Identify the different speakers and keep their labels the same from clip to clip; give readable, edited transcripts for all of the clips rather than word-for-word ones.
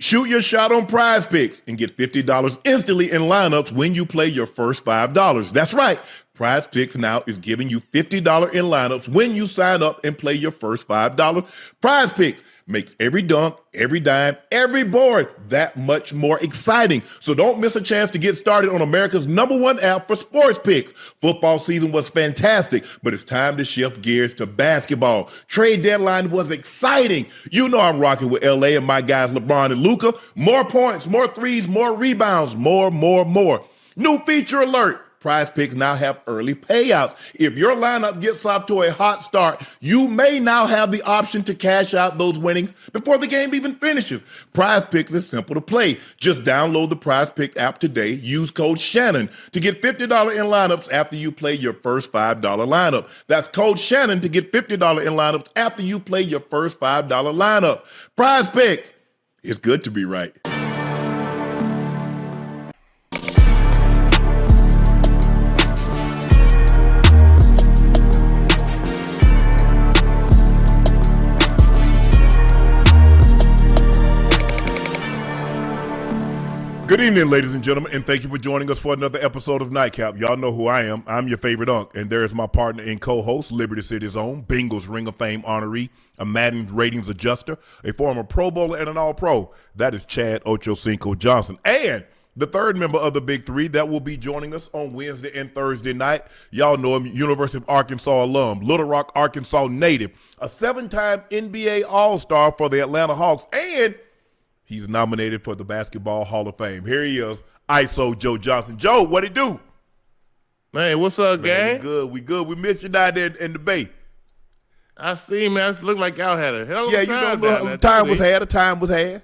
Speaker 1: Shoot your shot on Prize Picks and get $50 instantly in lineups when you play your first $5. That's right. Prize Picks now is giving you $50 in lineups when you sign up and play your first $5. Prize Picks makes every dunk, every dime, every board that much more exciting. So don't miss a chance to get started on America's #1 app for sports picks. Football season was fantastic, but it's time to shift gears to basketball. Trade deadline was exciting. You know I'm rocking with LA and my guys LeBron and Luka. More points, more threes, more rebounds, more. New feature alert. Prize Picks now have early payouts. If your lineup gets off to a hot start, you may now have the option to cash out those winnings before the game even finishes. Prize Picks is simple to play. Just download the Prize Picks app today. Use code Shannon to get $50 in lineups after you play your first $5 lineup. That's code Shannon to get $50 in lineups after you play your first $5 lineup. Prize Picks. It's good to be right. Good evening, ladies and gentlemen, and thank you for joining us for another episode of Nightcap. Y'all know who I am. I'm your favorite unk, and there is my partner and co-host, Liberty City's own, Bengals Ring of Fame honoree, a Madden ratings adjuster, a former Pro Bowler, and an All-Pro. That is Chad Ochocinco Johnson. And the third member of the Big Three that will be joining us on Wednesday and Thursday night. Y'all know him, University of Arkansas alum, Little Rock, Arkansas native, a 7-time NBA All-Star for the Atlanta Hawks, and he's nominated for the Basketball Hall of Fame. Here he is, Iso Joe Johnson. Joe, what it do?
Speaker 2: Man, what's up, gang?
Speaker 1: We good. We missed you down there in the Bay.
Speaker 2: I see, man. It looked like y'all had a hell of a time.
Speaker 1: Yeah, you know, the time was had.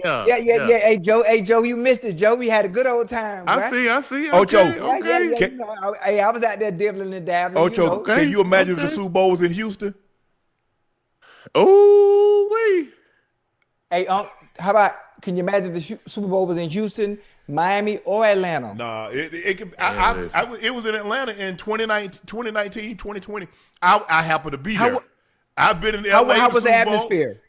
Speaker 2: Yeah.
Speaker 3: Hey, Joe, you missed it, Joe. We had a good old time.
Speaker 2: I see. Okay,
Speaker 1: Ocho.
Speaker 2: okay.
Speaker 3: You know, I was out there dibbling and dabbling.
Speaker 1: Ocho, can you imagine if the Super Bowl was in Houston?
Speaker 2: Oh, wait.
Speaker 3: Hey, how about, can you imagine the Super Bowl was in Houston, Miami, or Atlanta?
Speaker 1: Nah, it was in Atlanta in 2019, 2020. I happened to be there. I've been in LA.
Speaker 3: How was the atmosphere?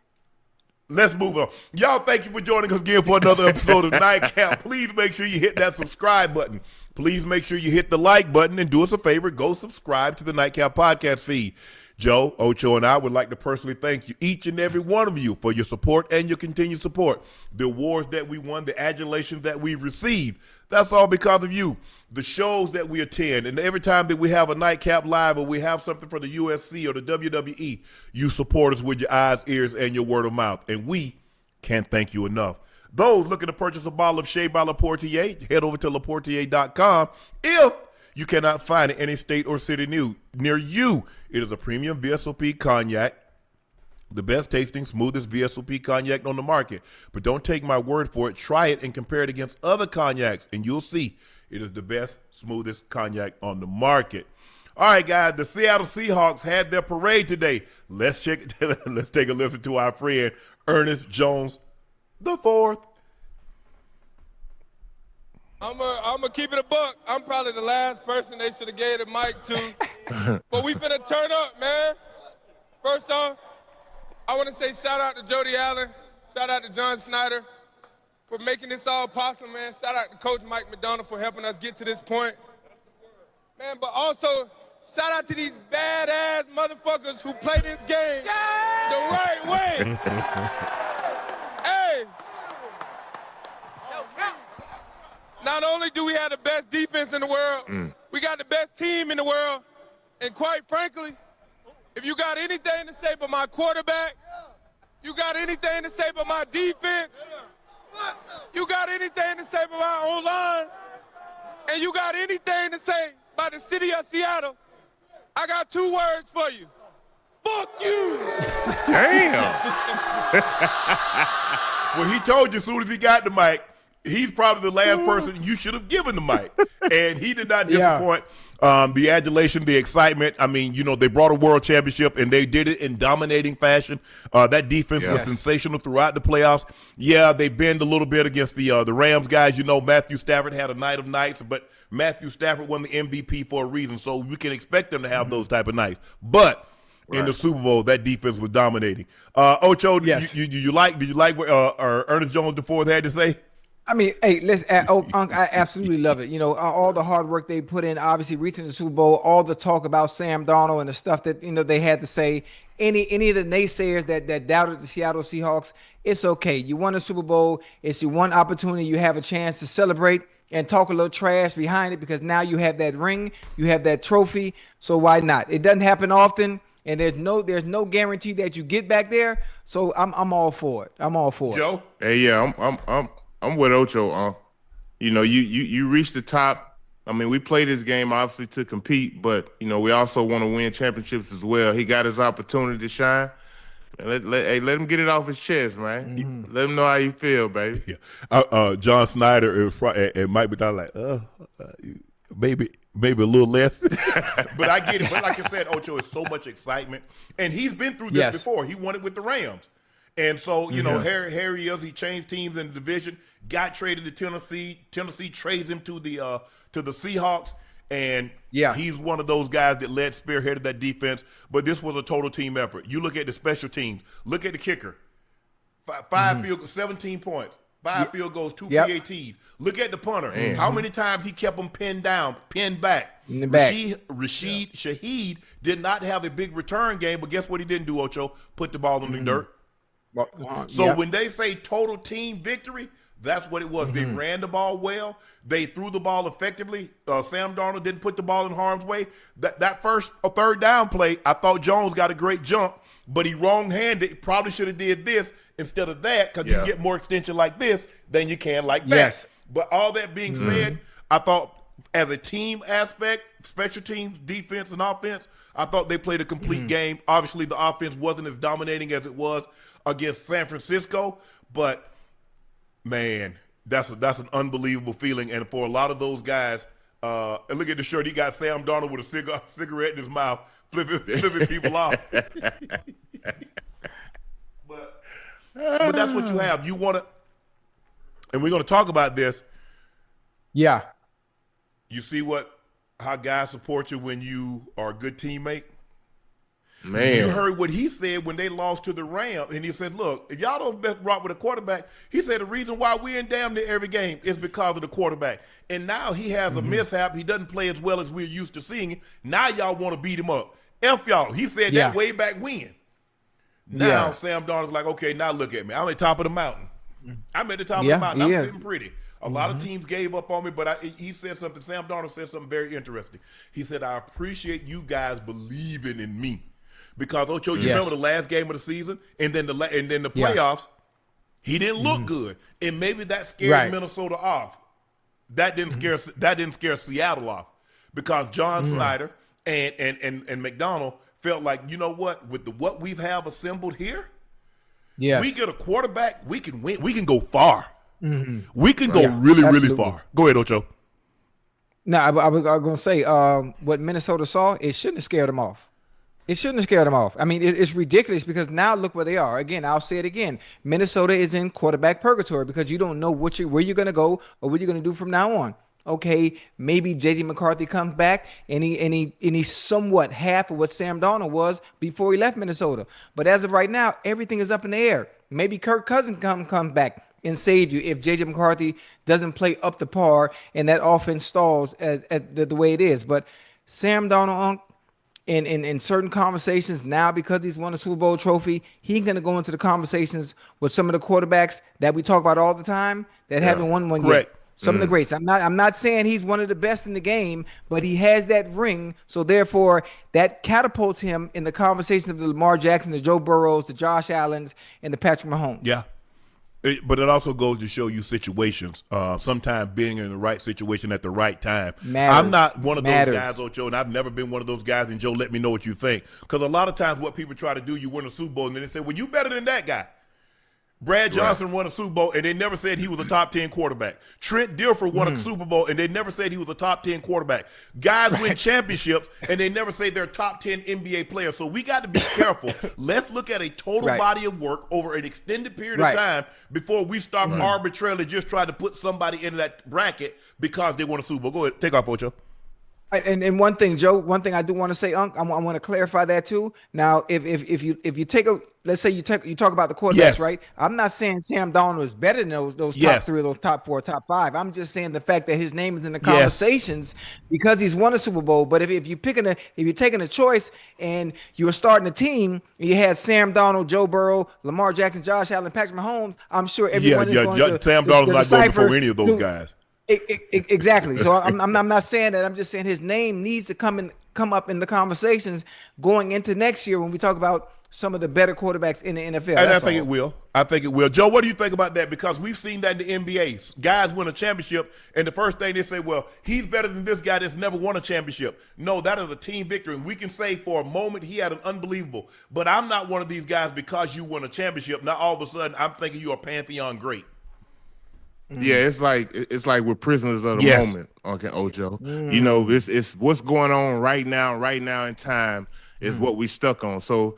Speaker 1: Let's move on. Y'all, thank you for joining us again for another episode of Nightcap. Please make sure you hit that subscribe button. Please make sure you hit the like button, and do us a favor, go subscribe to the Nightcap podcast feed. Joe, Ocho, and I would like to personally thank you, each and every one of you, for your support and your continued support. The awards that we won, the adulation that we received, that's all because of you. The shows that we attend, and every time that we have a Nightcap Live or we have something for the UFC or the WWE, you support us with your eyes, ears, and your word of mouth, and we can't thank you enough. Those looking to purchase a bottle of Shea by Laportier, head over to laportier.com. If you cannot find it in any state or city near you, it is a premium VSOP cognac, the best tasting, smoothest VSOP cognac on the market. But don't take my word for it. Try it and compare it against other cognacs, and you'll see it is the best, smoothest cognac on the market. All right, guys, the Seattle Seahawks had their parade today. Let's take a listen to our friend Ernest Jones IV.
Speaker 4: I'm gonna keep it a buck. I'm probably the last person they should have gave the mic to. But we finna turn up, man. First off, I want to say shout out to Jody Allen, shout out to John Snyder for making this all possible, man. Shout out to Coach Mike McDonald for helping us get to this point. Man, but also shout out to these badass motherfuckers who play this game the right way. Hey. Not only do we have the best defense in the world, we got the best team in the world, and quite frankly, if you got anything to say about my quarterback, you got anything to say about my defense, you got anything to say about my O-line, and you got anything to say about the city of Seattle, I got 2 words for you. Fuck you!
Speaker 2: Damn.
Speaker 1: Well, he told you as soon as he got the mic, he's probably the last person you should have given the mic. And he did not disappoint. The adulation, the excitement. I mean, you know, they brought a world championship, and they did it in dominating fashion. That defense was sensational throughout the playoffs. Yeah, they bend a little bit against the Rams guys. You know, Matthew Stafford had a night of nights, but Matthew Stafford won the MVP for a reason, so we can expect them to have those type of nights. But in the Super Bowl, that defense was dominating. Ocho,
Speaker 3: Yes.
Speaker 1: did you like what Ernest Jones IV had to say?
Speaker 3: I mean, hey, I absolutely love it. You know, all the hard work they put in, obviously reaching the Super Bowl, all the talk about Sam Darnold and the stuff that, you know, they had to say. Any of the naysayers that doubted the Seattle Seahawks, it's okay. You won a Super Bowl. It's your one opportunity. You have a chance to celebrate and talk a little trash behind it because now you have that ring, you have that trophy. So why not? It doesn't happen often, and there's no guarantee that you get back there. So I'm all for it. I'm all for it.
Speaker 1: Joe?
Speaker 2: Hey, yeah, I'm with Ocho. You know, you reach the top. I mean, we play this game obviously to compete, but you know, we also want to win championships as well. He got his opportunity to shine. Let him get it off his chest, man.
Speaker 3: Mm-hmm.
Speaker 2: Let him know how you feel, baby.
Speaker 1: Yeah. John Snyder and Mike Patullo like, maybe a little less. But I get it. But like I said, Ocho, is so much excitement. And he's been through this before. He won it with the Rams. And so, you know, Harry is, he changed teams in the division, got traded to Tennessee. Tennessee trades him to the Seahawks. And he's one of those guys that led spearheaded that defense. But this was a total team effort. You look at the special teams. Look at the kicker. Five field goals, 17 points. 5 field goals, 2 PATs. Look at the punter. How many times he kept them pinned down, pinned back.
Speaker 3: In the back.
Speaker 1: Shaheed did not have a big return game, but guess what he didn't do, Ocho? Put the ball in the dirt. So when they say total team victory, that's what it was. They ran the ball well. They threw the ball effectively. Sam Darnold didn't put the ball in harm's way. That first third down play, I thought Jones got a great jump, but he wrong-handed. Probably should have did this instead of that because you can get more extension like this than you can like that.
Speaker 3: Yes.
Speaker 1: But all that being said, I thought as a team aspect, special teams, defense, and offense, I thought they played a complete game. Obviously, the offense wasn't as dominating as it was against San Francisco, but man, that's an unbelievable feeling. And for a lot of those guys, and look at the shirt, he got Sam Darnold with a cigarette in his mouth, flipping people off. But that's what you have. You want to, and we're going to talk about this.
Speaker 3: Yeah.
Speaker 1: You see how guys support you when you are a good teammate?
Speaker 2: Man.
Speaker 1: You heard what he said when they lost to the Rams, and he said, look, if y'all don't best rock with a quarterback, he said the reason why we're in damn near every game is because of the quarterback. And now he has a mishap. He doesn't play as well as we're used to seeing him. Now y'all want to beat him up. F y'all. He said that way back when. Now Sam Darnold's like, okay, now look at me. I'm at the top of the mountain. I'm at the top of the mountain. I'm sitting pretty. A lot of teams gave up on me, but he said something. Sam Darnold said something very interesting. He said, I appreciate you guys believing in me. Because, Ocho, you remember the last game of the season and then the playoffs, he didn't look good. And maybe that scared Minnesota off. That didn't scare Seattle off. Because John Snyder and McDonald felt like, you know what, with what we have assembled here, we get a quarterback, we can win. We can go far. We can go really far. Go ahead, Ocho.
Speaker 3: No, I was going to say what Minnesota saw, it shouldn't have scared them off. It shouldn't have scared them off. I mean, it's ridiculous because now look where they are. Again, I'll say it again. Minnesota is in quarterback purgatory because you don't know where you're going to go or what you're going to do from now on. Okay, maybe J.J. McCarthy comes back and he's somewhat half of what Sam Darnold was before he left Minnesota. But as of right now, everything is up in the air. Maybe Kirk Cousins come back and save you if J.J. McCarthy doesn't play up to par and that offense stalls at the way it is. But Sam Darnold, in certain conversations now, because he's won a Super Bowl trophy, he's going to go into the conversations with some of the quarterbacks that we talk about all the time that haven't won one yet. Some of the greats. I'm not saying he's one of the best in the game, but he has that ring. So therefore, that catapults him in the conversations of the Lamar Jackson, the Joe Burrows, the Josh Allens, and the Patrick Mahomes.
Speaker 1: Yeah. But it also goes to show you situations. Sometimes being in the right situation at the right time. I'm not one of those guys, Ocho, and I've never been one of those guys. And Joe, let me know what you think. Because a lot of times what people try to do, you win a Super Bowl, and then they say, well, you better than that guy. Brad Johnson won a Super Bowl, and they never said he was a top 10 quarterback. Trent Dilfer won a Super Bowl, and they never said he was a top 10 quarterback. Guys win championships, and they never say they're top 10 NBA players. So we got to be careful. Let's look at a total body of work over an extended period of time before we start arbitrarily just trying to put somebody into that bracket because they won a Super Bowl. Go ahead. Take off, Ocho.
Speaker 3: And one thing, Joe, one thing I do want to say, Unc, I want to clarify that too. Now, if you take a, let's say you talk about the quarterbacks,
Speaker 1: Yes.
Speaker 3: right? I'm not saying Sam Darnold is better than those top
Speaker 1: Yes.
Speaker 3: three, those top four, top five. I'm just saying the fact that his name is in the
Speaker 1: Yes.
Speaker 3: conversations because he's won a Super Bowl. But if you're taking a choice and you were starting a team, you had Sam Darnold, Joe Burrow, Lamar Jackson, Josh Allen, Patrick Mahomes. I'm sure everyone is going to
Speaker 1: Sam Darnold's not going
Speaker 3: decipher
Speaker 1: before any of those guys.
Speaker 3: Exactly. So I'm not saying that. I'm just saying his name needs to come up in the conversations going into next year when we talk about some of the better quarterbacks in the NFL.
Speaker 1: And I think it will. I think it will. Joe, what do you think about that? Because we've seen that in the NBA. Guys win a championship, and the first thing they say, well, he's better than this guy that's never won a championship. No, that is a team victory. And we can say for a moment he had an unbelievable. But I'm not one of these guys because you won a championship. Now all of a sudden I'm thinking you're a Pantheon great.
Speaker 2: Yeah, it's like we're prisoners of the moment. Okay, Ocho. You know, it's what's going on right now in time is what we stuck on. So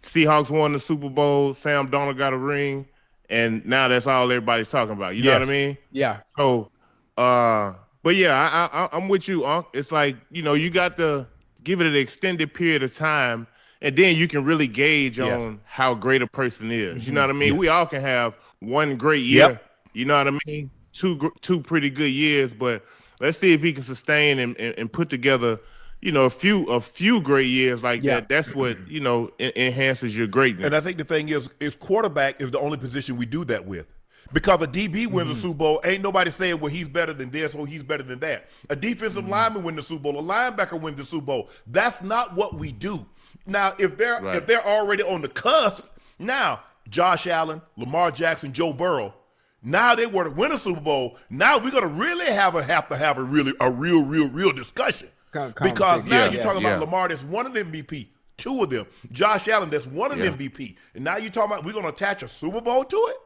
Speaker 2: Seahawks won the Super Bowl, Sam Darnold got a ring, and now that's all everybody's talking about. You know what I mean?
Speaker 3: Yeah.
Speaker 2: So but yeah, I'm with you, Unc. It's like, you know, you got to give it an extended period of time, and then you can really gauge on how great a person is. You know what I mean? We all can have one great year. You know what I mean? Two pretty good years, but let's see if he can sustain and put together, you know, a few great years like that. That's what, you know, enhances your greatness.
Speaker 1: And I think the thing is quarterback is the only position we do that with. Because a DB wins a Super Bowl, ain't nobody saying, well, he's better than this or he's better than that. A defensive lineman wins the Super Bowl, a linebacker wins the Super Bowl. That's not what we do. Now, if they're already on the cusp, now Josh Allen, Lamar Jackson, Joe Burrow, now they were to win a Super Bowl. Now we're gonna really have to have a real discussion. Because now you're talking about Lamar that's won an MVP, two of them. Josh Allen that's won an MVP. And now you're talking about we're gonna attach a Super Bowl to it?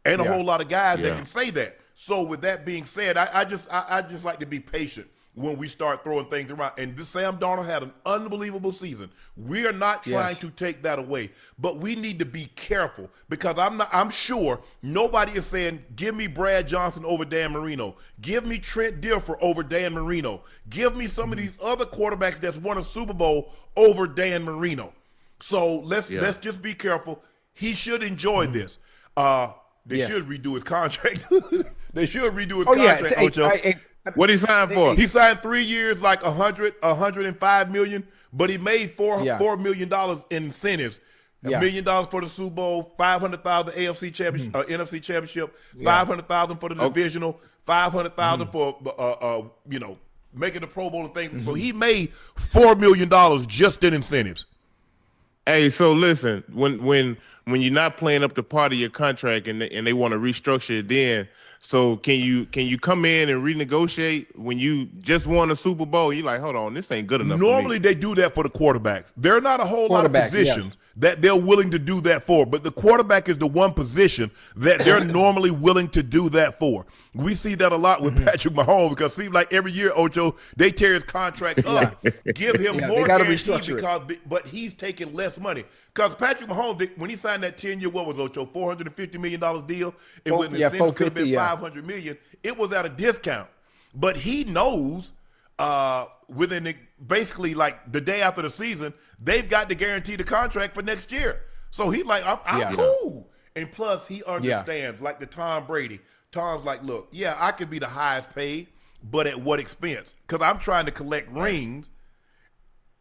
Speaker 1: Ain't a whole lot of guys that can say that. So with that being said, I just like to be patient when we start throwing things around. And this Sam Darnold had an unbelievable season. We are not trying to take that away, but we need to be careful because I'm sure nobody is saying, give me Brad Johnson over Dan Marino. Give me Trent Dilfer over Dan Marino. Give me some of these other quarterbacks that's won a Super Bowl over Dan Marino. So let's just be careful. He should enjoy this. They should redo his contract. They should redo his contract, Ocho.
Speaker 2: What he signed for?
Speaker 1: He signed 3 years, like $105 million, but he made $4 million in incentives. $1 million for the Super Bowl, $500,000 AFC championship, NFC championship, $500,000 for the divisional, $500,000 for making the Pro Bowl and things. So he made $4 million just in incentives.
Speaker 2: Hey, so listen, when you're not playing up to part of your contract and they want to restructure it, then so can you come in and renegotiate when you just won a Super Bowl? You're like, hold on, this ain't good enough.
Speaker 1: Normally they do that for the quarterbacks. There are not a whole lot of positions that they're willing to do that for, but the quarterback is the one position that they're normally willing to do that for. We see that a lot with Patrick Mahomes because it seems like every year, Ocho, they tear his contract up, give him more guarantee but he's taking less money. Because Patrick Mahomes, when he signed that 10-year, what was Ocho, $450 million deal? And when the incentive could have been $500 million, it was at a discount. But he knows basically like the day after the season, they've got to guarantee the contract for next year. So he's like, I'm cool. And plus, he understands, like the Tom Brady. Tom's like, look, I could be the highest paid, but at what expense? Because I'm trying to collect rings,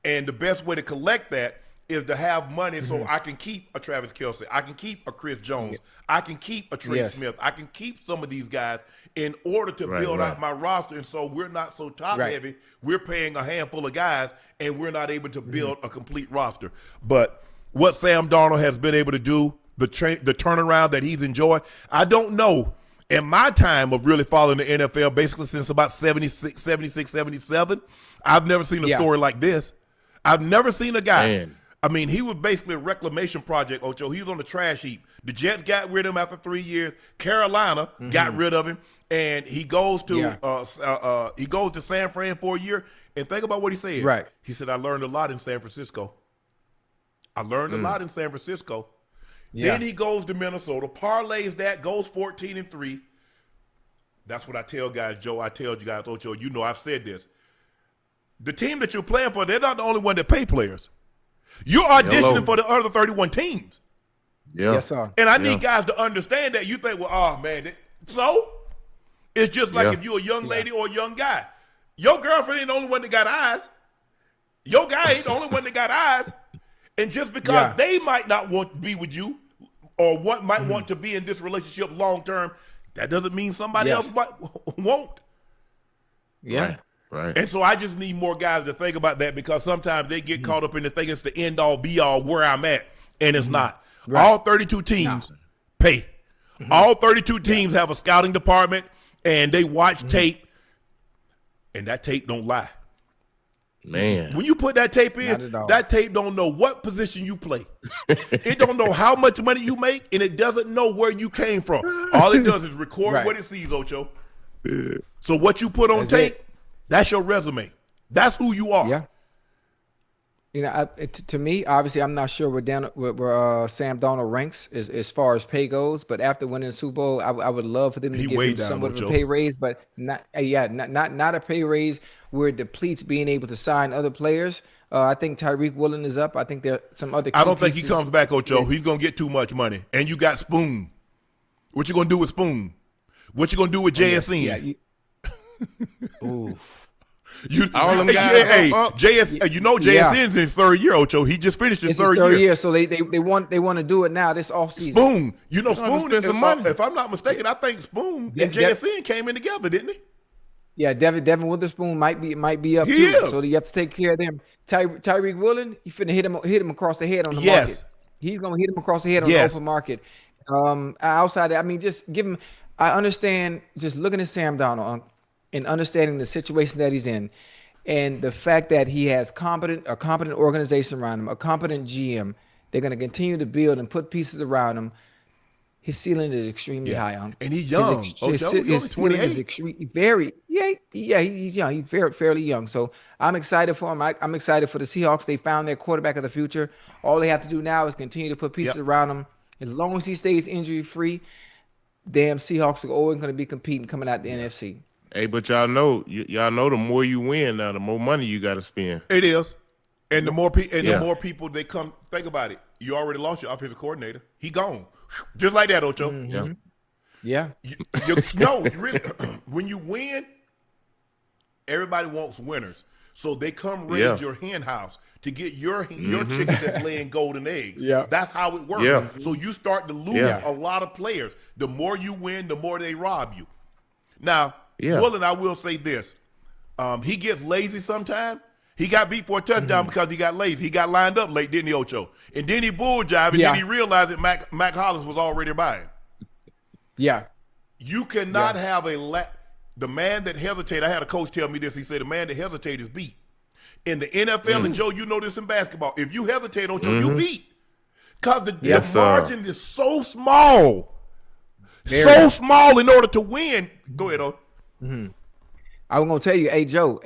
Speaker 1: and the best way to collect that is to have money so I can keep a Travis Kelce, I can keep a Chris Jones, I can keep a Trey Smith, I can keep some of these guys in order to build out my roster. And so we're not so top heavy. We're paying a handful of guys, and we're not able to build a complete roster. But what Sam Darnold has been able to do, the turnaround that he's enjoyed, I don't know. In my time of really following the NFL, basically since about 76, 77, I've never seen a story like this. I've never seen a guy. Man. I mean, he was basically a reclamation project, Ocho. He was on the trash heap. The Jets got rid of him after 3 years. Carolina got rid of him, and he goes to San Fran for a year. And think about what he said.
Speaker 3: Right.
Speaker 1: He said, I learned a lot in San Francisco. I learned a lot in San Francisco. Yeah. Then he goes to Minnesota, parlays that, goes 14-3. That's what I tell guys, Joe. I tell you guys, Ocho, you know I've said this. the team that you're playing for, they're not the only one that pay players. You're auditioning for the other 31 teams.
Speaker 2: Yeah.
Speaker 3: Yes, sir.
Speaker 1: And I need guys to understand that. You think, well, oh, man, so? It's just like if you're a young lady or a young guy. Your girlfriend ain't the only one that got eyes. Your guy ain't the only one that got eyes. And just because they might not want to be with you or might want to be in this relationship long term, that doesn't mean somebody else won't.
Speaker 3: Yeah.
Speaker 2: Right.
Speaker 1: And so I just need more guys to think about that, because sometimes they get caught up in the thing it's the end all be all where I'm at, and it's not. Right. All 32 teams pay. All 32 teams have a scouting department, and they watch tape, and that tape don't lie.
Speaker 2: Man.
Speaker 1: When you put that tape in, that tape don't know what position you play. It don't know how much money you make, and it doesn't know where you came from. All it does is record what it sees, Ocho. So what you put on tape, that's your resume. That's who you are.
Speaker 3: Yeah. You know, to me, obviously, I'm not sure where Sam Darnold ranks as far as pay goes. But after winning the Super Bowl, I would love for them to give him somewhat of a pay raise, but not a pay raise where it depletes being able to sign other players. I think Tyreek Woolen is up. I think there are some other.
Speaker 1: I don't think he comes back, Ocho. He's gonna get too much money, and you got Spoon. What you gonna do with Spoon? What you gonna do with JSN?
Speaker 3: Oof.
Speaker 2: All them guys.
Speaker 1: JSN's in his third year, Ocho. He just finished his third year.
Speaker 3: So they want to do it now this offseason.
Speaker 1: Spoon, Spoon. If I'm not mistaken, I think Spoon and JSN came in together, didn't he?
Speaker 3: Yeah, Devin Witherspoon might be up too. So you have to take care of them. Tyreek Woolen, you finna hit him across the head on the market. He's gonna hit him across the head on the open market. Outside, I mean, just give him. I understand. Just looking at Sam Darnold and understanding the situation that he's in, and the fact that he has a competent organization around him, a competent GM. They're going to continue to build and put pieces around him. His ceiling is extremely high,
Speaker 1: and he's young.
Speaker 3: His ceiling is he's young. He's fairly young. So I'm excited for him. I'm excited for the Seahawks. They found their quarterback of the future. All they have to do now is continue to put pieces around him. As long as he stays injury free, damn Seahawks are always going to be competing coming out the NFC.
Speaker 2: Hey, but y'all know the more you win now, the more money you got to spend.
Speaker 1: It is, and the more people they come. Think about it. You already lost your offensive coordinator. He gone, just like that, Ocho.
Speaker 3: Yeah.
Speaker 1: Really, when you win, everybody wants winners, so they come raid your hen house to get your chicken that's laying golden eggs. Yeah, that's how it works. Yeah. So you start to lose a lot of players. The more you win, the more they rob you. Now. Woolen, I will say this. He gets lazy sometimes. He got beat for a touchdown because he got lazy. He got lined up late, didn't he, Ocho? And then he bull jived, and then he realized that Mac Hollins was already by him.
Speaker 3: Yeah.
Speaker 1: You cannot have the man that hesitates. I had a coach tell me this. He said the man that hesitates is beat. In the NFL, and Joe, you know this in basketball, if you hesitate, Ocho, you beat. Because the margin is so small. Small in order to win. Go ahead, Ocho.
Speaker 3: I'm gonna tell you, hey Joe,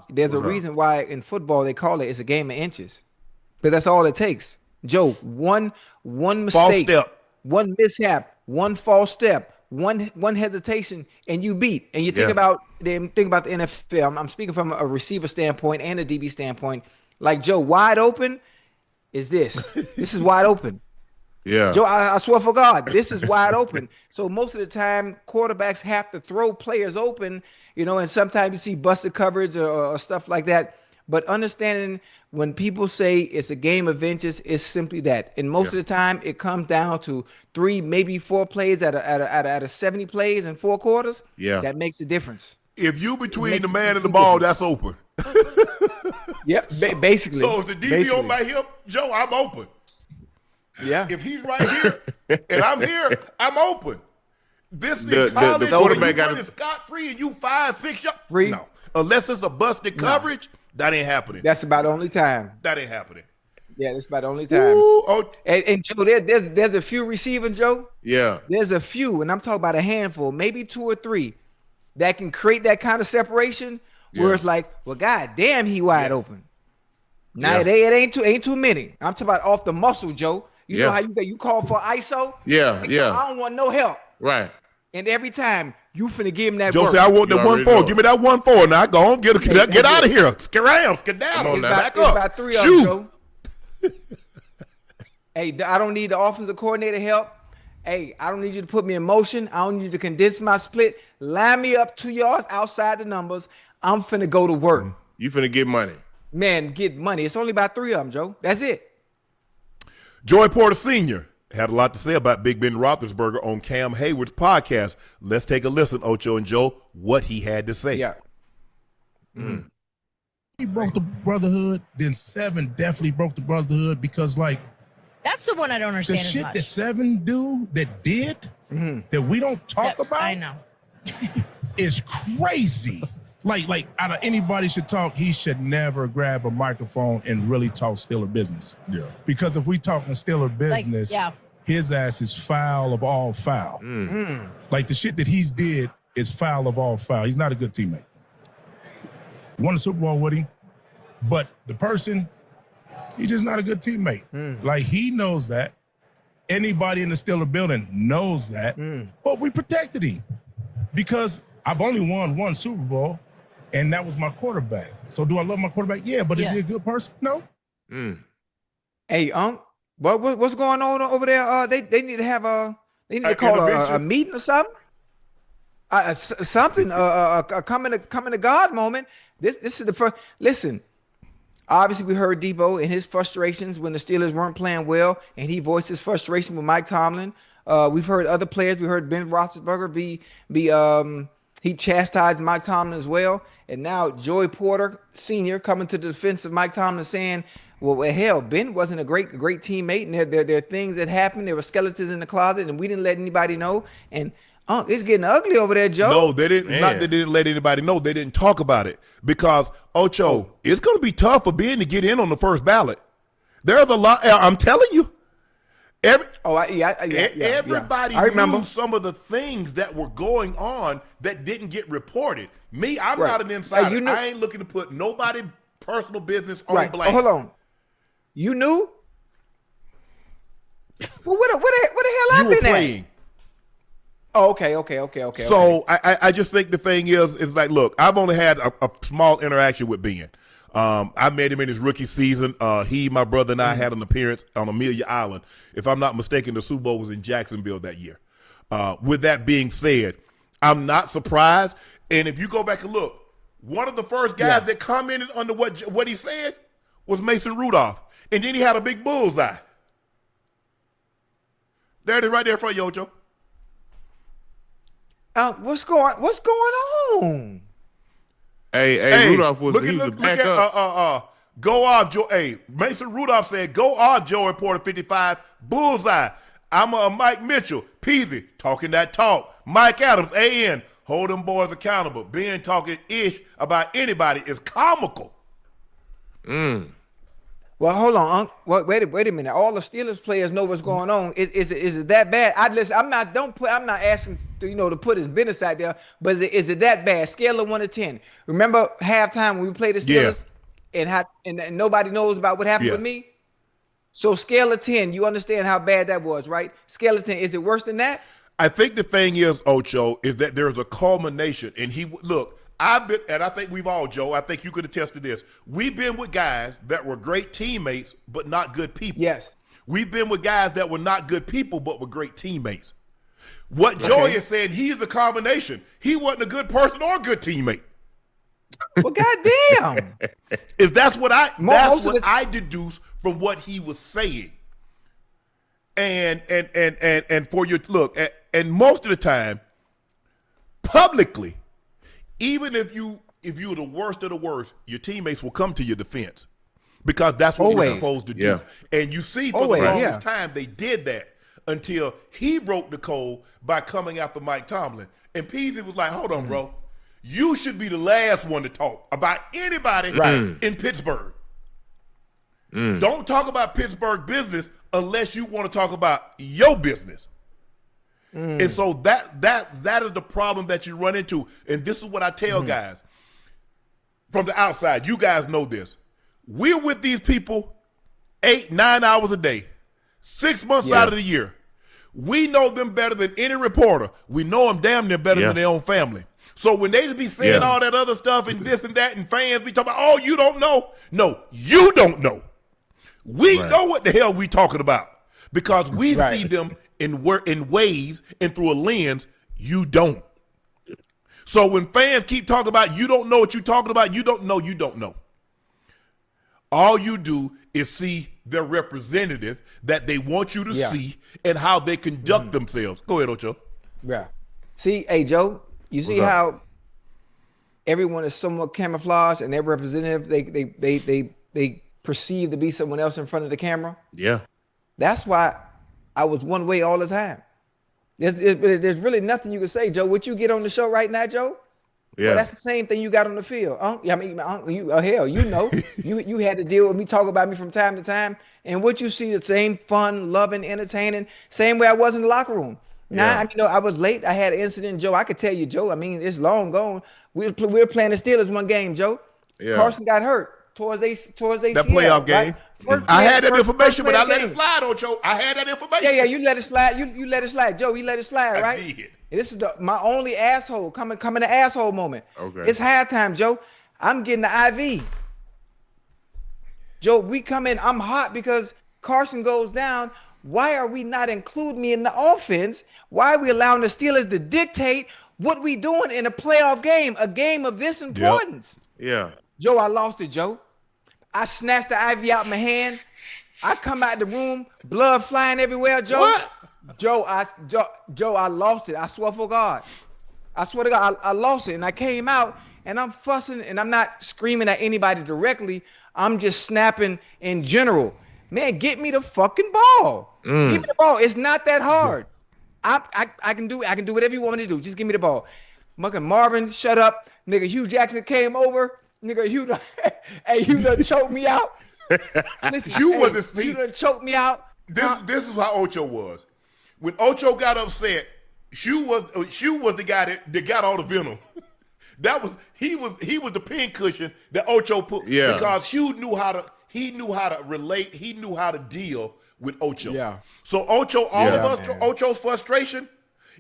Speaker 3: there's a reason why in football they call it's a game of inches, but that's all it takes. Joe, one mistake, one mishap, one false step, one hesitation, and you beat. And you think about the NFL. I'm speaking from a receiver standpoint and a DB standpoint. Like Joe, wide open is this. This is wide open.
Speaker 2: Yeah,
Speaker 3: Joe, I swear for God, this is wide open. So most of the time, quarterbacks have to throw players open, and sometimes you see busted coverage or stuff like that. But understanding when people say it's a game of inches, it's simply that. And most of the time, it comes down to 3, maybe 4 plays out of 70 plays in 4 quarters. Yeah, that makes a difference.
Speaker 1: If you between the man and the ball, that's open.
Speaker 3: Basically.
Speaker 1: So if the DB on my hip, Joe, I'm open.
Speaker 3: Yeah.
Speaker 1: If he's right here and I'm here, I'm open. This is college.
Speaker 2: The quarterback got
Speaker 1: it scot-free and you 5-6 yards. Free. No. Unless it's a busted coverage, that ain't happening.
Speaker 3: That's about the only time.
Speaker 1: That ain't happening.
Speaker 3: Yeah, that's about the only time. And Joe, there's a few receivers, Joe.
Speaker 2: Yeah.
Speaker 3: There's a few, and I'm talking about a handful, maybe 2 or 3, that can create that kind of separation where it's like, well, God damn, he wide open. Now it ain't too many. I'm talking about off the muscle, Joe. You know how you call for ISO?
Speaker 2: Yeah,
Speaker 3: I don't want no help.
Speaker 2: Right.
Speaker 3: And every time, You finna give him that
Speaker 1: Joe
Speaker 3: work.
Speaker 1: said, I want the
Speaker 2: You already
Speaker 1: 1-4.
Speaker 2: know.
Speaker 1: Give me that 1-4 now. Go on, get out of here. Skedaddle.
Speaker 2: Come on now.
Speaker 1: Back
Speaker 3: It's
Speaker 1: up.
Speaker 3: about 3 of
Speaker 1: Shoot.
Speaker 3: them, Joe. Hey, I don't need the offensive coordinator help. Hey, I don't need you to put me in motion. I don't need you to condense my split. Line me up 2 yards outside the numbers. I'm finna go to work.
Speaker 2: You finna get money.
Speaker 3: Man, get money. It's only about 3 of them, Joe. That's it.
Speaker 1: Joey Porter Sr. had a lot to say about Big Ben Rothlisberger on Cam Hayward's podcast. Let's take a listen, Ocho and Joe, what he had to say.
Speaker 3: Yeah.
Speaker 5: He broke the brotherhood. Then Seven definitely broke the brotherhood because, like,
Speaker 6: That's the one I don't
Speaker 5: the
Speaker 6: understand as
Speaker 5: shit
Speaker 6: much.
Speaker 5: that Seven did that we don't talk about
Speaker 6: I know.
Speaker 5: is crazy. Like out of anybody should talk, he should never grab a microphone and really talk Steeler business. Yeah. Because if we talking Steeler business, his ass is foul of all foul. Like the shit that he's did is foul of all foul. He's not a good teammate. Won the Super Bowl with him, but the person, he's just not a good teammate. Like he knows that. Anybody in the Steeler building knows that. But we protected him because I've only won 1 Super Bowl, and that was my quarterback. So do I love my quarterback? Yeah, but is he a good person? No.
Speaker 3: Hey, what's going on over there? They need to have a call a meeting or something. Something a coming to God moment. This is the first. Listen, obviously we heard Debo and his frustrations when the Steelers weren't playing well, and he voiced his frustration with Mike Tomlin. We've heard other players. We heard Ben Rothlisberger he chastised Mike Tomlin as well, and now Joey Porter Sr. coming to the defense of Mike Tomlin saying, well, hell, Ben wasn't a great teammate, and there are things that happened. There were skeletons in the closet, and we didn't let anybody know. And it's getting ugly over there, Joe.
Speaker 1: No, they didn't. Not that they didn't let anybody know. They didn't talk about it because, Ocho, it's going to be tough for Ben to get in on the first ballot. There's a lot. I'm telling you. Everybody knew some of the things that were going on that didn't get reported. Me, I'm not an insider. I ain't looking to put nobody personal business on blame.
Speaker 3: Hold on. You knew? Well, what the hell
Speaker 1: you were playing.
Speaker 3: At? Oh, okay.
Speaker 1: So I just think the thing is like, look, I've only had a small interaction with Ben. I met him in his rookie season. He, my brother, and I had an appearance on Amelia Island. If I'm not mistaken, the Super Bowl was in Jacksonville that year. With that being said, I'm not surprised. And if you go back and look, one of the first guys that commented under what he said was Mason Rudolph. And then he had a big bullseye. There it is right there in front of you, Ocho.
Speaker 3: What's going on?
Speaker 2: Hey, Rudolph was a backup.
Speaker 1: Go off, Joe. Hey, Mason Rudolph said, go off, Joe Reporter 55. Bullseye. I'm a Mike Mitchell. Peasy, talking that talk. Mike Adams, AN, hold them boys accountable. Being talking ish about anybody is comical.
Speaker 3: Well, hold on, Unc. Wait a minute. All the Steelers players know what's going on. Is it that bad? I'm not asking to put his business out there, but is it that bad? Scale of 1 to 10. Remember halftime when we played the Steelers and nobody knows about what happened with me? So scale of 10, you understand how bad that was, right? Scale of 10, is it worse than that?
Speaker 1: I think the thing is, Ocho, is that there's a culmination. And I've been, and I think we've all, Joe, I think you could attest to this. We've been with guys that were great teammates, but not good people.
Speaker 3: Yes.
Speaker 1: We've been with guys that were not good people, but were great teammates. What Joey is saying, he's a combination. He wasn't a good person or a good teammate.
Speaker 3: Well, goddamn.
Speaker 1: That's what I deduce from what he was saying. And for your look, and most of the time, publicly, even if you're the worst of the worst, your teammates will come to your defense because that's what we're supposed to do. Yeah. And you see, for the longest time, they did that until he broke the code by coming after Mike Tomlin. And Peasy was like, hold on, bro. You should be the last one to talk about anybody in Pittsburgh. Don't talk about Pittsburgh business unless you want to talk about your business. And so that is the problem that you run into. And this is what I tell guys from the outside. You guys know this. We're with these people 8-9 hours a day, 6 months out of the year. We know them better than any reporter. We know them damn near better than their own family. So when they be saying all that other stuff and this and that, and fans be talking about, oh, you don't know. No, you don't know. We know what the hell we talking about because we see them in ways and through a lens you don't. So when fans keep talking about you don't know what you're talking about, you don't know, you don't know. All you do is see their representative that they want you to see and how they conduct themselves. Go ahead, Ocho.
Speaker 3: Yeah. See, hey, Joe, you see how everyone is somewhat camouflaged and their representative, they perceive to be someone else in front of the camera?
Speaker 2: Yeah.
Speaker 3: That's why I was one way all the time. There's really nothing you can say, Joe. What you get on the show right now, Joe? Yeah, well, that's the same thing you got on the field. I mean, hell, you know, you had to deal with me, talk about me from time to time, and what you see, the same fun, loving, entertaining, same way I was in the locker room. Now, I mean, I was late. I had an incident, Joe. I could tell you, Joe. I mean, it's long gone. We were playing the Steelers one game, Joe. Yeah. Carson got hurt towards ACL. That
Speaker 1: playoff game. Right? I had that information, but I let it slide, Ocho. I had that information.
Speaker 3: Yeah, you let it slide. You let it slide, Joe. You let it slide, right? I did. This is my only asshole coming the asshole moment. Okay. It's halftime, Joe. I'm getting the IV. Joe, we come in. I'm hot because Carson goes down. Why are we not including me in the offense? Why are we allowing the Steelers to dictate what we doing in a playoff game, a game of this importance?
Speaker 2: Yeah.
Speaker 3: Joe, I lost it, Joe. I snatched the IV out my hand. I come out the room, blood flying everywhere, Joe.
Speaker 2: What?
Speaker 3: Joe, I lost it. I swear for God. I swear to God, I lost it. And I came out and I'm fussing and I'm not screaming at anybody directly. I'm just snapping in general. Man, get me the fucking ball. Give me the ball. It's not that hard. I can do whatever you want me to do. Just give me the ball. Fucking Marvin, shut up. Nigga, Hugh Jackson came over. Nigga, Hugh done choked me out. Listen, Hugh done choked me out.
Speaker 1: This is how Ocho was. When Ocho got upset, Hugh was the guy that got all the venom. He was the pincushion that Ocho put because Hugh knew how to relate. He knew how to deal with Ocho. Yeah. So Ocho's frustration,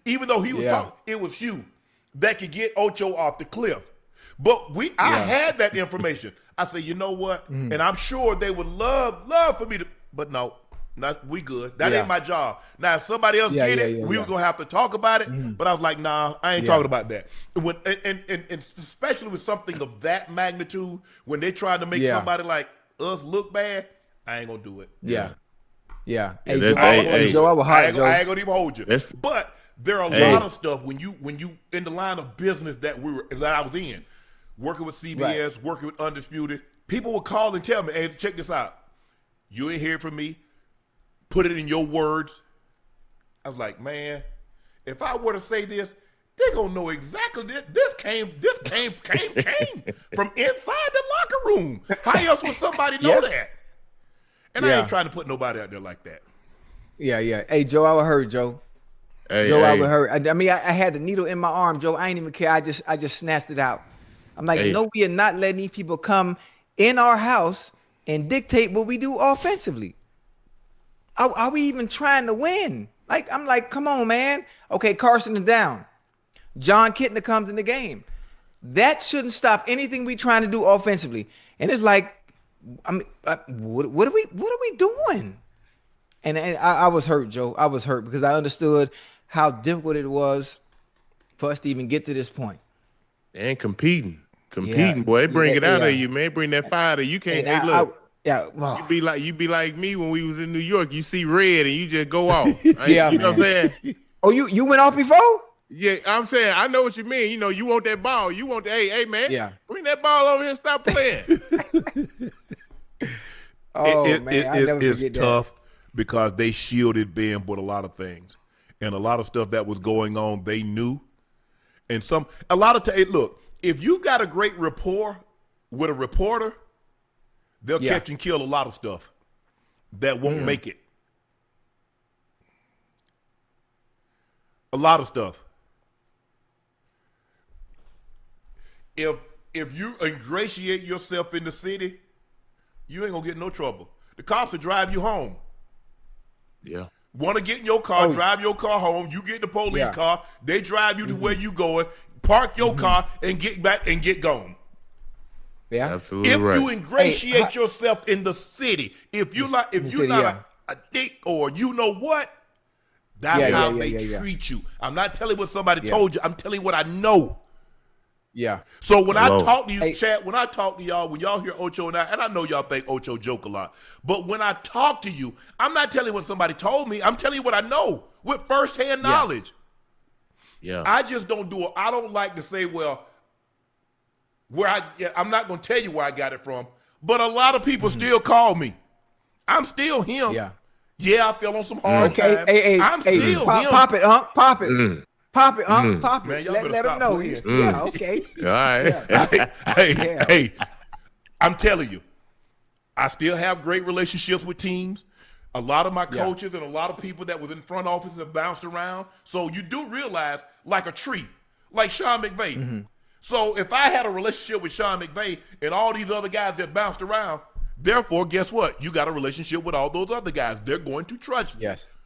Speaker 1: even though he was talking, it was Hugh that could get Ocho off the cliff. But I had that information. I said, you know what? And I'm sure they would love for me to, but no. We good. That ain't my job. Now, if somebody else get it, we were going to have to talk about it. But I was like, nah, I ain't talking about that. And especially with something of that magnitude, when they trying to make somebody like us look bad, I ain't going to do it.
Speaker 3: Yeah. Hey, Joe, I was hot, Joe.
Speaker 1: I ain't going to even hold you. But there are a lot of stuff when you in the line of business that I was in, working with CBS, working with Undisputed, people would call and tell me, hey, check this out. You ain't hear from me. Put it in your words. I was like, man, if I were to say this, they're gonna know exactly this. This came from inside the locker room. How else would somebody know that? And I ain't trying to put nobody out there like that.
Speaker 3: Yeah. Hey, Joe, I was hurt, Joe. I was hurt. I mean, I had the needle in my arm, Joe. I ain't even care. I just snatched it out. I'm like, no, we are not letting these people come in our house and dictate what we do offensively. Are we even trying to win? I'm like, come on, man. Okay, Carson is down. John Kitna comes in the game. That shouldn't stop anything we trying to do offensively. And it's like, I mean, what are we doing? And I was hurt, Joe. I was hurt because I understood how difficult it was for us to even get to this point.
Speaker 2: And competing, boy. They bring it out of you, man. Bring that fire that you can't. Hey, look.
Speaker 3: Well,
Speaker 2: you be like me when we was in New York. You see red and you just go off. You know what I'm saying?
Speaker 3: Oh, you went off before?
Speaker 2: Yeah, I'm saying I know what you mean. You know, you want that ball. You want the hey man. Yeah. Bring that ball over here and stop playing.
Speaker 1: It's tough because they shielded Ben with a lot of things and a lot of stuff that was going on. They knew, and look, if you got a great rapport with a reporter, they'll catch and kill a lot of stuff that won't make it. A lot of stuff. If you ingratiate yourself in the city, you ain't gonna get no trouble. The cops will drive you home.
Speaker 2: Yeah.
Speaker 1: want to get in your car, drive your car home. You get in the police car. They drive you to where you going. Park your car and get back and get gone.
Speaker 3: Yeah,
Speaker 2: absolutely.
Speaker 1: If
Speaker 2: right.
Speaker 1: you ingratiate yourself in the city, if you're not a dick or you know what, that's how they treat you. I'm not telling what somebody told you. I'm telling you what I know.
Speaker 3: Yeah.
Speaker 1: So when I talk to you, Chad, when I talk to y'all, when y'all hear Ocho and I know y'all think Ocho joke a lot, but when I talk to you, I'm not telling you what somebody told me. I'm telling you what I know with firsthand knowledge.
Speaker 2: Yeah.
Speaker 1: I just don't do it. I don't like to say, well, I'm not going to tell you where I got it from, but a lot of people still call me. I'm still him. Yeah, I feel on some hard times. I'm still him.
Speaker 3: Pop it, pop it. Pop it, pop it.
Speaker 1: Man,
Speaker 3: let them know. Yeah, okay.
Speaker 2: All right.
Speaker 1: Hey, I'm telling you, I still have great relationships with teams. A lot of my coaches and a lot of people that was in front office have bounced around. So you do realize, like a tree, like Sean McVay. So if I had a relationship with Sean McVay and all these other guys that bounced around, therefore, guess what? You got a relationship with all those other guys. They're going to trust you.
Speaker 3: Yes.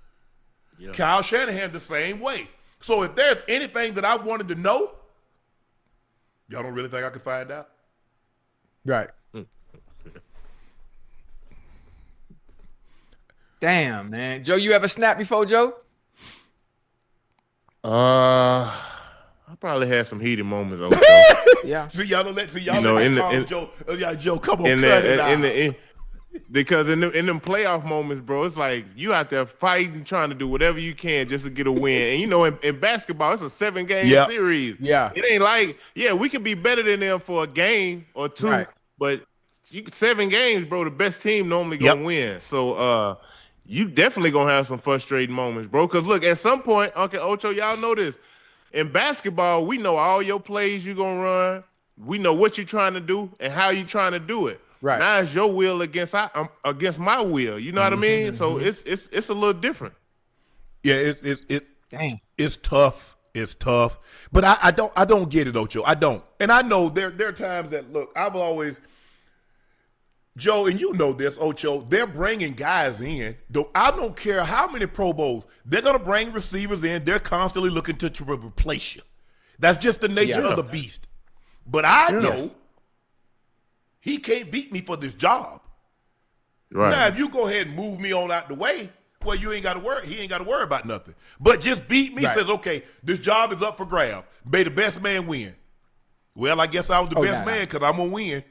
Speaker 1: Kyle Shanahan the same way. So if there's anything that I wanted to know, y'all don't really think I could find out?
Speaker 3: Right. Damn, man. Joe, you ever snapped before, Joe?
Speaker 2: I probably had some heated moments. Also.
Speaker 3: Yeah.
Speaker 1: See, y'all don't let Joe. Joe, come on, cut it out.
Speaker 2: Because in them playoff moments, bro, it's like you out there fighting, trying to do whatever you can just to get a win. And you know, in basketball, it's a 7-game series.
Speaker 3: Yeah.
Speaker 2: It ain't like, we could be better than them for a game or two, but 7 games, bro, the best team normally gonna win. So you definitely gonna have some frustrating moments, bro. Because look, at some point, Uncle Ocho, y'all know this. In basketball, we know all your plays you're gonna run. We know what you're trying to do and how you're trying to do it. Right. Now it's your will against my will. You know what I mean? So it's a little different.
Speaker 1: Yeah, it's tough. It's tough. But I don't get it, Ocho. I don't. And I know there are times that, look, I've always, Joe, and you know this, Ocho, they're bringing guys in. I don't care how many Pro Bowls. They're going to bring receivers in. They're constantly looking to replace you. That's just the nature of the beast. But I know he can't beat me for this job. Right. Now, if you go ahead and move me on out the way, well, you ain't got to worry. He ain't got to worry about nothing. But just beat me, says, okay, this job is up for grab. May the best man win. Well, I guess I was the best man because I'm going to win.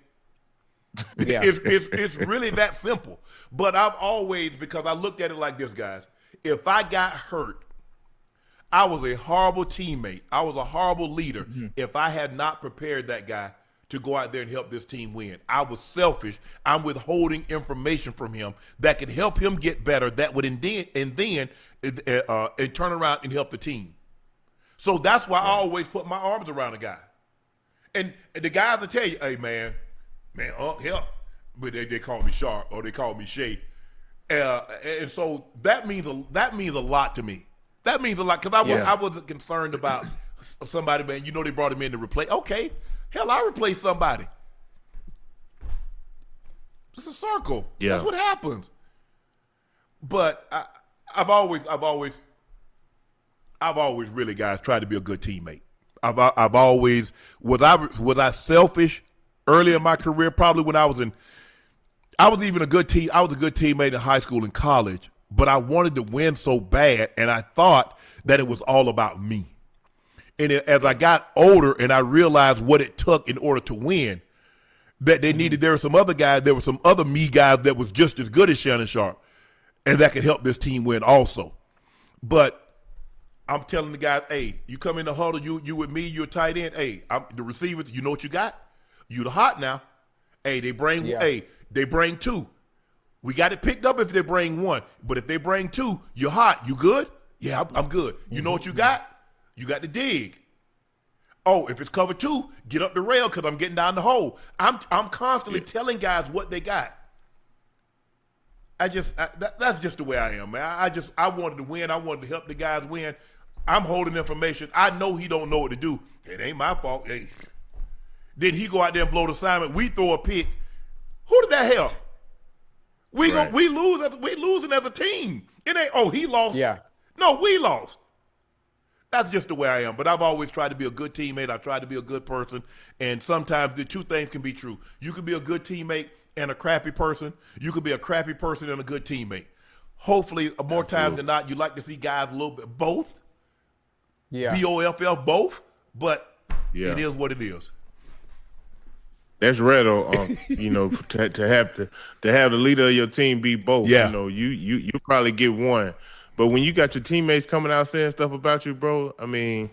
Speaker 1: Yeah. It's really that simple. But I've always, because I looked at it like this, guys, if I got hurt, I was a horrible teammate. I was a horrible leader if I had not prepared that guy to go out there and help this team win. I was selfish. I'm withholding information from him that could help him get better, that would and then turn around and help the team. So that's why I always put my arms around a guy. And the guys will tell you, hey, man, help. But they call me Sharp or they call me Shay. And so that means a lot to me. That means a lot because I wasn't concerned about somebody, man, you know they brought him in to replace. Okay, hell, I replace somebody. It's a circle. Yeah. That's what happens. But I've always really, guys, tried to be a good teammate. I've always, was I selfish early in my career? Probably when I was even a good team. I was a good teammate in high school and college, but I wanted to win so bad, and I thought that it was all about me. And as I got older and I realized what it took in order to win, that there were some other guys, there were some other me guys that was just as good as Shannon Sharpe, and that could help this team win also. But I'm telling the guys, hey, you come in the huddle, you with me, you're a tight end. Hey, I'm the receivers, you know what you got? You the hot now. Hey, they bring two. We got it picked up if they bring one. But if they bring two, you're hot. You good? Yeah, I'm good. You know what you got? You got the dig. Oh, if it's cover two, get up the rail because I'm getting down the hole. I'm constantly telling guys what they got. That's just the way I am, man. I wanted to win. I wanted to help the guys win. I'm holding information. I know he don't know what to do. It ain't my fault. Hey. Then he go out there and blow the assignment. We throw a pick. Who did that help? We losing as a team. It ain't, oh, he lost.
Speaker 3: Yeah.
Speaker 1: No, we lost. That's just the way I am. But I've always tried to be a good teammate. I've tried to be a good person. And sometimes the two things can be true. You can be a good teammate and a crappy person. You can be a crappy person and a good teammate. Hopefully, more times than not, you like to see guys a little bit both.
Speaker 3: Yeah.
Speaker 1: BOFL, both. But it is what it is.
Speaker 2: That's rare though, you know, to have the leader of your team be both.
Speaker 1: Yeah.
Speaker 2: You know, you probably get one. But when you got your teammates coming out saying stuff about you, bro, I mean,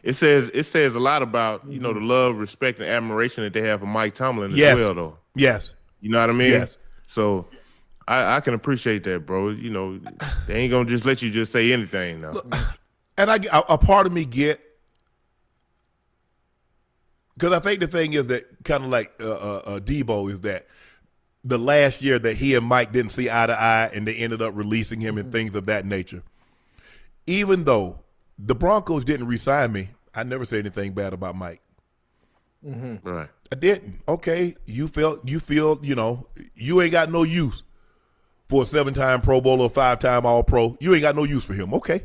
Speaker 2: it says a lot about, you know, the love, respect, and admiration that they have for Mike Tomlin as well, though.
Speaker 1: Yes.
Speaker 2: You know what I mean?
Speaker 1: Yes.
Speaker 2: So I can appreciate that, bro. You know, they ain't gonna just let you just say anything now.
Speaker 1: Look, and a part of me get, because I think the thing is that kind of like Debo is that the last year that he and Mike didn't see eye to eye and they ended up releasing him and things of that nature. Even though the Broncos didn't re-sign me, I never said anything bad about Mike.
Speaker 2: Right.
Speaker 1: I didn't. Okay, you feel, you know, you ain't got no use for a 7-time Pro Bowler or 5-time All-Pro. You ain't got no use for him. Okay.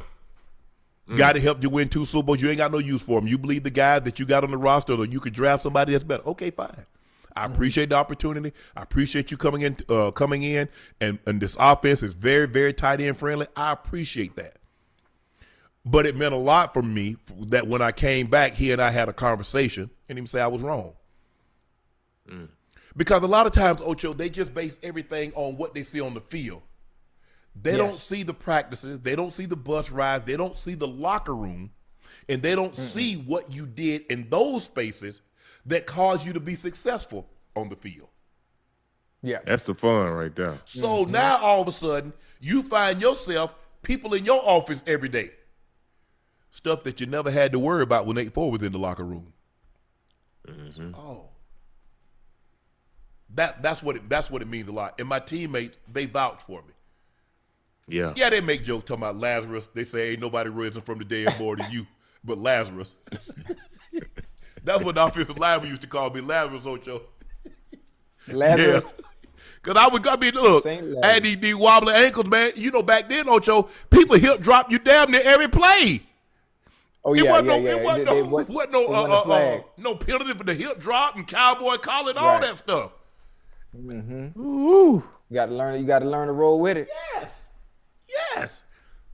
Speaker 1: Guy that helped you win 2 Super Bowls, you ain't got no use for him. You believe the guy that you got on the roster or you could draft somebody that's better. Okay, fine. I appreciate the opportunity. I appreciate you coming in, and this offense is very, very tight end friendly. I appreciate that. But it meant a lot for me that when I came back, he and I had a conversation and he said I was wrong. Because a lot of times, Ocho, they just base everything on what they see on the field. They don't see the practices. They don't see the bus rides. They don't see the locker room. And they don't see what you did in those spaces that caused you to be successful on the field.
Speaker 3: Yeah.
Speaker 2: That's the fun right there.
Speaker 1: So now all of a sudden, you find yourself people in your office every day. Stuff that you never had to worry about when Nate Ford was in the locker room. Oh. That's what it means a lot. And my teammates, they vouch for me.
Speaker 2: Yeah.
Speaker 1: Yeah, they make jokes talking about Lazarus. They say ain't nobody risen from the dead more than you, but Lazarus. That's what the offensive lineman used to call me, Lazarus, Ocho.
Speaker 3: Lazarus.
Speaker 1: Because I mean, look, I had these wobbly ankles, man. You know, back then, Ocho, people hip drop you damn near every play.
Speaker 3: Oh, yeah,
Speaker 1: It wasn't no penalty for the hip drop and cowboy collar and all that stuff.
Speaker 3: Ooh. You got to learn to roll with it.
Speaker 1: Yes.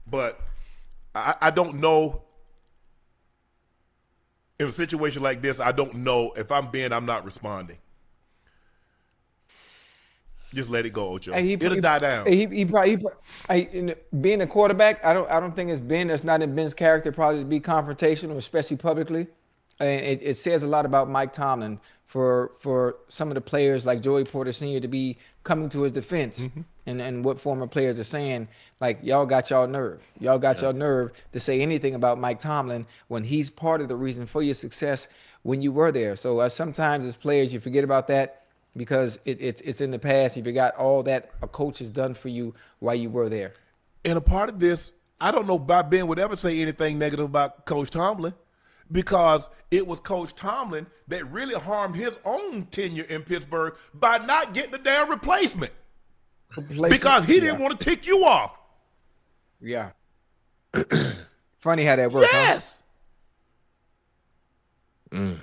Speaker 1: But I don't know. In a situation like this, I don't know if I'm not responding. Just let it go, Ocho. It'll die down.
Speaker 3: He probably being a quarterback. I don't think it's Ben. That's not in Ben's character. Probably to be confrontational, especially publicly. And it says a lot about Mike Tomlin for some of the players like Joey Porter Sr. to be coming to his defense, and what former players are saying. Like, y'all got y'all nerve. Y'all got y'all nerve to say anything about Mike Tomlin when he's part of the reason for your success when you were there. So sometimes as players, you forget about that. Because it's in the past. You forgot all that a coach has done for you while you were there.
Speaker 1: And a part of this, I don't know if Ben would ever say anything negative about Coach Tomlin, because it was Coach Tomlin that really harmed his own tenure in Pittsburgh by not getting the damn replacement. Because he didn't want to tick you off.
Speaker 3: Yeah. Funny how that works.
Speaker 1: Yes.
Speaker 2: Huh?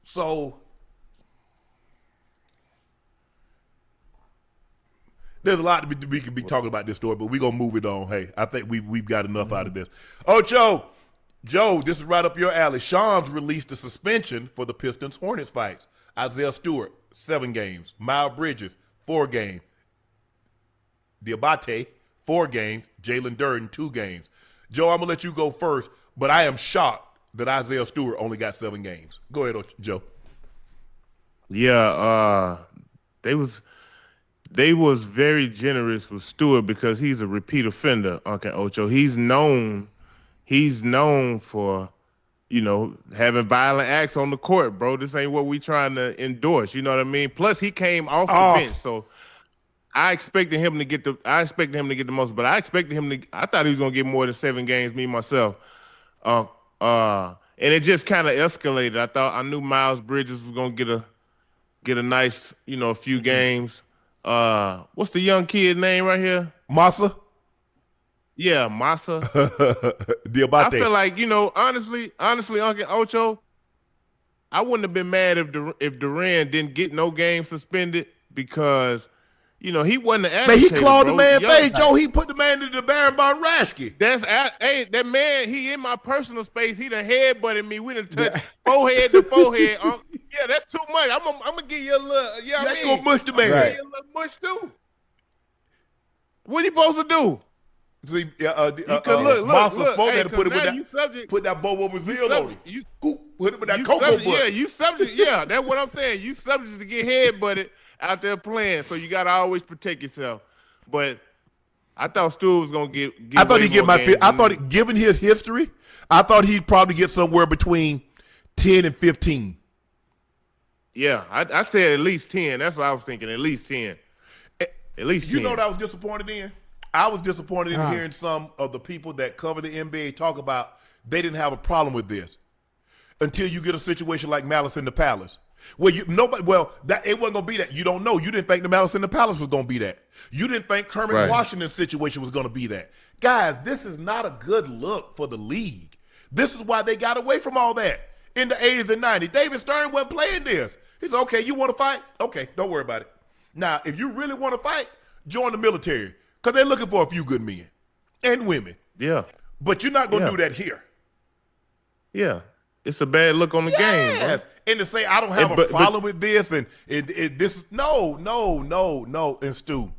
Speaker 1: So there's a lot we could be talking about this story, but we're going to move it on. Hey, I think we've got enough out of this. Joe, this is right up your alley. Shams released a suspension for the Pistons-Hornets fights. Isaiah Stewart, 7 games. Miles Bridges, 4 games. Diabate, 4 games. Jalen Durden, 2 games. Joe, I'm going to let you go first, but I am shocked that Isaiah Stewart only got 7 games. Go ahead, Joe.
Speaker 2: Yeah, they was very generous with Stewart because he's a repeat offender, Uncle Ocho. He's known for, you know, having violent acts on the court, bro. This ain't what we trying to endorse. You know what I mean? Plus, he came off the bench, so I expected him to get the most, but I thought he was gonna get more than 7 games, me myself. And it just kind of escalated. I knew Miles Bridges was gonna get a nice, you know, a few games. What's the young kid name right here?
Speaker 1: Massa?
Speaker 2: Yeah, Massa.
Speaker 1: Diabate.
Speaker 2: I feel like, honestly, Uncle Ocho, I wouldn't have been mad if Durant didn't get no game suspended because, he wasn't an agitator.
Speaker 1: Man, he clawed the man's
Speaker 2: Young
Speaker 1: face, Joe. He put the man into the Baron Von Raschke.
Speaker 2: That man, he in my personal space. He done headbutted me. We done touched forehead to forehead. Yeah, that's too much. I'm gonna give you a little. You know what I mean?
Speaker 1: Gonna mush the man.
Speaker 2: Give you a little mush too. What he supposed to do?
Speaker 1: See,
Speaker 2: look,
Speaker 1: Massa supposed
Speaker 2: hey,
Speaker 1: to put that Bobo Brazil on him. Put him with that cocoa butt.
Speaker 2: Yeah, you subject. Yeah, that's what I'm saying. You subject to get headbutted out there playing, so you gotta always protect yourself. But I thought Stu was gonna get.
Speaker 1: I thought he'd get I thought, given his history, I thought he'd probably get somewhere between 10 and 15.
Speaker 2: Yeah, I said at least 10. That's what I was thinking. At least 10. At least 10.
Speaker 1: You know what I was disappointed in? I was disappointed in hearing some of the people that cover the NBA talk about they didn't have a problem with this until you get a situation like Malice in the Palace. Well, it wasn't gonna be that. You don't know. You didn't think the Malice in the Palace was gonna be that. You didn't think Kermit Washington's situation was gonna be that. Guys, this is not a good look for the league. This is why they got away from all that in the 80s and 90s. David Stern wasn't playing this. He said, okay, you want to fight? Okay, don't worry about it. Now, if you really want to fight, join the military because they're looking for a few good men and women.
Speaker 2: Yeah.
Speaker 1: But you're not going to do that here.
Speaker 2: Yeah. It's a bad look on the game.
Speaker 1: Yes. And to say I don't have a problem with this and this, no. And Stu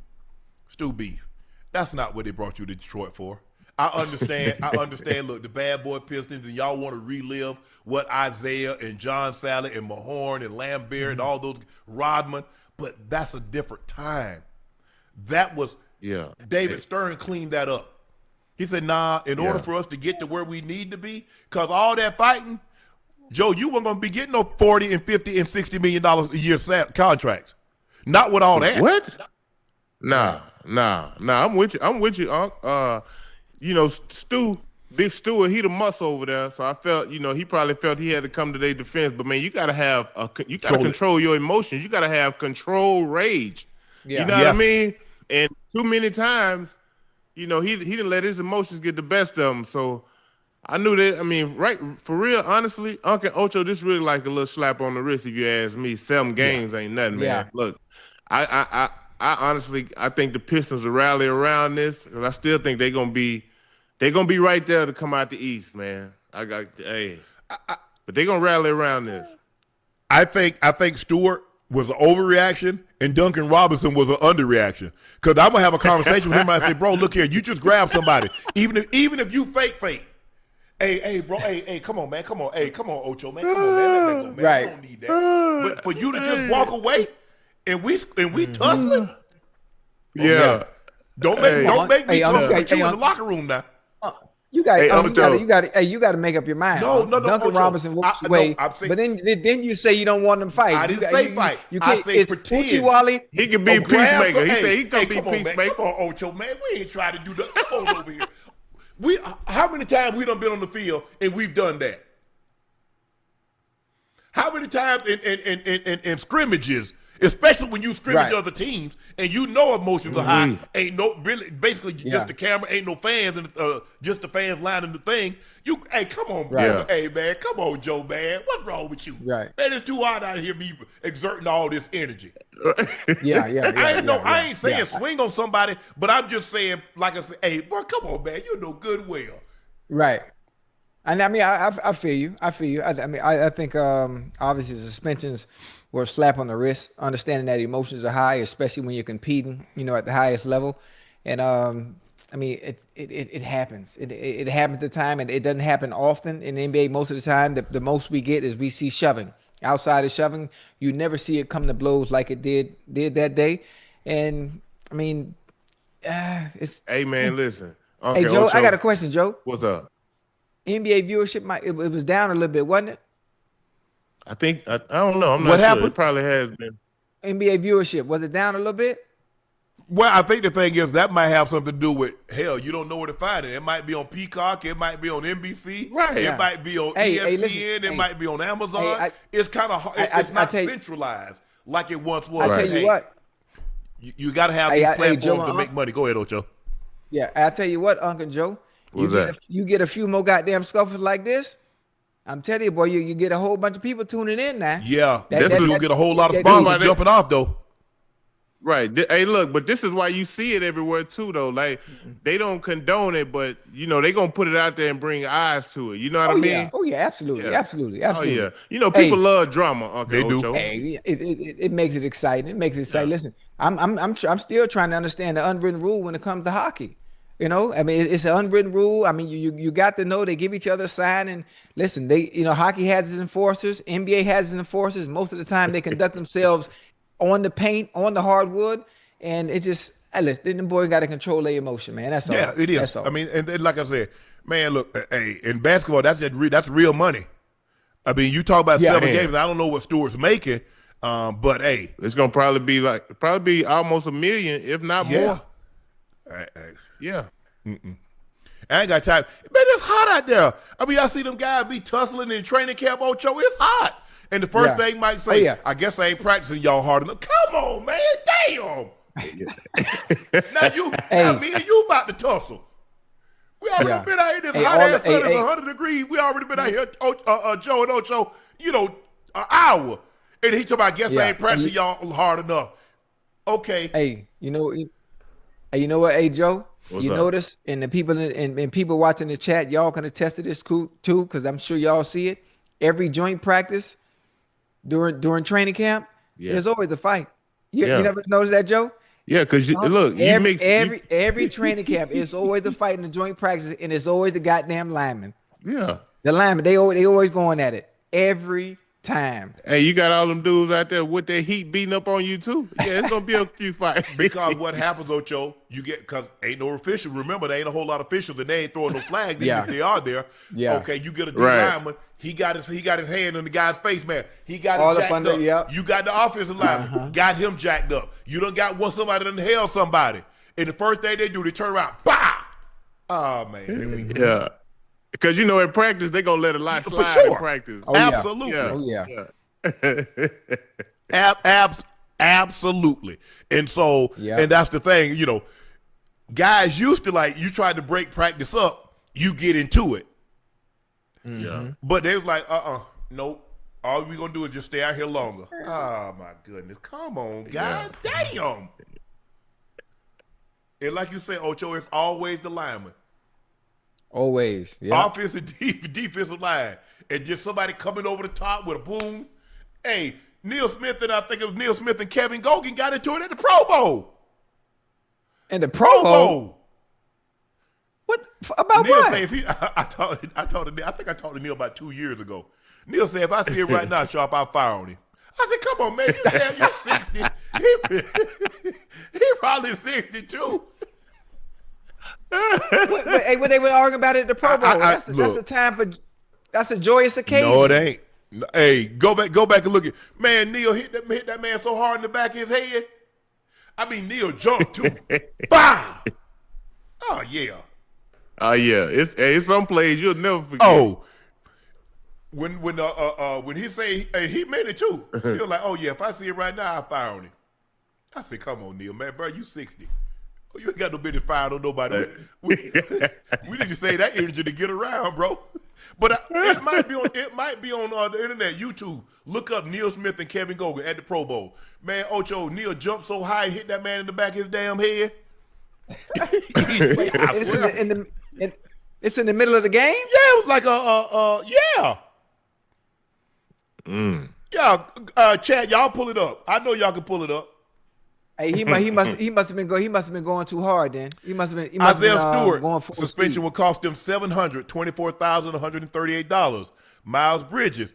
Speaker 1: Beef, that's not what they brought you to Detroit for. I understand. Look, the bad boy Pistons, and y'all want to relive what Isaiah and John Sally and Mahorn and Lambert and all those Rodman, but that's a different time. That was David Stern cleaned that up. He said, nah, in order for us to get to where we need to be, because all that fighting, Joe, you weren't going to be getting no 40 and 50 and $60 million a year contracts. Not with all that.
Speaker 2: What? Nah. I'm with you. Big Stu, he the muscle over there. So I felt, he probably felt he had to come to their defense. But man, you gotta control your emotions. You gotta have control rage. Yeah. You know what I mean? And too many times, he didn't let his emotions get the best of him. So I knew that. I mean, right, for real, honestly, Uncle Ocho, this really like a little slap on the wrist. If you ask me, 7 games ain't nothing, man.
Speaker 3: Yeah.
Speaker 2: Look, I honestly, I think the Pistons will rally around this, because I still think they're gonna be right there to come out the East, man. But they're gonna rally around this.
Speaker 1: I think Stewart was an overreaction and Duncan Robinson was an underreaction. Because I'm gonna have a conversation with him and I say, bro, look here, you just grab somebody, even if you fake. Hey, bro, hey, come on, man, come on, Ocho, man, come on, man, let that go, man.
Speaker 3: Right.
Speaker 1: I don't need that. But for you to just walk away and we tussling, don't make me tussle with you in the locker room now.
Speaker 3: You got to make up your mind.
Speaker 1: No,
Speaker 3: Duncan Robinson walks away, but then you say you don't want them to fight.
Speaker 1: I didn't say fight. I say pretend.
Speaker 2: He can be peacemaker. He said he can be peacemaker.
Speaker 1: Come on, Ocho, man. We ain't trying to do that. Come on over here. How many times we done been on the field and we've done that? How many times in scrimmages, especially when you scrimmage other teams and emotions are high, ain't no really basically just the camera, ain't no fans and just the fans lining the thing. Come on, bro. Hey man, come on, Joe, man. What's wrong with you?
Speaker 3: Right.
Speaker 1: Man, it's too hot out here me exerting all this energy.
Speaker 3: I
Speaker 1: ain't saying swing on somebody, but I'm just saying, like I said, hey, bro, come on, man. You know good well.
Speaker 3: Right. And I mean, I feel you. I think obviously the suspensions were a slap on the wrist, understanding that emotions are high, especially when you're competing, at the highest level. And I mean, it happens. It happens at the time, and it doesn't happen often in the NBA. Most of the time, the most we get is we see shoving. Outside of shoving, you never see it come to blows like it did that day. And I mean, it's.
Speaker 2: Hey man, listen.
Speaker 3: Hey Joe, Ocho, I got a question, Joe.
Speaker 2: What's up?
Speaker 3: NBA viewership, it was down a little bit, wasn't it?
Speaker 2: I think I don't know. I'm not sure. Happened? It probably has been.
Speaker 3: NBA viewership, was it down a little bit?
Speaker 1: Well, I think the thing is that might have something to do with, hell, you don't know where to find it. It might be on Peacock. It might be on NBC.
Speaker 2: Right.
Speaker 1: It might be on ESPN. It might be on Amazon. It's kind of hard. It's not centralized like it once was.
Speaker 3: I tell you what.
Speaker 1: You got to have these platforms to make money. Go ahead, Ocho.
Speaker 3: Yeah, I'll tell you what, Uncle Joe. You get a few more goddamn scuffles like this. I'm telling you, boy, you get a whole bunch of people tuning in now.
Speaker 1: Yeah, you'll get a whole lot of sponsors jumping off though.
Speaker 2: Right. Hey, look, but this is why you see it everywhere too, though. Like they don't condone it, but they gonna put it out there and bring eyes to it. You know what I mean?
Speaker 3: Yeah. Oh yeah, absolutely.
Speaker 2: Oh yeah. People love drama. Uncle
Speaker 1: They
Speaker 2: Ocho.
Speaker 1: do.
Speaker 3: Hey, it makes it exciting. It makes it exciting. Listen, I'm still trying to understand the unwritten rule when it comes to hockey. I mean, it's an unwritten rule. I mean, you got to know they give each other a sign. And listen, hockey has its enforcers. NBA has its enforcers. Most of the time, they conduct themselves on the paint, on the hardwood, and it just. Listen, the boy got to control their emotion, man. That's all.
Speaker 1: Yeah, it is.
Speaker 3: That's all.
Speaker 1: I mean, and like I said, man, look, hey, in basketball, that's real money. I mean, you talk about 7 games. I don't know what Stewart's making, but hey,
Speaker 2: it's gonna probably be almost $1 million, if not more. Yeah.
Speaker 1: Mm-mm. I ain't got time. Man, it's hot out there. I mean, I see them guys be tussling in training camp, Ocho. It's hot. And the first thing Mike say, I guess I ain't practicing y'all hard enough. Come on, man. Damn. Now me and you about to tussle. We already been out here this hot ass sun. It's 100 degrees. We already been out here, Joe and Ocho, an hour. And he talking about, I guess I ain't practicing y'all hard enough. Okay.
Speaker 3: Hey, you know what, hey Joe?
Speaker 2: What's
Speaker 3: you
Speaker 2: up?
Speaker 3: Notice, and the people and people watching the chat, y'all can attest to this too, because I'm sure y'all see it. Every joint practice during training camp, there's always a fight. You never noticed that, Joe?
Speaker 2: Yeah, because look,
Speaker 3: every training camp is always the fight in the joint practice, and it's always the goddamn lineman.
Speaker 2: Yeah,
Speaker 3: the lineman. They always going at it every time.
Speaker 2: Hey, you got all them dudes out there with their heat beating up on you too. Yeah, it's gonna be a few fights.
Speaker 1: Because what happens, Ocho, because ain't no official. Remember, there ain't a whole lot of officials, and they ain't throwing no flags even if they are there. Yeah. Okay, you get a D lineman. He got his hand on the guy's face, man. He got him jacked up. Yep. You got the offensive lineman, got him jacked up. You done got somebody done held somebody. And the first thing they do, they turn around, bah! Oh, man.
Speaker 2: Yeah. Because, in practice, they going to let a lot slide in practice.
Speaker 3: Oh,
Speaker 1: absolutely.
Speaker 3: Yeah. Oh,
Speaker 1: yeah. Absolutely. And so, and that's the thing, guys used to you tried to break practice up, you get into it.
Speaker 2: Yeah.
Speaker 1: But they was like, nope. All we gonna do is just stay out here longer. Oh my goodness. Come on, guys. Damn. And like you say, Ocho, it's always the lineman.
Speaker 3: Always. Yeah.
Speaker 1: Offensive, defensive line. And just somebody coming over the top with a boom. Hey, Neil Smith and Kevin Gogan got into it at the Pro Bowl.
Speaker 3: And the Pro Bowl? What about
Speaker 1: Neil
Speaker 3: what?
Speaker 1: Say if I think I talked to Neil about 2 years ago. Neil said, if I see it right now, Sharpe, I'll fire on him. I said, come on, man, you're 60. He probably 62.
Speaker 3: When they were arguing about it at the Pro Bowl, that's a time for. That's a joyous occasion.
Speaker 1: No, it ain't. Hey, go back and look at man. Neil hit that man so hard in the back of his head. I mean, Neil jumped too. Bah! Oh yeah.
Speaker 2: Oh yeah. It's some plays you'll never forget.
Speaker 1: Oh. When he say he meant it too. You're like, oh yeah, if I see it right now, I'll fire on him. I said, come on, Neil, man, bro, you 60. You ain't got no business firing on nobody. We need to save that energy to get around, bro. But it might be on the internet, YouTube. Look up Neil Smith and Kevin Gogan at the Pro Bowl. Man, Ocho, Neil jumped so high and hit that man in the back of his damn head.
Speaker 3: It's in the middle of the game?
Speaker 1: Yeah, it was like yeah, Chad, y'all pull it up. I know y'all can pull it up.
Speaker 3: Hey, he must have been going too hard then. He must have been
Speaker 1: Isaiah Stewart
Speaker 3: going full
Speaker 1: suspension
Speaker 3: speed.
Speaker 1: would cost them $724,138. Miles Bridges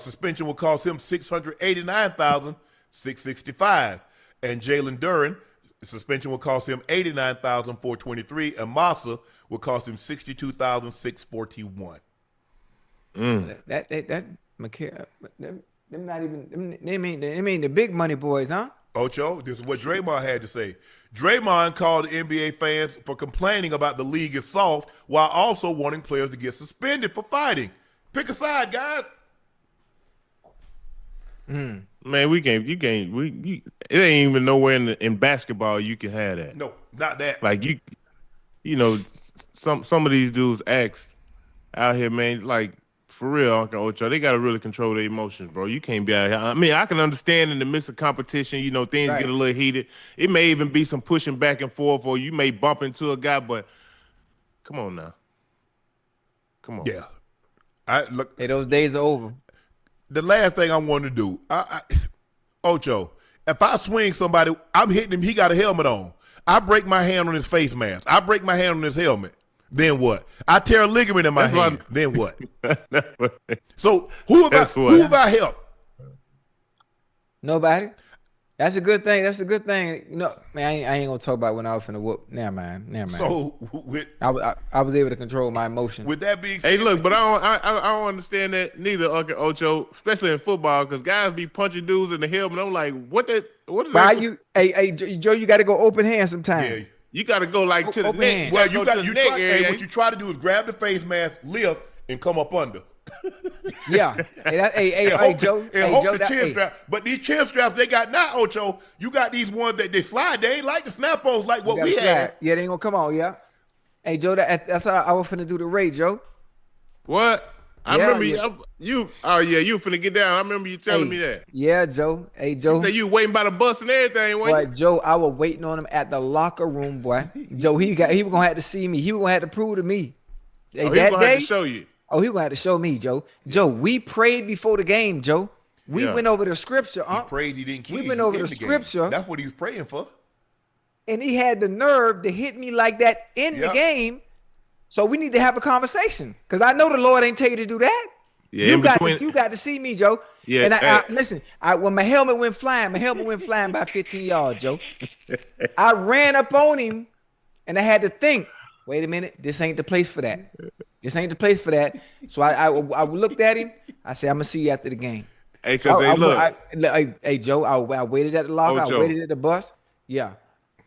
Speaker 1: suspension will cost him $689,665, and Jalen Duran suspension will cost him $89,423, and Massa will cost him $62,641.
Speaker 3: That them not even they mean the big money boys, huh?
Speaker 1: Ocho, this is what Draymond had to say. Draymond called the NBA fans for complaining about the league is soft while also wanting players to get suspended for fighting. Pick a side, guys.
Speaker 2: Man, it ain't even nowhere in basketball you can have that.
Speaker 1: No, not that.
Speaker 2: Like you know, some of these dudes acts out here, man, like for real, Uncle Ocho, they gotta really control their emotions, bro. You can't be out here. I mean, I can understand in the midst of competition, you know, things get a little heated. It may even be some pushing back and forth, or you may bump into a guy, but come on now. Come on.
Speaker 1: Yeah. Look,
Speaker 3: Hey, those days are over.
Speaker 1: the last thing I want to do, Ocho, if I swing somebody, I'm hitting him, he got a helmet on. I break my hand on his face mask. I break my hand on his helmet. Then what? I tear a ligament in my hand. Then what? So who have I helped?
Speaker 3: Nobody. That's a good thing. That's a good thing. You know, man, I ain't gonna talk about when I was finna whoop. Never mind.
Speaker 1: So
Speaker 3: I was able to control my emotion.
Speaker 1: With that being said,
Speaker 2: hey, look, but I don't understand that neither, Uncle Ocho, especially in football, because guys be punching dudes in the helmet. I'm like, what is
Speaker 3: Why
Speaker 2: that?
Speaker 3: you? Hey, Joe, you got to go open hand sometime.
Speaker 1: yeah.
Speaker 2: You got to go like to the
Speaker 3: Open
Speaker 2: neck.
Speaker 3: hand.
Speaker 1: Well,
Speaker 2: You gotta go to the neck area.
Speaker 1: what you try to do is grab the face mask, lift, and come up under.
Speaker 3: Yeah. Hey, Joe.
Speaker 1: And
Speaker 3: Hey,
Speaker 1: hope
Speaker 3: Joe.
Speaker 1: the chin strap. But these chin straps they got now, Ocho, you got these ones that they slide. They ain't like the snap-ons like what we had.
Speaker 3: Yeah, they ain't gonna come on. Yeah. Hey, Joe, that's how I was finna do the raid, Joe.
Speaker 2: What? I
Speaker 3: Yeah,
Speaker 2: remember
Speaker 3: yeah.
Speaker 2: you finna get down. I remember you telling me that.
Speaker 3: Yeah, Joe. Hey, Joe.
Speaker 2: That you waiting by the bus and everything, wasn't
Speaker 3: Boy, Joe, I was waiting on him at the locker room, boy. Joe, he was gonna have to see me. He was gonna have to prove to me. Hey,
Speaker 2: you? He's gonna have to show you.
Speaker 3: Oh, he was gonna have to show me, Joe. Joe, we prayed before the game, Joe. We went over the scripture.
Speaker 1: He prayed he didn't kill
Speaker 3: We
Speaker 1: you
Speaker 3: went over
Speaker 1: in
Speaker 3: the
Speaker 1: the game.
Speaker 3: scripture.
Speaker 1: That's what he's praying for.
Speaker 3: And he had the nerve to hit me like that in the game. So we need to have a conversation. Because I know the Lord ain't tell you to do that.
Speaker 2: Yeah,
Speaker 3: You got to see me, Joe.
Speaker 2: Yeah,
Speaker 3: And I listen, when my helmet went flying by 15 yards, Joe. I ran up on him and I had to think, wait a minute, this ain't the place for that. This ain't the place for that. So I looked at him. I said, I'm going to see you after the game.
Speaker 2: Hey, because
Speaker 3: Hey, Joe, I waited at the locker. I waited at the bus. Yeah.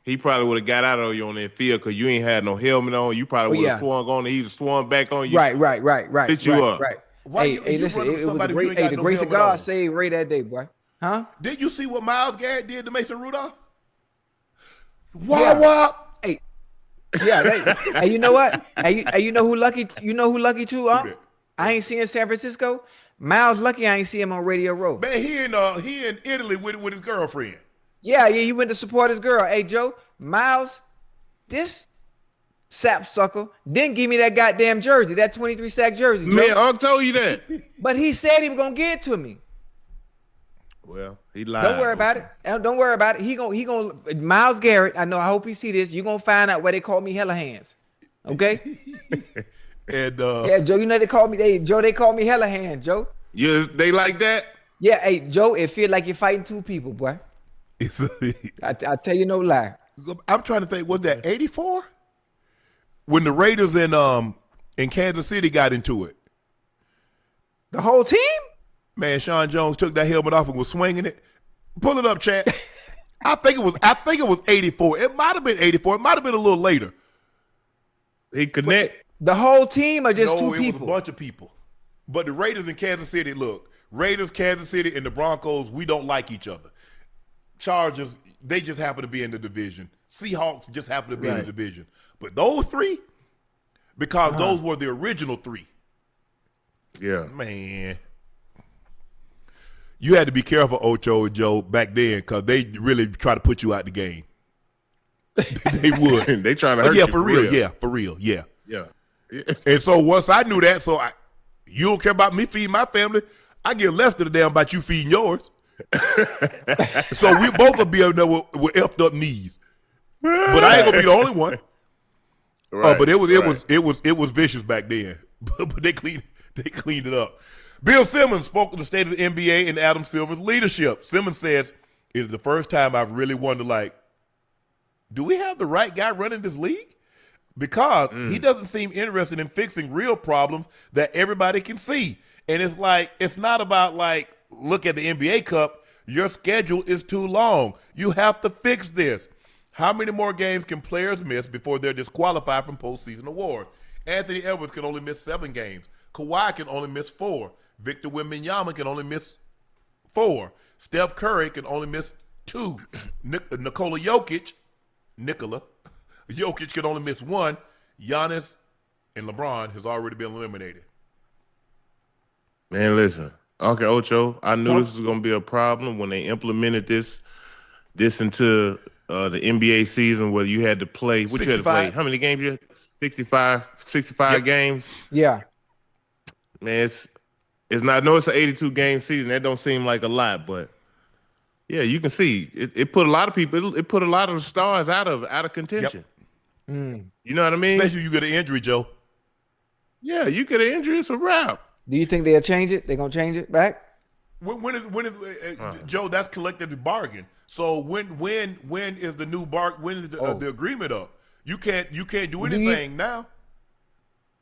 Speaker 2: He probably would have got out on you on that field because you ain't had no helmet on. You probably would have swung on and he'd have swung back on you.
Speaker 3: Right.
Speaker 2: Hit you up.
Speaker 3: Right.
Speaker 1: Why
Speaker 3: Hey, listen, it was the grace of God saved Ray that day, boy. Huh?
Speaker 1: Did you see what Myles Garrett did to Mason Rudolph? Wop.
Speaker 3: Hey, yeah. Hey, you know what? Hey, you know who lucky? You know who lucky too? I ain't seeing San Francisco. Miles lucky. I ain't see him on Radio Row.
Speaker 1: Man, he in Italy with his girlfriend.
Speaker 3: Yeah. He went to support his girl. Hey, Joe, Miles, this sapsucker didn't give me that goddamn jersey, that 23 sack jersey. Joe.
Speaker 2: Man, I told you that.
Speaker 3: But he said he was gonna get it to me.
Speaker 2: Well, he lied.
Speaker 3: Don't worry about it. Don't worry about it. He gonna Myles Garrett. I hope he see this. You gonna find out where they call me hella hands. Okay.
Speaker 1: And
Speaker 3: yeah, Joe. You know they call me. They call me hella hands, Joe.
Speaker 2: They like that.
Speaker 3: Yeah. Hey, Joe. It feel like you're fighting two people, boy. I tell you no lie.
Speaker 1: I'm trying to think. Was that 84? When the Raiders in Kansas City got into it.
Speaker 3: The whole team?
Speaker 1: Man, Sean Jones took that helmet off and was swinging it. Pull it up, chat. I think it was 84. It might have been 84. It might have been a little later.
Speaker 2: He connect.
Speaker 3: The whole team or just two
Speaker 1: it
Speaker 3: people?
Speaker 1: was a bunch of people. But the Raiders in Kansas City, look, Raiders, Kansas City, and the Broncos, we don't like each other. Chargers, they just happen to be in the division. Seahawks just happen to be in the division. But those three, because those were the original three.
Speaker 2: Yeah.
Speaker 1: Man. You had to be careful, Ocho and Joe, back then, because they really try to put you out the game. They would.
Speaker 2: They trying to hurt you.
Speaker 1: For real. Yeah, for real. Yeah.
Speaker 2: Yeah.
Speaker 1: And so once I knew that, you don't care about me feeding my family, I give less to the damn about you feeding yours. So we both will be up there with effed up knees. But I ain't gonna be the only one.
Speaker 2: Right,
Speaker 1: but it was vicious back then. But they cleaned it up. Bill Simmons spoke of the state of the NBA and Adam Silver's leadership. Simmons says, "It is the first time I've really wondered, do we have the right guy running this league? Because he doesn't seem interested in fixing real problems that everybody can see. And it's not about look at the NBA Cup. Your schedule is too long. You have to fix this. How many more games can players miss before they're disqualified from postseason awards? Anthony Edwards can only miss 7 games. Kawhi can only miss 4. Victor Wembanyama can only miss 4. Steph Curry can only miss 2. Nikola Jokic, Jokic can only miss one. Giannis and LeBron has already been eliminated.
Speaker 2: Man, listen. Okay, Ocho, I knew this was going to be a problem when they implemented this into the NBA season where you had to play. What 65. You had to play? How many games you had? 65 games?
Speaker 3: Yeah.
Speaker 2: Man, it's not. I know it's an 82-game season. That don't seem like a lot, but yeah, you can see it put a lot of people. It put a lot of the stars out of contention.
Speaker 3: Yep.
Speaker 2: You know what I mean?
Speaker 1: Especially you get an injury, Joe.
Speaker 2: Yeah, you get an injury, it's a wrap.
Speaker 3: Do you think they'll change it? They're gonna change it back?
Speaker 1: When is Joe? That's collective bargain. So when is the new when is the agreement up? You can't do anything now.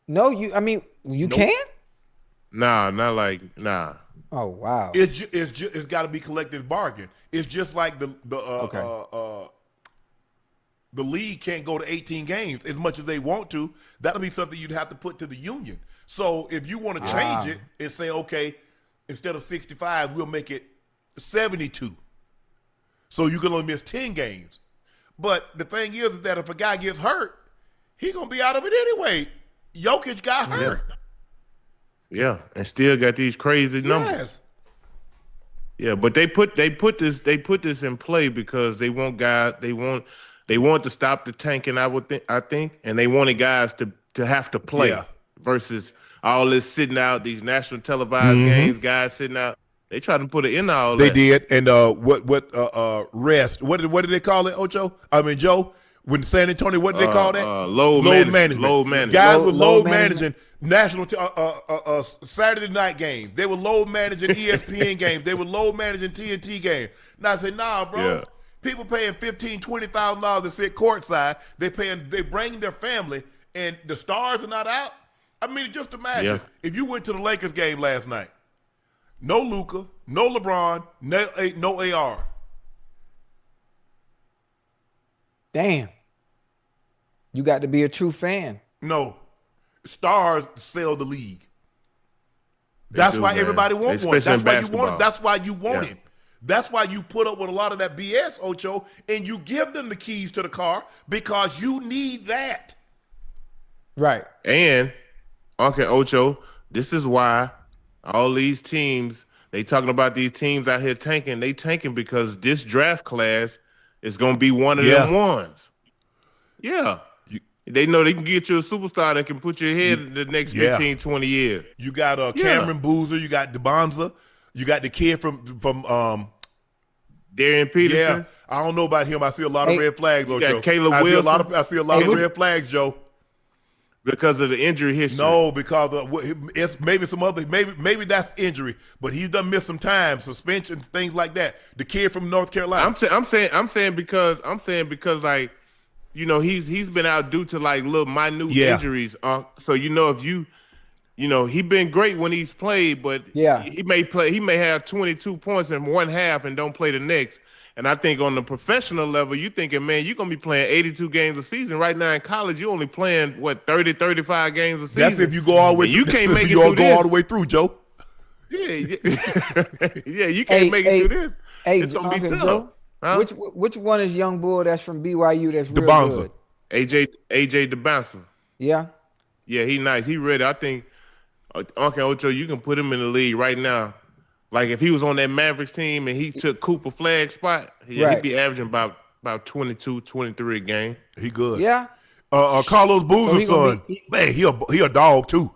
Speaker 3: No, you can't.
Speaker 1: Nah,
Speaker 2: not like nah.
Speaker 3: Oh wow.
Speaker 1: It's got to be collective bargain. It's just like the league can't go to 18 games as much as they want to. That'll be something you'd have to put to the union. So if you want to change it and say, okay, instead of 65, we'll make it 72. So you can only miss 10 games. But the thing is that if a guy gets hurt, he's going to be out of it anyway. Jokic got hurt.
Speaker 2: Yeah, and still got these crazy numbers.
Speaker 1: Yes.
Speaker 2: Yeah, but they put this in play because they want to stop the tanking, I think, and they wanted guys to have to play versus all this sitting out, these national televised games, guys sitting out. They tried to put it in all
Speaker 1: they
Speaker 2: that.
Speaker 1: They did, and rest. What did they call it, Ocho? I mean, Joe, when San Antonio, what did they call that?
Speaker 2: Load management. Load management.
Speaker 1: Guys were load managing national Saturday night games. They were load managing ESPN games. They were load managing TNT games. Now I say, nah, bro.
Speaker 2: Yeah.
Speaker 1: People paying $15,000, $20,000 to sit courtside. They bring their family, and the stars are not out. I mean, just imagine if you went to the Lakers game last night. No Luka, no LeBron, no AR.
Speaker 3: Damn. You got to be a true fan.
Speaker 1: No. Stars sell the league. That's why everybody wants one. That's why you want. That's why you want him. That's why you put up with a lot of that BS, Ocho, and you give them the keys to the car because you need that.
Speaker 3: Right.
Speaker 2: And, okay, Ocho, this is why all these teams, they talking about these teams out here tanking. They tanking because this draft class is going to be one of them ones. Yeah. They know they can get you a superstar that can put you ahead in the next 15, 20 years.
Speaker 1: You got Cameron Boozer. You got DeBonza. You got the kid from
Speaker 2: Darian Peterson.
Speaker 1: Yeah, I don't know about him. I see a lot of red flags, Ocho.
Speaker 2: You got Caleb Wilson.
Speaker 1: I see a lot of red flags, Joe.
Speaker 2: Because of the injury history.
Speaker 1: No, because it's maybe some other maybe that's injury, but he's done missed some time, suspension, things like that. The kid from North Carolina.
Speaker 2: I'm saying because like, you know, he's been out due to like little minute injuries. So if he been great when he's played, but he may have 22 points in one half and don't play the next. And I think on the professional level, you thinking, man, you're going to be playing 82 games a season. Right now in college, you're only playing, 30, 35 games a season.
Speaker 1: That's if you go all the way through.
Speaker 2: You can't make it through
Speaker 1: all the way through, Joe.
Speaker 2: Yeah, you can't make it through this. It's going to be tough.
Speaker 3: Joe, huh? Which one is young bull that's from BYU that's real
Speaker 1: DeBonza.
Speaker 3: good?
Speaker 2: AJ DeBonza.
Speaker 3: Yeah?
Speaker 2: Yeah, he nice. He ready. I think, Uncle Ocho, you can put him in the league right now. Like if he was on that Mavericks team and he took Cooper Flag spot, he'd be averaging about 22, 23 a game.
Speaker 1: He good.
Speaker 3: Yeah.
Speaker 1: Carlos Boozer's son, man, he a dog too.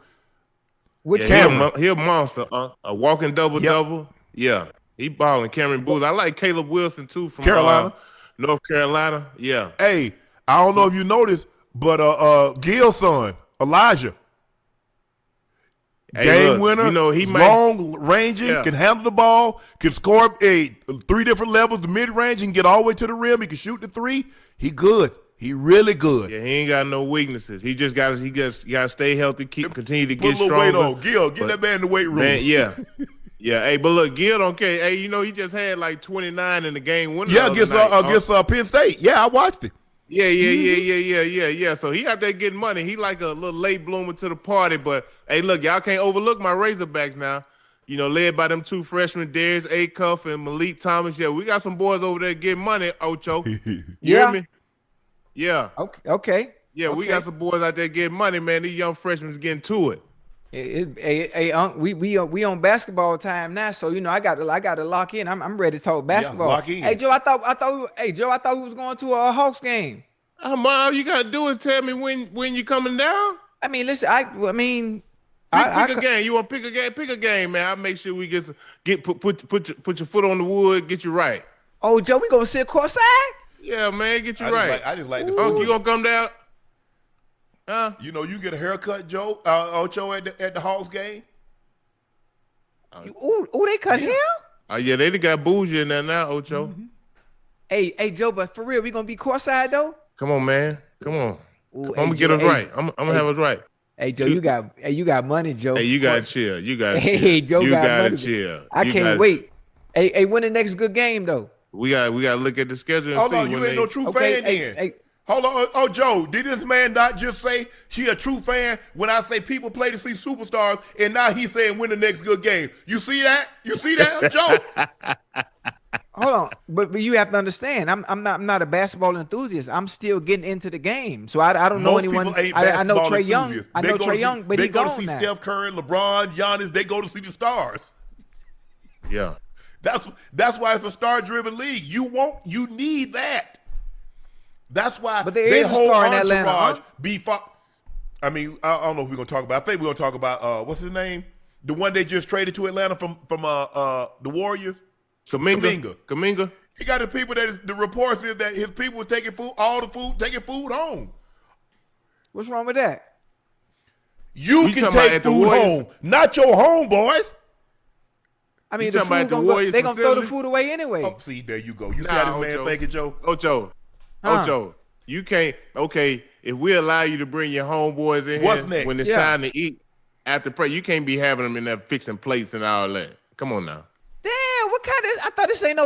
Speaker 2: He a monster. A walking double-double. Yeah, he balling. Cameron Boozer. I like Caleb Wilson too from
Speaker 1: Carolina,
Speaker 2: North Carolina. Yeah.
Speaker 1: Hey, I don't know if you noticed, but Gil's son, Elijah. Game winner, he's long ranging, can handle the ball, can score 3 different levels, the mid range, he can get all the way to the rim, he can shoot the 3. He good. He really good.
Speaker 2: Yeah, he ain't got no weaknesses. He just got to stay healthy, continue to get
Speaker 1: stronger.
Speaker 2: Weight
Speaker 1: on. Gil, get that man in the weight room.
Speaker 2: Man, yeah. Hey, but look, Gil don't care. Hey, he just had like 29 in the game winner.
Speaker 1: Yeah, against Penn State. Yeah, I watched it.
Speaker 2: Yeah. So he out there getting money. He like a little late bloomer to the party. But hey, look, y'all can't overlook my Razorbacks now. Led by them 2 freshmen, Darius Acuff and Malik Thomas. Yeah, we got some boys over there getting money, Ocho. You hear me? Yeah.
Speaker 3: Okay.
Speaker 2: Yeah, we got some boys out there getting money, man. These young freshmen getting to it.
Speaker 3: We on basketball time now, so I got to lock in. I'm ready to talk basketball.
Speaker 1: Yeah, lock in.
Speaker 3: Hey Joe, I thought we was going to a Hawks game.
Speaker 2: All you gotta do is tell me when you coming down.
Speaker 3: I mean, listen, pick
Speaker 2: a game. You want to pick a game? Pick a game, man. I'll make sure we put your foot on the wood, get you right.
Speaker 3: Oh, Joe, we gonna sit courtside?
Speaker 2: Yeah, man, get you right.
Speaker 1: I just like the
Speaker 2: you gonna come down?
Speaker 1: You get a haircut, Joe, Ocho at the Hawks game.
Speaker 3: They cut him?
Speaker 2: Oh yeah, they got bougie in there now, Ocho.
Speaker 3: Mm-hmm. Hey, Joe, but for real, we gonna be courtside though?
Speaker 2: Come on, man. Come on. I'm gonna get us right. I'm gonna have us right.
Speaker 3: Hey Joe, you got money, Joe.
Speaker 2: Hey, you gotta chill. You gotta
Speaker 3: chill.
Speaker 2: Hey,
Speaker 3: Joe,
Speaker 2: you
Speaker 3: gotta
Speaker 2: money. Chill.
Speaker 3: I can't wait. Hey, when the next good game though?
Speaker 2: We gotta look at the schedule and
Speaker 1: Hold
Speaker 2: see.
Speaker 1: on, you ain't no true fan then. Hey. Hold on. Oh, Joe, did this man not just say he a true fan when I say people play to see superstars, and now he's saying win the next good game? You see that? You see that, Joe?
Speaker 3: Hold on, but you have to understand, I'm not a basketball enthusiast. I'm still getting into the game, so I don't know anyone. I know Trae Young. I know Trae Young, but
Speaker 1: they go to see Steph Curry, LeBron, Giannis. They go to see the stars.
Speaker 2: Yeah,
Speaker 1: that's why it's a star-driven league. You need that. That's why
Speaker 3: but there is a star in Atlanta.
Speaker 1: I mean, I don't know if we're gonna talk about. I think we're gonna talk about what's his name, the one they just traded to Atlanta from the Warriors.
Speaker 2: Kuminga.
Speaker 1: He got the people the reports is that his people were taking food home.
Speaker 3: What's wrong with that?
Speaker 1: You can take food home, not your homeboys.
Speaker 3: I mean, they're gonna throw the food away anyway.
Speaker 1: Oh, see, there you go. You see how this man thinking, Joe?
Speaker 2: Ocho, you can't. Okay, if we allow you to bring your homeboys in here when it's time to eat after prayer, you can't be having them in there fixing plates and all that. Come on now.
Speaker 3: Damn, what kind of? I thought this ain't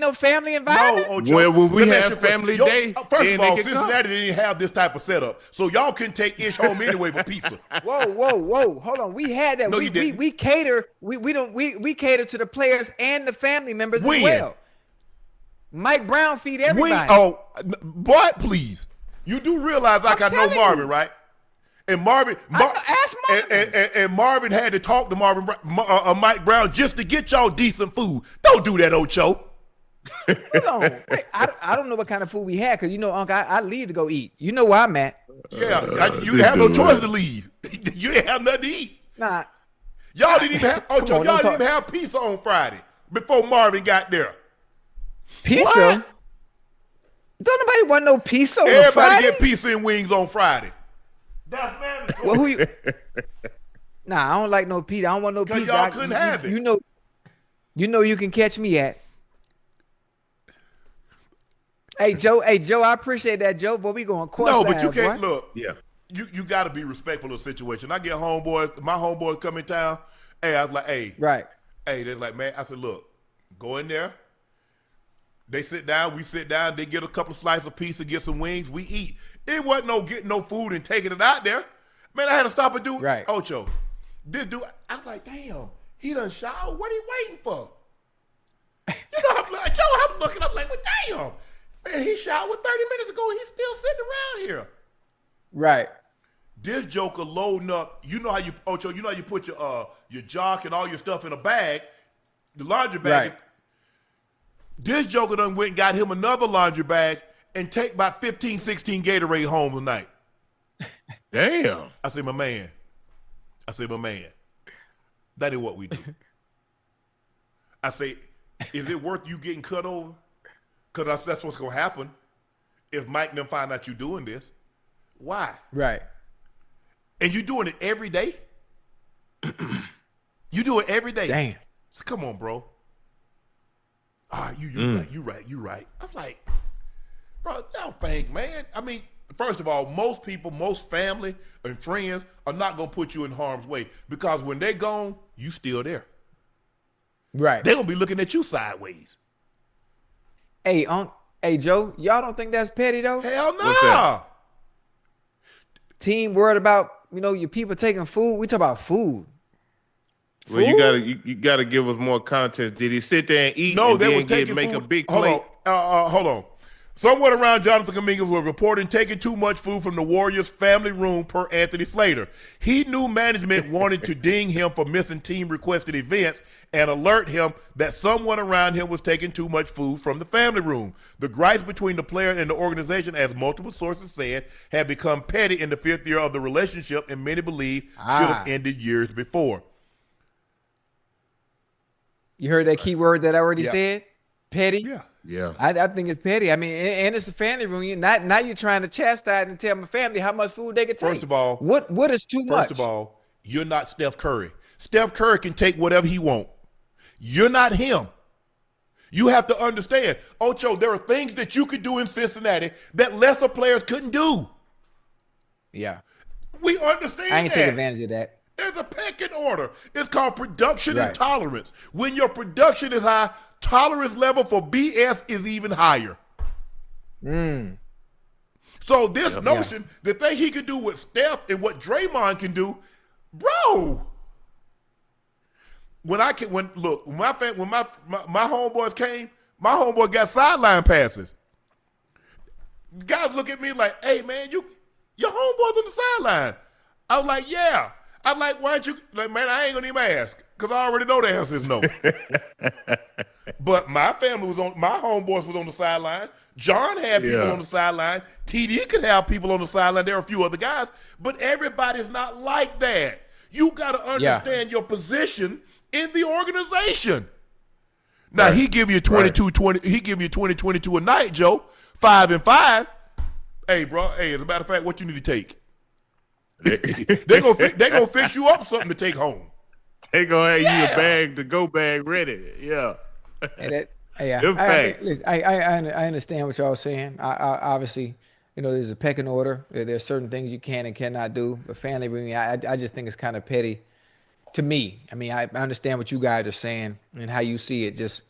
Speaker 3: no family environment.
Speaker 1: No, Ocho.
Speaker 2: Well, when we have family day,
Speaker 1: first of all, Cincinnati didn't have this type of setup, so y'all couldn't take Ish home anyway for pizza.
Speaker 3: Whoa, hold on. We had that.
Speaker 1: No,
Speaker 3: we cater. We cater to the players and the family members as well. Mike Brown feed everybody.
Speaker 1: Boy, please. You do realize I know Marvin, right? And Marvin,
Speaker 3: ask Marvin.
Speaker 1: And Marvin had to talk to Mike Brown just to get y'all decent food. Don't do that, Ocho.
Speaker 3: Hold on. Wait, I don't know what kind of food we had because Unc, I leave to go eat. You know where I'm at.
Speaker 1: Yeah, you have no choice to leave. You didn't have nothing to eat.
Speaker 3: Nah.
Speaker 1: Y'all didn't even have Ocho. Y'all didn't even have pizza on Friday before Marvin got there.
Speaker 3: Pizza? What? Don't nobody want no pizza on
Speaker 1: Everybody
Speaker 3: Friday?
Speaker 1: get pizza and wings on Friday. That's mandatory.
Speaker 3: Well, who you? Nah, I don't like no pizza. I don't want no pizza.
Speaker 1: Y'all couldn't have it.
Speaker 3: You know you can catch me at. Hey Joe, I appreciate that, Joe, but we going courtside.
Speaker 1: No, but you can't look.
Speaker 2: Yeah.
Speaker 1: You got to be respectful of the situation. I get my homeboys come in town. Hey, I was like, hey.
Speaker 3: Right.
Speaker 1: Hey, they're like, man, I said, look, go in there. They sit down, we sit down, they get a couple of slices of pizza, get some wings, we eat. It wasn't no getting no food and taking it out there. Man, I had to stop and do
Speaker 3: right.
Speaker 1: Ocho. This dude, I was like, damn, he done shower. What are you waiting for? I'm looking up like, well, damn. Man, he showered 30 minutes ago and he's still sitting around here.
Speaker 3: Right.
Speaker 1: This joker loading up, how you put your jock and all your stuff in a bag, the laundry bag.
Speaker 3: Right.
Speaker 1: This joker done went and got him another laundry bag and take about 15, 16 Gatorade home tonight.
Speaker 2: Damn.
Speaker 1: I say, my man. That is what we do. I say, is it worth you getting cut over? Because that's what's going to happen if Mike and them find out you doing this. Why?
Speaker 3: Right.
Speaker 1: And you doing it every day? You do it every day.
Speaker 3: Damn.
Speaker 1: So come on, bro. You right. I'm like, bro, don't think, man. I mean, first of all, most people, most family and friends are not going to put you in harm's way because when they're gone, you still there.
Speaker 3: Right.
Speaker 1: They're going to be looking at you sideways.
Speaker 3: Hey, Joe, y'all don't think that's petty, though?
Speaker 1: Hell no.
Speaker 3: Team worried about, your people taking food. We talk about food.
Speaker 2: Well, you gotta give us more context. Did he sit there and eat?
Speaker 1: No,
Speaker 2: and
Speaker 1: they
Speaker 2: then
Speaker 1: was taking
Speaker 2: make
Speaker 1: food.
Speaker 2: A big plate.
Speaker 1: Hold on. Someone around Jonathan Kuminga was reporting taking too much food from the Warriors' family room per Anthony Slater. He knew management wanted to ding him for missing team-requested events and alert him that someone around him was taking too much food from the family room. The gripes between the player and the organization, as multiple sources said, had become petty in the fifth year of the relationship, and many believe should have ended years before.
Speaker 3: You heard that key word that I already said? Petty?
Speaker 1: Yeah.
Speaker 2: Yeah.
Speaker 3: I think it's petty. I mean, and it's a family room. Now you're trying to chastise and tell my family how much food they can take.
Speaker 1: First of all,
Speaker 3: what is too much?
Speaker 1: First of all, you're not Steph Curry. Steph Curry can take whatever he wants. You're not him. You have to understand, Ocho, there are things that you could do in Cincinnati that lesser players couldn't do.
Speaker 3: Yeah.
Speaker 1: We understand
Speaker 3: I ain't
Speaker 1: that.
Speaker 3: take advantage of that.
Speaker 1: There's a pecking order. It's called production and tolerance. When your production is high, tolerance level for BS is even higher. So this notion, the thing he can do with Steph and what Draymond can do, bro. When my homeboys came, my homeboy got sideline passes. Guys look at me like, hey man, your homeboy's on the sideline. I was like, yeah. I'm like, why don't you? Like, man, I ain't gonna even ask because I already know the answer is no. But my family my homeboys was on the sideline. John had people on the sideline. TD could have people on the sideline. There are a few other guys, but everybody's not like that. You got to understand your position in the organization. Now he give you 22-20. He give you 20-22 a night, Joe. 5 and 5. Hey, bro. Hey, as a matter of fact, what you need to take? They gonna fix you up something to take home.
Speaker 2: They gonna have you a bag to go bag ready. Yeah.
Speaker 3: I understand what y'all saying. I obviously, there's a pecking order. There's certain things you can and cannot do. But family room, I just think it's kind of petty to me. I mean, I understand what you guys are saying and how you see it. Just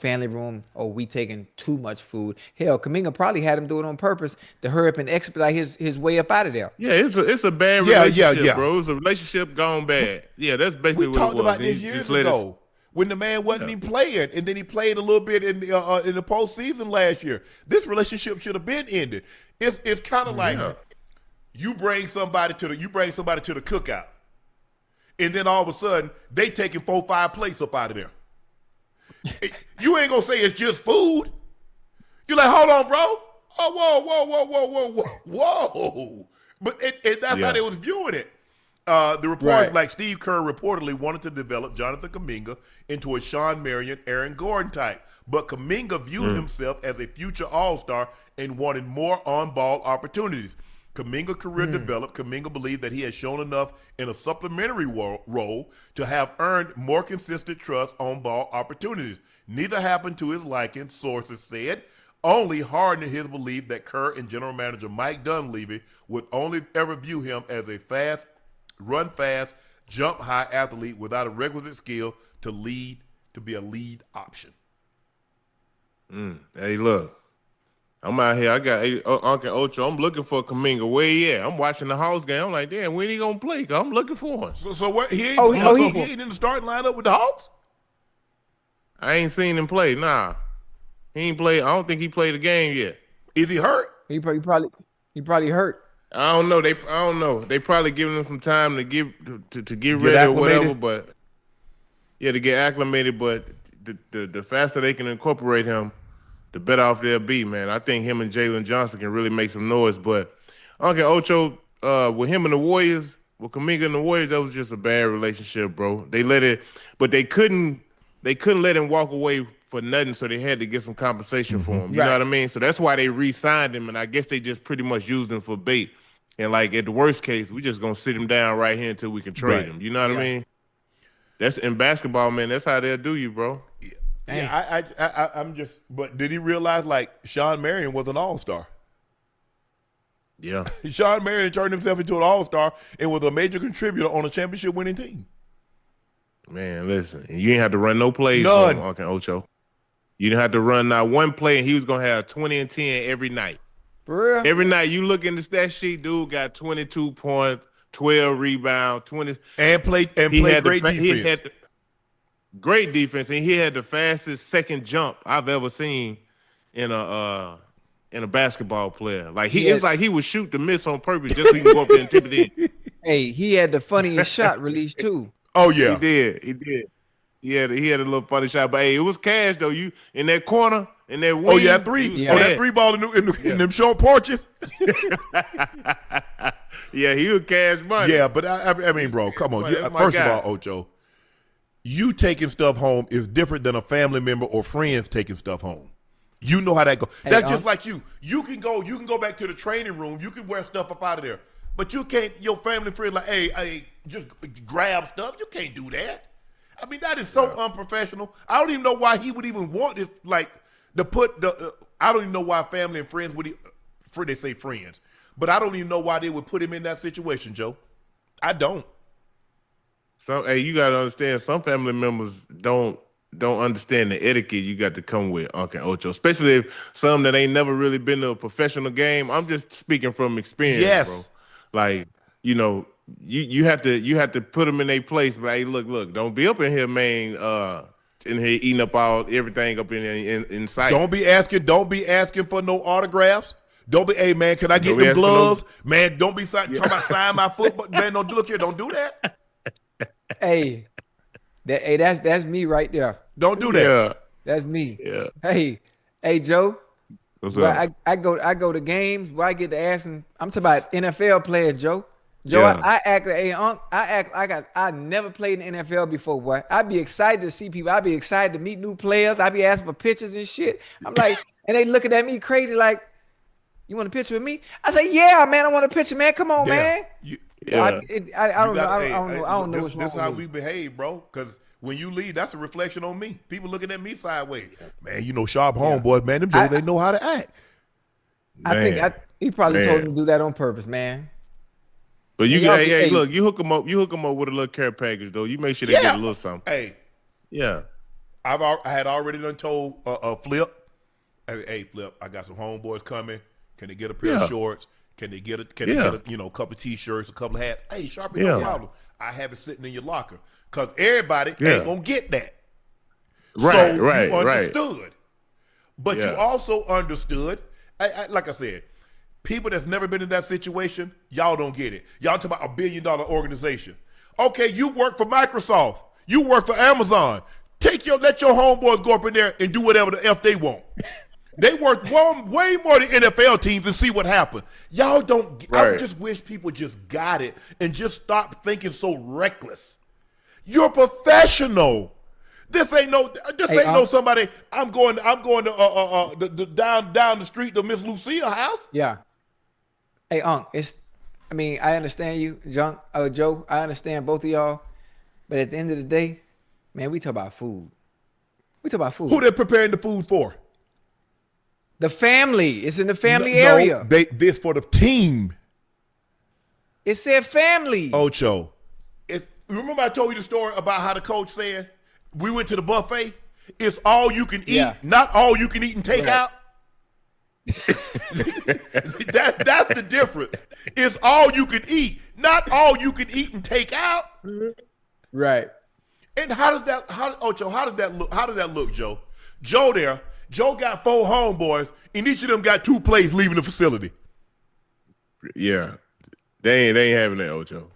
Speaker 3: family room, we taking too much food. Hell, Kuminga probably had him do it on purpose to hurry up and expedite his way up out of there.
Speaker 2: Yeah, it's a bad relationship, bro. It's a relationship gone bad. Yeah, that's basically what it was.
Speaker 1: We talked about this years ago when the man wasn't even playing, and then he played a little bit in the postseason last year. This relationship should have been ended. It's kind of like you bring somebody to the cookout, and then all of a sudden they taking 4-5 plates up out of there. You ain't gonna say it's just food. You're like, hold on, bro. Oh, whoa. But that's how they was viewing it. The reports like Steve Kerr reportedly wanted to develop Jonathan Kuminga into a Sean Marion, Aaron Gordon type. But Kuminga viewed himself as a future all-star and wanted more on-ball opportunities. Kuminga career developed. Kuminga believed that he had shown enough in a supplementary role to have earned more consistent trust on ball opportunities. Neither happened to his liking, sources said, only hardening his belief that Kerr and general manager Mike Dunleavy would only ever view him as a run fast, jump high athlete without a requisite skill to be a lead option.
Speaker 2: Hey, look. I'm out here. I got Uncle Ocho. I'm looking for Kuminga. Where he at? I'm watching the Hawks game. I'm like, damn, when he gonna play? Cause I'm looking for him.
Speaker 1: So what? He ain't in the starting lineup with the Hawks?
Speaker 2: I ain't seen him play. Nah, he ain't played. I don't think he played the game yet.
Speaker 1: Is he hurt?
Speaker 3: He probably hurt.
Speaker 2: I don't know. They probably giving him some time to get ready or whatever. But to get acclimated. But the faster they can incorporate him, the better off they'll be, man. I think him and Jalen Johnson can really make some noise. But Uncle Ocho, with him and the Warriors, with Kuminga and the Warriors, that was just a bad relationship, bro. They let it, but they couldn't let him walk away for nothing, so they had to get some compensation for him. You know what I mean? So that's why they re-signed him, and I guess they just pretty much used him for bait. And like at the worst case, we just gonna sit him down right here until we can trade him. You know what I mean? That's in basketball, man. That's how they'll do you, bro.
Speaker 1: Yeah, I'm just. But did he realize like Sean Marion was an all-star?
Speaker 2: Yeah,
Speaker 1: Sean Marion turned himself into an all-star and was a major contributor on a championship-winning team.
Speaker 2: Man, listen, you ain't have to run no plays
Speaker 1: None.
Speaker 2: for Uncle Ocho. You didn't have to run not one play, and he was gonna have 20 and 10 every night.
Speaker 3: For real?
Speaker 2: Every night you look in the stat sheet, dude got 22 points, 12 rebounds, 20,
Speaker 1: and played great defense.
Speaker 2: He had great defense, and he had the fastest second jump I've ever seen in a and a basketball player. Like it's like he would shoot the miss on purpose just so he can go up there and tip it in.
Speaker 3: Hey, he had the funniest shot release too.
Speaker 1: Oh yeah,
Speaker 2: he did. He had a little funny shot, but hey, it was cash though. You in that corner, in that wing.
Speaker 1: Oh yeah, that three ball in them short porches.
Speaker 2: Yeah, he was cash money.
Speaker 1: Yeah, but I mean, bro, come on. First of all, Ocho, you taking stuff home is different than a family member or friends taking stuff home. You know how that goes. That's just like you. You can go back to the training room. You can wear stuff up out of there, but you can't. Your family friend like, hey, just grab stuff. You can't do that. I mean, that is so unprofessional. I don't even know why he would even want this. Like to put the. I don't even know why family and friends would. They say friends, but I don't even know why they would put him in that situation, Joe. I don't.
Speaker 2: Hey, you gotta understand. Some family members don't understand the etiquette you got to come with, Uncle Ocho. Especially if some that ain't never really been to a professional game. I'm just speaking from experience,
Speaker 1: yes,
Speaker 2: bro. Like, you know, you have to put them in their place. But hey, look, don't be up in here, man. In here eating up everything up in sight.
Speaker 1: Don't be asking for no autographs. Don't be, hey man, can I get them gloves? Man, don't be talking about sign my foot, but man, don't look here, don't do that.
Speaker 3: Hey, that's me right there.
Speaker 1: Don't do that.
Speaker 2: Yeah.
Speaker 3: That's me.
Speaker 2: Yeah.
Speaker 3: Hey, Joe.
Speaker 2: What's up?
Speaker 3: I go to games where I get to asking. I'm talking about NFL player, Joe. Joe,
Speaker 2: Yeah.
Speaker 3: I act like I never played in the NFL before, boy. I'd be excited to see people. I'd be excited to meet new players. I'd be asking for pictures and shit. I'm like, and they looking at me crazy like, you want a picture with me? I say, yeah, man, I want a picture, man. Come on, man. I don't know. I don't know what's wrong.
Speaker 1: This is how we behave, bro. Because when you leave, that's a reflection on me. People looking at me sideways. Man, you know, sharp homeboys, man. Them Joes, they know how to act.
Speaker 3: I think he probably told him to do that on purpose, man.
Speaker 2: But you look, you hook him up with a little care package though. You make sure they get a little something.
Speaker 1: Hey,
Speaker 2: yeah.
Speaker 1: I had already done told Flip. Hey, Flip, I got some homeboys coming. Can they get a pair of shorts? Can they get a couple of t-shirts, a couple of hats? Hey, Sharpie, no problem. I have it sitting in your locker because everybody ain't gonna get that.
Speaker 2: Right,
Speaker 1: so
Speaker 2: right,
Speaker 1: you understood, but you also understood. Like I said, people that's never been in that situation, y'all don't get it. Y'all talk about $1 billion organization. Okay, you work for Microsoft. You work for Amazon. Let your homeboys go up in there and do whatever the F they want. They work way more than NFL teams and see what happened. Y'all don't. I just wish people just got it and just stop thinking so reckless. You're professional. This ain't no somebody. I'm going to down the street to Miss Lucia house.
Speaker 3: Yeah. Hey, I understand you, Joe. I understand both of y'all, but at the end of the day, man, we talk about food. Who
Speaker 1: they're preparing the food for?
Speaker 3: The family. It's in the family area.
Speaker 1: This for the team.
Speaker 3: It said family.
Speaker 1: Ocho. Remember I told you the story about how the coach said we went to the buffet? It's all you can eat, not all you can eat and take out. That's the difference. It's all you can eat, not all you can eat and take out.
Speaker 3: Right.
Speaker 1: And how does that look, Joe? Joe got 4 homeboys, and each of them got 2 plays leaving the facility.
Speaker 2: Yeah, they ain't having that, Ocho.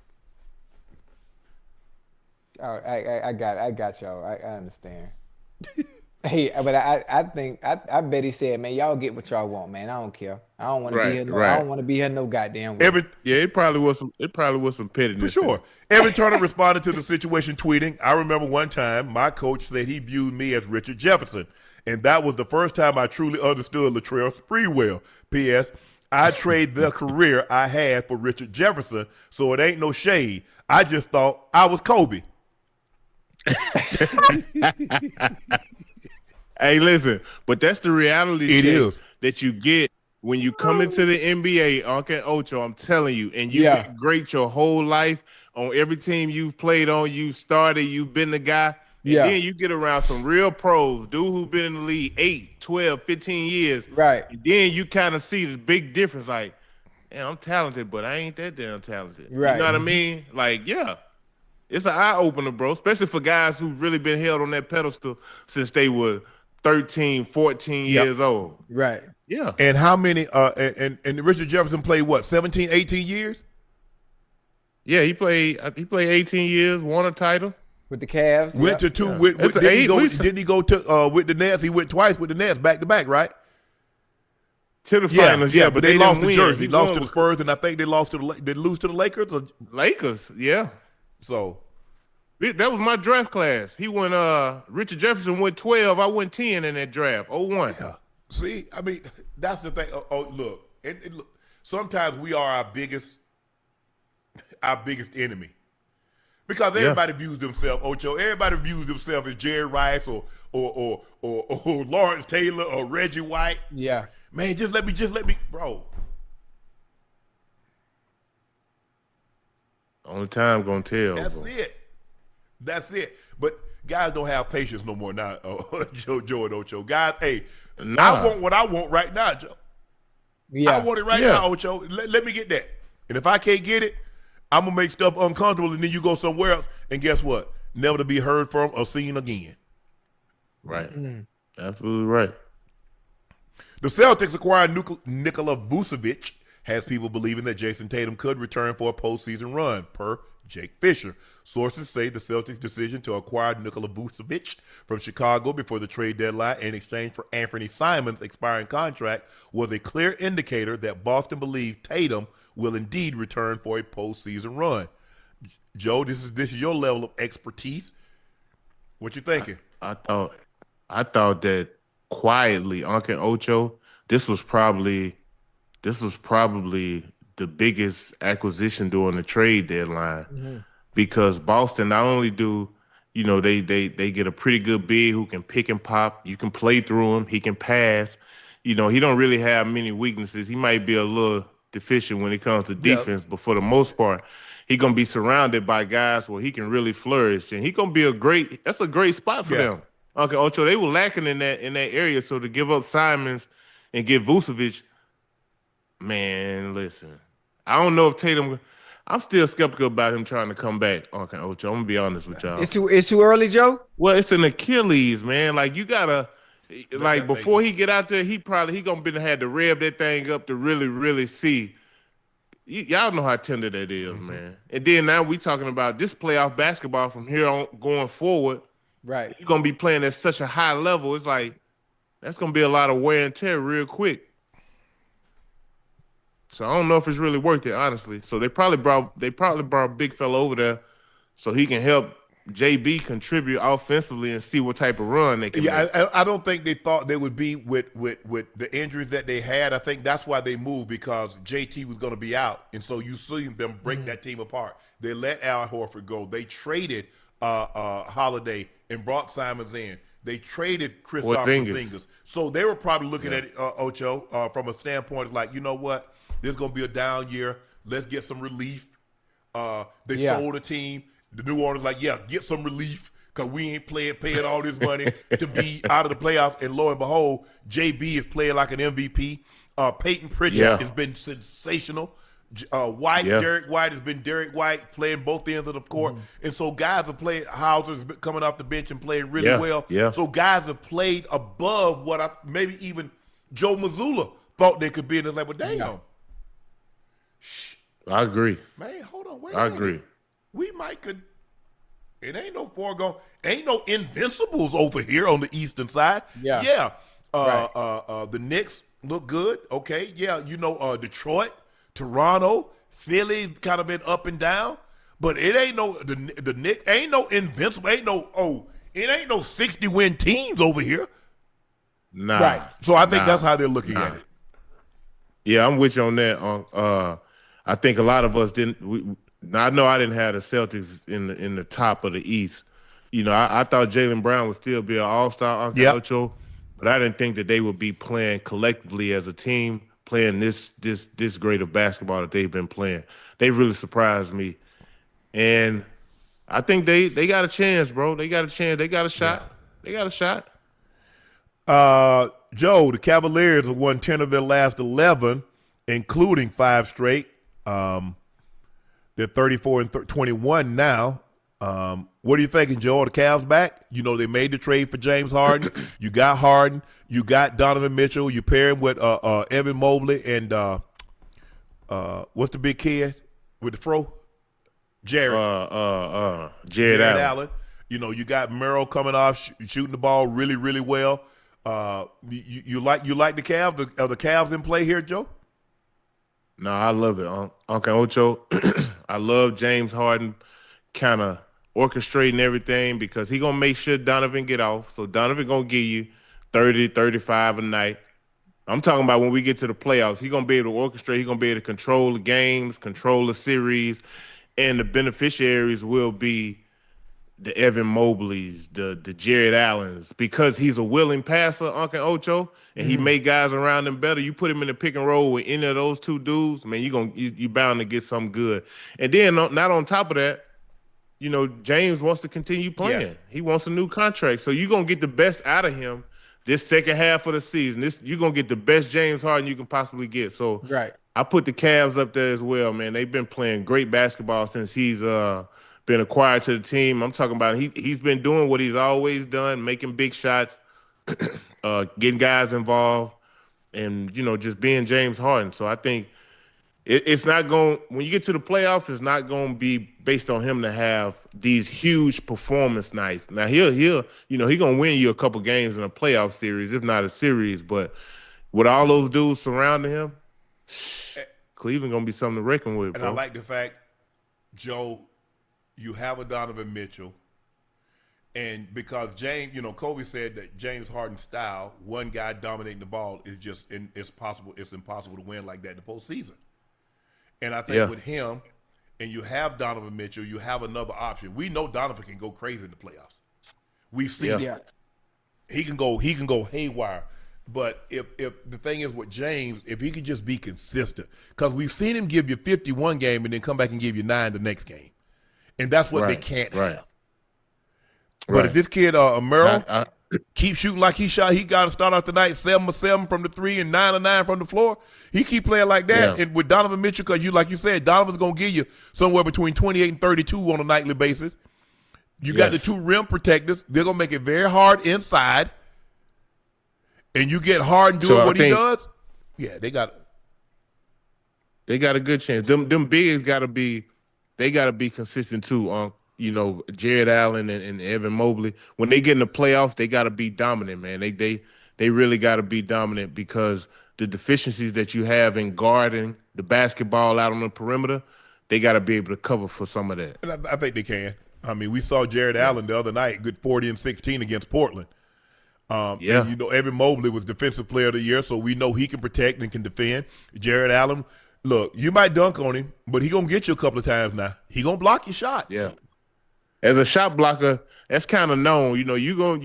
Speaker 3: Oh, I got y'all. I understand. Hey, but I bet he said, man, y'all get what y'all want, man. I don't care. I don't want to be here. I don't want to be here no goddamn way.
Speaker 2: It probably was some pettiness.
Speaker 1: For sure. Every Turner responded to the situation tweeting, I remember one time my coach said he viewed me as Richard Jefferson. And that was the first time I truly understood Latrell Sprewell. P.S. I trade the career I had for Richard Jefferson, so it ain't no shade. I just thought I was Kobe.
Speaker 2: Hey, listen, but that's the reality that you get when you come into the NBA, Uncle Ocho, I'm telling you, and you've been great your whole life on every team you've played on, you started, you've been the guy. And then you get around some real pros, dude who's been in the league 8, 12, 15 years.
Speaker 3: Right.
Speaker 2: And then you kind of see the big difference. Like, man, I'm talented, but I ain't that damn talented.
Speaker 3: Right.
Speaker 2: You know what I mean? Like, it's an eye-opener, bro, especially for guys who've really been held on that pedestal since they were 13, 14 years old.
Speaker 3: Right.
Speaker 2: Yeah.
Speaker 1: And how many and Richard Jefferson played what, 17, 18 years?
Speaker 2: Yeah, he played 18 years, won a title.
Speaker 3: With the Cavs.
Speaker 1: Went to two.
Speaker 2: Yeah.
Speaker 1: Didn't he go to with the Nets? He went twice with the Nets, back to back, right?
Speaker 2: To the finals, yeah, but
Speaker 1: they lost to
Speaker 2: win.
Speaker 1: Jersey, lost to the Spurs, and I think they lost to they lose to the Lakers. Or?
Speaker 2: Lakers, yeah.
Speaker 1: So
Speaker 2: that was my draft class. He went. Richard Jefferson went 12. I went 10 in that draft. 01.
Speaker 1: Yeah. See, I mean, that's the thing. Look, look. Sometimes we are our biggest enemy. Because everybody views themselves, Ocho. Everybody views themselves as Jerry Rice or Lawrence Taylor or Reggie White.
Speaker 3: Yeah,
Speaker 1: man, just let me, bro.
Speaker 2: Only time gonna tell.
Speaker 1: That's it. But guys don't have patience no more now. Joe and Ocho. Guys, hey, I want what I want right now, Joe.
Speaker 3: Yeah,
Speaker 1: I want it right now, Ocho. Let me get that. And if I can't get it, I'm gonna make stuff uncomfortable, and then you go somewhere else, and guess what? Never to be heard from or seen again.
Speaker 2: Right. Absolutely right.
Speaker 1: The Celtics acquired Nikola Vucevic, has people believing that Jayson Tatum could return for a postseason run, per Jake Fisher. Sources say the Celtics' decision to acquire Nikola Vucevic from Chicago before the trade deadline in exchange for Anthony Simons' expiring contract was a clear indicator that Boston believed Tatum will indeed return for a postseason run. Joe, this is your level of expertise. What you thinking?
Speaker 2: I thought that quietly, Uncle Ocho, this was probably the biggest acquisition during the trade deadline, because Boston not only do, they get a pretty good big who can pick and pop. You can play through him. He can pass. He don't really have many weaknesses. He might be a little deficient when it comes to defense, but for the most part, he's gonna be surrounded by guys where he can really flourish, and he's gonna be that's a great spot for them. Okay, Ocho, they were lacking in that area, so to give up Simons and get Vucevic, man, listen, I don't know if Tatum. I'm still skeptical about him trying to come back. Okay, Ocho, I'm gonna be honest with y'all.
Speaker 3: It's too early, Joe.
Speaker 2: Well, it's an Achilles, man. Like you gotta. Like before he get out there, he gonna had to rev that thing up to really, really see. Y'all know how tender that is, man. And then now we talking about this playoff basketball from here on going forward.
Speaker 3: Right.
Speaker 2: You're gonna be playing at such a high level. It's like that's gonna be a lot of wear and tear real quick. So I don't know if it's really worth it, honestly. So they probably brought a big fella over there so he can help JB contribute offensively and see what type of run they can make.
Speaker 1: I don't think they thought they would be with the injuries that they had. I think that's why they moved, because JT was going to be out. And so you see them break that team apart. They let Al Horford go. They traded Holiday and brought Simons in. They traded Kristaps Porzingis. So they were probably looking at Ocho from a standpoint of like, you know what? This is going to be a down year. Let's get some relief. They sold a team. The New Orleans like, get some relief because we ain't paying all this money to be out of the playoffs. And lo and behold, JB is playing like an MVP. Peyton Pritchard has been sensational. Derek White has been Derek White playing both ends of the court. And so guys have played. Hauser's coming off the bench and playing really well. Yeah. So guys have played above what maybe even Joe Mazzulla thought they could be. And it's like, well, damn.
Speaker 2: I agree.
Speaker 1: Man, hold on. Wait
Speaker 2: I agree.
Speaker 1: We it ain't no ain't no invincibles over here on the eastern side. Yeah. The Knicks look good. Okay. Yeah. Detroit, Toronto, Philly kind of been up and down, but it ain't the Knicks ain't no invincible. It ain't no 60-win teams over here.
Speaker 2: Nah.
Speaker 1: Right. So I think that's how they're looking at it.
Speaker 2: Yeah, I'm with you on that. I think a lot of us didn't. I know I didn't have the Celtics in the top of the East. I thought Jaylen Brown would still be an all-star, Uncle Ocho, but I didn't think that they would be playing collectively as a team, playing this great of basketball that they've been playing. They really surprised me, and I think they got a chance, bro. They got a chance. They got a shot. They got a shot.
Speaker 1: Joe, the Cavaliers have won 10 of their last 11, including 5 straight. They're 34 and 21 now. What are you thinking, Joe? Are the Cavs back? You know, they made the trade for James Harden. You got Harden. You got Donovan Mitchell. You pair him with Evan Mobley and what's the big kid with the fro? Jared Allen. You know, you got Merrill coming off shooting the ball really, really well. You like the Cavs? Are the Cavs in play here, Joe?
Speaker 2: No, I love it, Uncle Ocho. I love James Harden kind of orchestrating everything because he going to make sure Donovan get off. So Donovan going to give you 30, 35 a night. I'm talking about when we get to the playoffs, he's going to be able to orchestrate. He's going to be able to control the games, control the series, and the beneficiaries will be the Evan Mobleys, the Jared Allens, because he's a willing passer, Uncle Ocho, and he made guys around him better. You put him in the pick and roll with any of those two dudes, man, you bound to get something good. And then not on top of that, you know, James wants to continue playing. Yes. He wants a new contract. So you're going to get the best out of him this second half of the season. You're going to get the best James Harden you can possibly get. So
Speaker 3: right.
Speaker 2: I put the Cavs up there as well, man. They've been playing great basketball since he's been acquired to the team. I'm talking about he's been doing what he's always done, making big shots, getting guys involved, and, you know, just being James Harden. So I think it's not going – when you get to the playoffs, it's not going to be based on him to have these huge performance nights. Now, he'll you know, he's going to win you a couple games in a playoff series, if not a series. But with all those dudes surrounding him, Cleveland going to be something to reckon with, bro.
Speaker 1: And I like the fact, Joe, you have a Donovan Mitchell. And because James, you know, Kobe said that James Harden's style, one guy dominating the ball, is just it's impossible to win like that in the postseason. And I think with him, and you have Donovan Mitchell, you have another option. We know Donovan can go crazy in the playoffs. We've seen it. He can go haywire. But if the thing is with James, if he could just be consistent, because we've seen him give you 51 game and then come back and give you 9 the next game, and that's what they can't have. But if this kid Merrill keep shooting like he shot, he got to start out tonight 7 of 7 from the 3 and 9 of 9 from the floor. He keep playing like that, and with Donovan Mitchell, because like you said, Donovan's gonna give you somewhere between 28 and 32 on a nightly basis. You got the 2 rim protectors; they're gonna make it very hard inside, and you get Harden doing what he does. Yeah, they got a good chance. Them bigs got to be consistent too. You know, Jared Allen and Evan Mobley, when they get in the playoffs, they got to be dominant, man. They really got to be dominant because the deficiencies that you have in guarding the basketball out on the perimeter, they got to be able to cover for some of that. And I think they can. I mean, we saw Jared Allen the other night, good 40 and 16 against Portland. And, you know, Evan Mobley was Defensive Player of the Year, so we know he can protect and can defend. Jared Allen, look, you might dunk on him, but he going to get you a couple of times now. He going to block your shot.
Speaker 2: Yeah. As a shot blocker, that's kind of known. You know, you gonna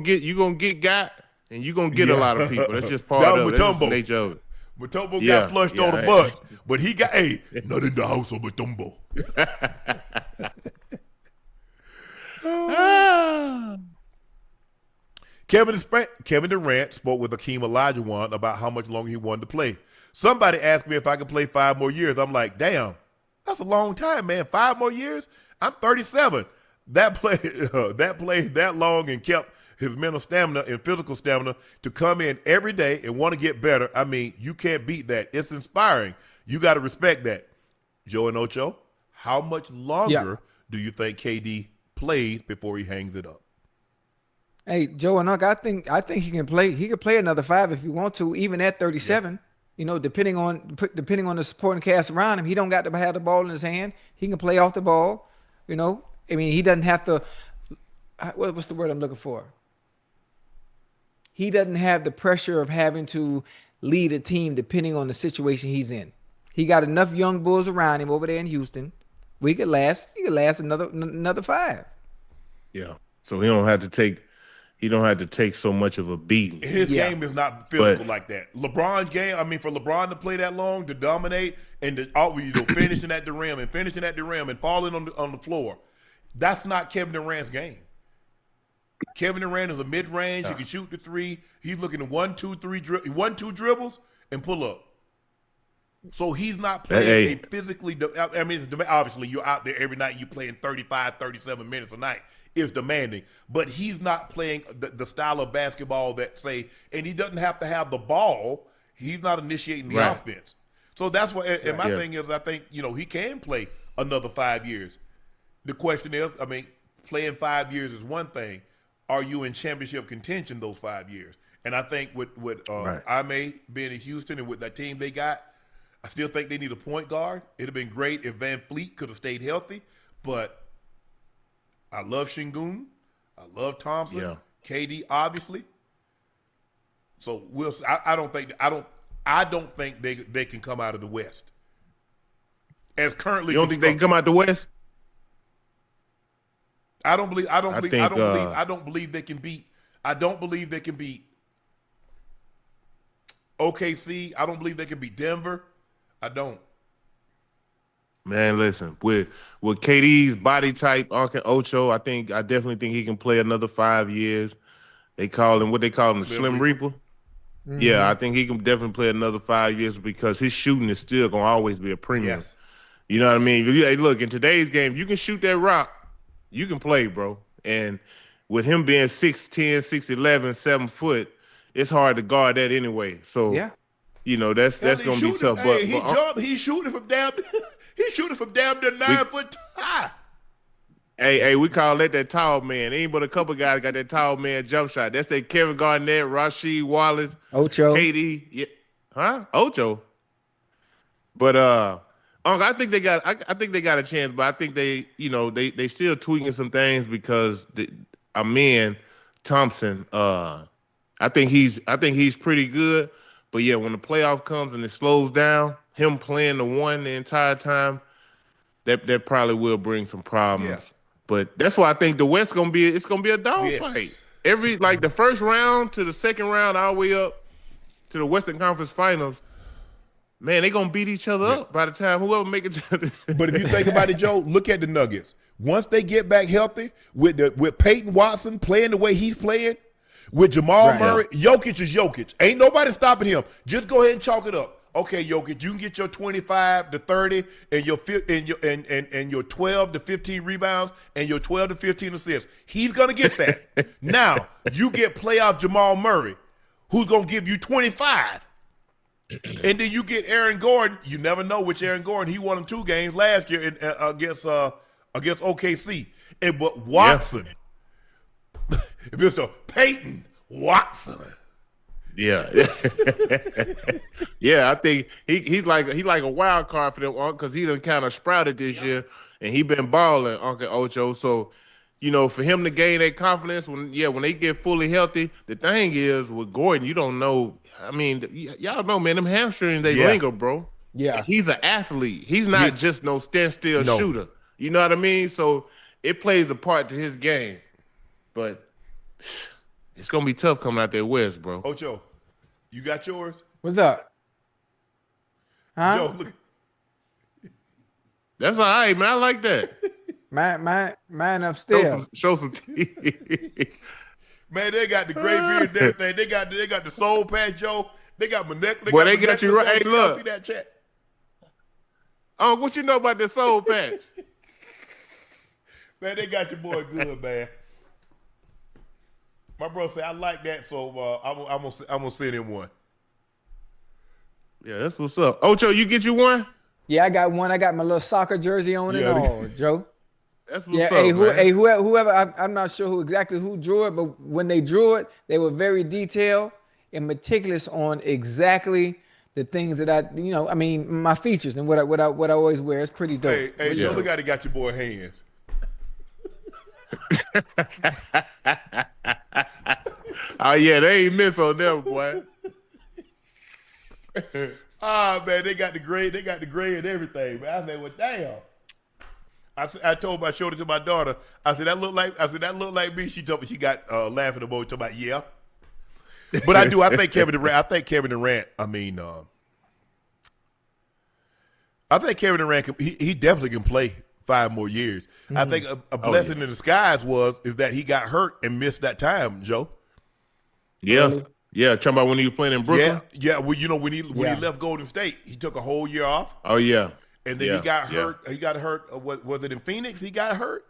Speaker 2: get got, and you gonna get a lot of people. That's just part of it. That's the nature of it.
Speaker 1: Mutombo got flushed on the butt, but he got not in the house of Mutombo. Kevin Durant spoke with Akeem Olajuwon about how much longer he wanted to play. Somebody asked me if I could play 5 more years. I'm like, damn, that's a long time, man. 5 more years? I'm 37. That played that long and kept his mental stamina and physical stamina to come in every day and want to get better. I mean, you can't beat that. It's inspiring. You got to respect that. Joe and Ocho, how much longer do you think KD plays before he hangs it up?
Speaker 3: Hey, Joe and Unc, I think he can play. He could play another 5 if he want to, even at 37. You know, depending on the supporting cast around him, he don't got to have the ball in his hand. He can play off the ball. You know, I mean, he doesn't have to. What's the word I'm looking for? He doesn't have the pressure of having to lead a team depending on the situation he's in. He got enough young bulls around him over there in Houston. He could last another 5.
Speaker 2: Yeah. So he don't have to take so much of a beating.
Speaker 1: His game is not physical like that. LeBron's game, I mean, for LeBron to play that long, to dominate, and to finishing at the rim and falling on the floor, that's not Kevin Durant's game. Kevin Durant is a mid-range. He can shoot the 3. He's looking at 1, 2, 3 dribbles and pull up. So he's not playing a physically. I mean, it's obviously you're out there every night. You playing 35, 37 minutes a night. Is demanding, but he's not playing the style of basketball that say, and he doesn't have to have the ball. He's not initiating the offense. So that's what. And my thing is, I think he can play another 5 years. The question is, I mean, playing 5 years is one thing. Are you in championship contention those 5 years? And I think with Aaayyy being in Houston and with that team they got, I still think they need a point guard. It'd have been great if Van Fleet could have stayed healthy, but I love Şengün. I love Thompson. Yeah. KD, obviously. So we'll. I don't think they can come out of the West. As currently,
Speaker 2: you don't think they can come out the West?
Speaker 1: I don't believe they can beat. I don't believe they can beat OKC. I don't believe they can beat Denver. I don't.
Speaker 2: Man, listen, with KD's body type, Ocho, I definitely think he can play another 5 years. They call him the Slim Reaper. Mm-hmm. Yeah, I think he can definitely play another 5 years because his shooting is still gonna always be a premium.
Speaker 1: Yes.
Speaker 2: You know what I mean? Hey, look, in today's game, you can shoot that rock, you can play, bro. And with him being 6'10", 6'11", 7 foot, it's hard to guard that anyway. So that's gonna be tough. But
Speaker 1: he's shooting from damn. He's shooting from damn near 9 foot high.
Speaker 2: Hey, we call that tall man. Ain't but a couple guys got that tall man jump shot. That's that Kevin Garnett, Rasheed Wallace,
Speaker 3: Ocho,
Speaker 2: KD, Ocho. But I think they got a chance, but I think they still tweaking some things because Thompson. I think he's pretty good, but yeah, when the playoff comes and it slows down, him playing the one the entire time, that probably will bring some problems. Yeah. But that's why I think the West gonna be a dogfight. Yes. Every the first round to the second round, all the way up to the Western Conference Finals. Man, they gonna beat each other up by the time whoever make it to the
Speaker 1: But if you think about it, Joe, look at the Nuggets. Once they get back healthy, with Peyton Watson playing the way he's playing, with Jamal Murray, Jokic is Jokic. Ain't nobody stopping him. Just go ahead and chalk it up. Okay, Jokic, you can get your 25 to 30 and your 12 to 15 rebounds and your 12 to 15 assists. He's gonna get that. Now you get playoff Jamal Murray, who's gonna give you 25. And then you get Aaron Gordon. You never know which Aaron Gordon. He won him 2 games last year against OKC. But Watson, Mr. Peyton Watson.
Speaker 2: Yeah, yeah. I think he's like a wild card for them because he done kind of sprouted this year and he been balling, Uncle Ocho. So, for him to gain that confidence when they get fully healthy. The thing is with Gordon, you don't know. I mean, y'all know, man, them hamstrings, they linger, bro.
Speaker 3: Yeah.
Speaker 2: He's an athlete. He's not just no standstill shooter. You know what I mean? So it plays a part to his game. But it's going to be tough coming out there west, bro.
Speaker 1: Ocho, you got yours?
Speaker 3: What's up? Huh?
Speaker 1: Joe, look.
Speaker 2: That's all right, man. I like that.
Speaker 3: Mine upstairs.
Speaker 2: Show some teeth.
Speaker 1: Man, they got the gray beard and everything. They got the soul patch, Joe. They got my neck.
Speaker 2: They got you right. Hey, look.
Speaker 1: See that chat?
Speaker 2: Oh, what you know about the soul patch?
Speaker 1: Man, they got your boy good, man. My bro said, I like that, so I'm gonna send him one.
Speaker 2: Yeah, that's what's up. Ocho, you get you one?
Speaker 3: Yeah, I got one. I got my little soccer jersey on and all, Joe.
Speaker 2: That's what's up, man.
Speaker 3: Whoever, I'm not sure who drew it, but when they drew it, they were very detailed and meticulous on exactly the things that my features and what I always wear. It's pretty dope.
Speaker 1: Hey, Joe, look how they got your boy hands.
Speaker 2: Oh yeah, they ain't miss on them, boy.
Speaker 1: Man, they got the gray and everything. Man, I said, well, damn. I showed it to my daughter. I said that look like me. She told me she got laughing about talking about yeah. But I think Kevin Durant. I mean, I think Kevin Durant he definitely can play 5 more years. Mm-hmm. I think a blessing in disguise is that he got hurt and missed that time, Joe.
Speaker 2: Yeah. Yeah, talking about when he was playing in Brooklyn.
Speaker 1: Yeah. Well, you know, when he left Golden State, he took a whole year off.
Speaker 2: Oh yeah.
Speaker 1: And then he got hurt. He got hurt. Was it in Phoenix? He got hurt.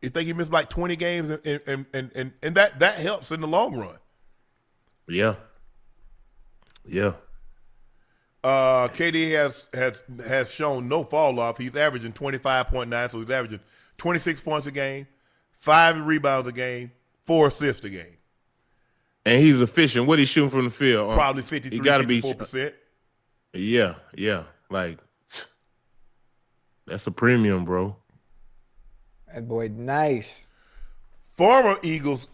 Speaker 1: I think he missed like 20 games, and that helps in the long run.
Speaker 2: Yeah. Yeah.
Speaker 1: KD has shown no fall off. He's averaging 25.9, so he's averaging 26 points a game, 5 rebounds a game, 4 assists a game.
Speaker 2: And he's efficient. What he's shooting from the field?
Speaker 1: Probably 53,
Speaker 2: he gotta
Speaker 1: 54%.
Speaker 2: Yeah. Like, that's a premium, bro.
Speaker 3: That boy, nice.
Speaker 1: Former Eagles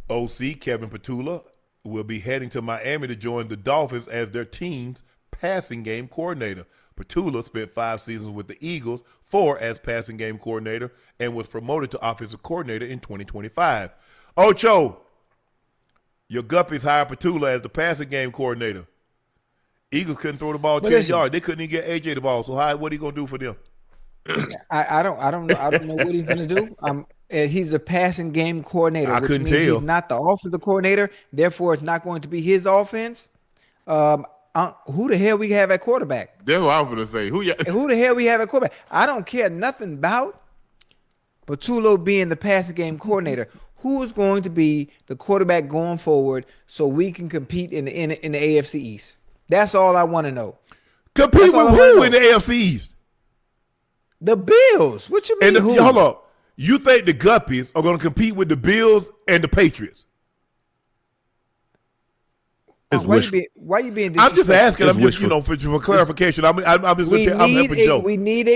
Speaker 1: OC Kevin Patullo will be heading to Miami to join the Dolphins as their team's passing game coordinator. Patullo spent 5 seasons with the Eagles, 4 as passing game coordinator, and was promoted to offensive coordinator in 2025. Ocho, your Guppies hired Patullo as the passing game coordinator. Eagles couldn't throw the ball 10 yards. They couldn't even get AJ the ball. So what are you gonna do for them?
Speaker 3: I don't know what he's gonna do. He's a passing game coordinator.
Speaker 1: I couldn't tell.
Speaker 3: He's not the offensive coordinator. Therefore, it's not going to be his offense. Who the hell we have at quarterback?
Speaker 2: That's what I was gonna say. Who
Speaker 3: the hell we have at quarterback? I don't care nothing about Patullo being the passing game coordinator. Who is going to be the quarterback going forward so we can compete in the AFC East? That's all I want to know.
Speaker 1: Compete with who in the AFC East?
Speaker 3: The Bills. What you mean?
Speaker 1: Hold up. You think the Guppies are going to compete with the Bills and the Patriots?
Speaker 3: Why you being disrespectful?
Speaker 1: I'm just asking. I'm just, for clarification. I'm just going to tell. I'm helping Joe.
Speaker 3: We need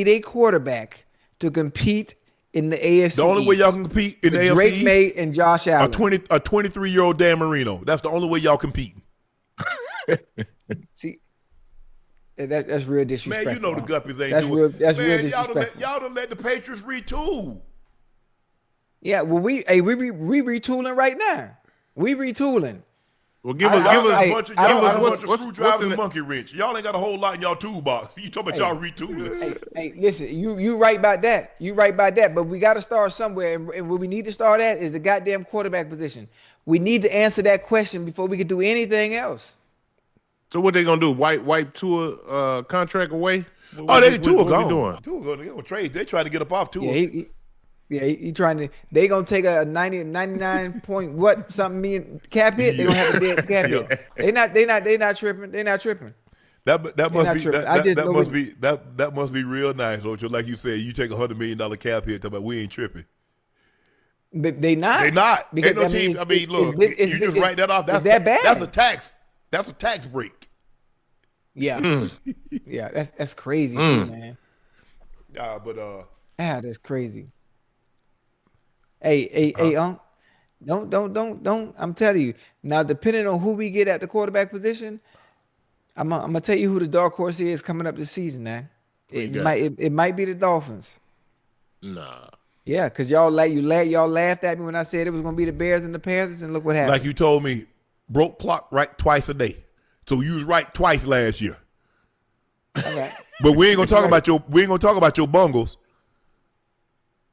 Speaker 3: a quarterback to compete in the AFC.
Speaker 1: The only way y'all can compete in the AFC
Speaker 3: Drake
Speaker 1: East,
Speaker 3: May and Josh Allen.
Speaker 1: a 23-year-old Dan Marino. That's the only way y'all compete.
Speaker 3: See, that's real disrespectful.
Speaker 1: Man, you know the Guppies ain't doing it.
Speaker 3: That's real disrespectful.
Speaker 1: Y'all done let the Patriots retool.
Speaker 3: Yeah, well, we retooling right now. We retooling.
Speaker 2: Well, give us a
Speaker 1: bunch of screwdrivers and monkey wrench. Y'all ain't got a whole lot in y'all toolbox. You talking about y'all retooling?
Speaker 3: Hey, listen, you right about that. You right about that. But we got to start somewhere, and where we need to start at is the goddamn quarterback position. We need to answer that question before we can do anything else.
Speaker 2: So what they gonna do? Wipe Tua contract away?
Speaker 1: Tua gone. Tua gonna trade. They trying to get up off Tua.
Speaker 3: He trying to. They gonna take a 99 point million cap hit. They gonna have to be a cap hit. They not tripping. They not tripping.
Speaker 1: That must be real nice, Ocho. Like you said, you take $100 million cap hit. But we ain't tripping.
Speaker 3: But they not.
Speaker 1: They not. Because, ain't no team. I mean, look, you just write that off. That's that bad. That's a tax. That's a tax break.
Speaker 3: Yeah. Yeah, that's crazy too, man. That's crazy. Hey, don't. I'm telling you. Now, depending on who we get at the quarterback position, I'm gonna tell you who the dark horse is coming up this season, man. It might be the Dolphins.
Speaker 2: Nah.
Speaker 3: Yeah, because y'all laughed at me when I said it was gonna be the Bears and the Panthers, and look what happened.
Speaker 1: Like you told me, broke clock right twice a day. So you was right twice last year.
Speaker 3: Okay.
Speaker 1: But we ain't gonna talk about your bungles.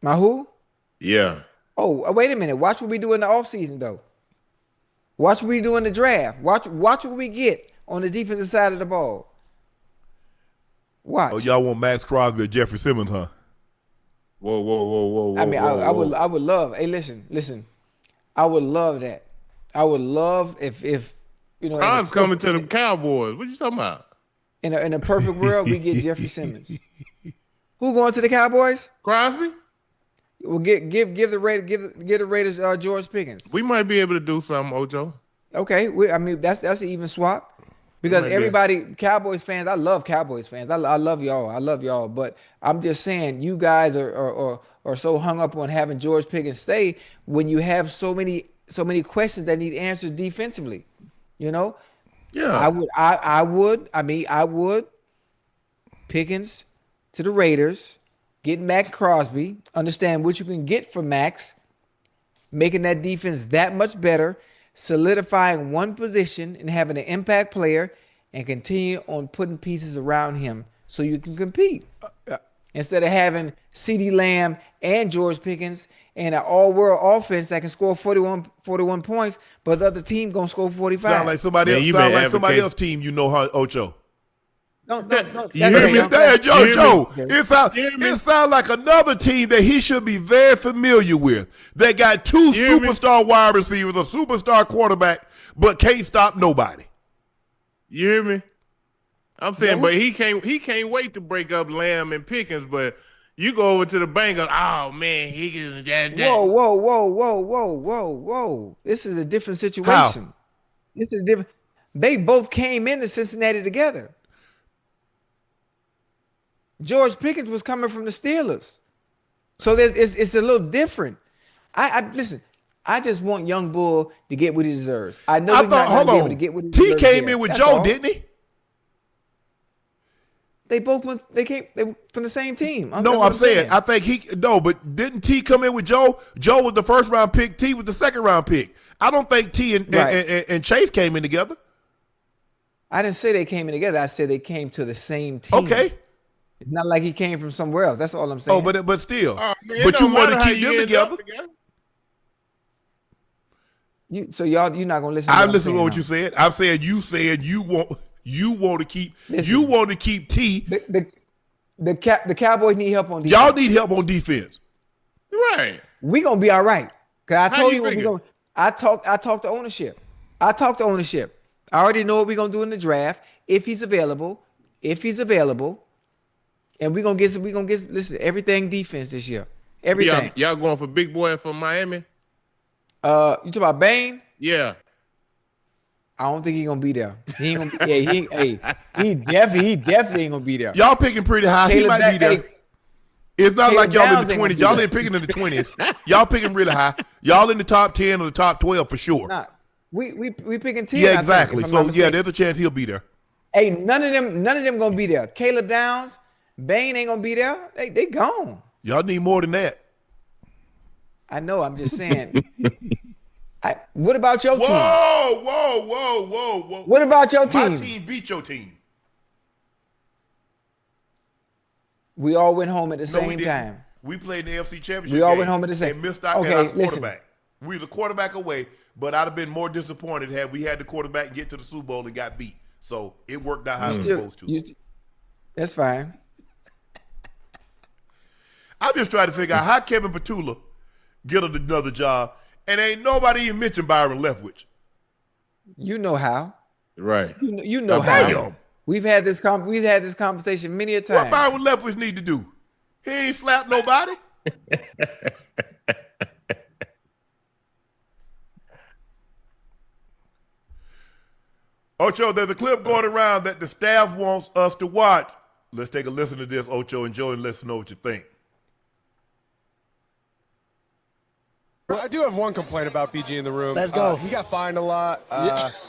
Speaker 3: My who?
Speaker 2: Yeah.
Speaker 3: Oh, wait a minute. Watch what we do in the offseason, though. Watch what we do in the draft. Watch what we get on the defensive side of the ball. Watch.
Speaker 1: Oh, y'all want Max Crosby or Jeffrey Simmons, huh?
Speaker 2: Whoa.
Speaker 3: I mean, I would love. Hey, listen. I would love that. I would love if
Speaker 2: Crosby's coming to the Cowboys. What you talking about?
Speaker 3: In a perfect world, we get Jeffrey Simmons. Who going to the Cowboys?
Speaker 2: Crosby.
Speaker 3: Well, give the Raiders George Pickens.
Speaker 2: We might be able to do something, Ocho.
Speaker 3: Okay, that's an even swap because everybody Cowboys fans. I love Cowboys fans. I love y'all. But I'm just saying, you guys are so hung up on having George Pickens stay when you have so many questions that need answers defensively. You know.
Speaker 2: Yeah.
Speaker 3: I would Pickens to the Raiders. Get Max Crosby, understand what you can get from Max, making that defense that much better, solidifying one position and having an impact player, and continue on putting pieces around him so you can compete. instead of having CeeDee Lamb and George Pickens and an all-world offense that can score 41 points, but the other team gonna score 45.
Speaker 1: Sound like somebody else. Sound like somebody else team. You know how Ocho.
Speaker 3: No.
Speaker 1: You hear me? Joe. It sounds like another team that he should be very familiar with. They got two superstar wide receivers, a superstar quarterback, but can't stop nobody.
Speaker 2: You hear me? I'm saying, but he can't wait to break up Lamb and Pickens, but you go over to the Bengals, oh man, Higgins and that.
Speaker 3: Whoa. This is a different situation.
Speaker 1: How?
Speaker 3: This is different. They both came into Cincinnati together. George Pickens was coming from the Steelers. So it's a little different. I listen, I just want young Bull to get what he deserves. I know he's not going to be able to get what he deserves.
Speaker 1: T came in with Joe, didn't he?
Speaker 3: They both went. They from the same team.
Speaker 1: No, I'm saying. I think but didn't T come in with Joe? Joe was the first round pick. T was the second round pick. I don't think T and Chase came in together.
Speaker 3: I didn't say they came in together. I said they came to the same team.
Speaker 1: Okay.
Speaker 3: It's not like he came from somewhere else. That's all I'm saying.
Speaker 1: Oh, but still. But you want to keep them together.
Speaker 3: You're not gonna listen.
Speaker 1: I'm listening to what you said. I'm saying you said you want to keep. Listen, you want to keep T.
Speaker 3: The Cowboys need help on defense.
Speaker 1: Y'all need help on defense.
Speaker 2: Right.
Speaker 3: We gonna be all right. Cause I told you what we gonna. I talked to ownership. I already know what we're gonna do in the draft if he's available. And we're gonna get listen, everything defense this year. Everything.
Speaker 2: Y'all going for big boy from Miami?
Speaker 3: You talking about Bane?
Speaker 2: Yeah.
Speaker 3: I don't think he's gonna be there. He ain't gonna be, he definitely ain't gonna be there.
Speaker 1: Y'all picking pretty high. He might be there. It's not like y'all in the 20s. Y'all ain't picking in the 20s. Y'all picking really high. Y'all in the top 10 or the top 12 for sure.
Speaker 3: Nah, we picking 10.
Speaker 1: Yeah, exactly. So yeah, there's a chance he'll be there.
Speaker 3: Hey, none of them gonna be there. Caleb Downs, Bane ain't gonna be there. They gone.
Speaker 1: Y'all need more than that.
Speaker 3: I know. I'm just saying. What about your team?
Speaker 1: Whoa.
Speaker 3: What about your team?
Speaker 1: My team beat your team.
Speaker 3: We all went home at the same time.
Speaker 1: We played the AFC Championship.
Speaker 3: We all went home at the same time.
Speaker 1: And missed out on our quarterback. We was a quarterback away, but I'd have been more disappointed had we had the quarterback and get to the Super Bowl and got beat. So it worked out how it was supposed to.
Speaker 3: That's fine.
Speaker 1: I'm just trying to figure out how Kevin Patullo get another job, and ain't nobody even mentioned Byron Leftwich.
Speaker 3: You know how.
Speaker 2: Right.
Speaker 3: You know how. We've had this conversation many a time.
Speaker 1: What Byron Leftwich need to do? He ain't slapped nobody. Ocho, there's a clip going around that the staff wants us to watch. Let's take a listen to this, Ocho, and Joey, and let's know what you think.
Speaker 6: Well, I do have one complaint about BG in the room.
Speaker 7: Let's go.
Speaker 6: He got fined a lot.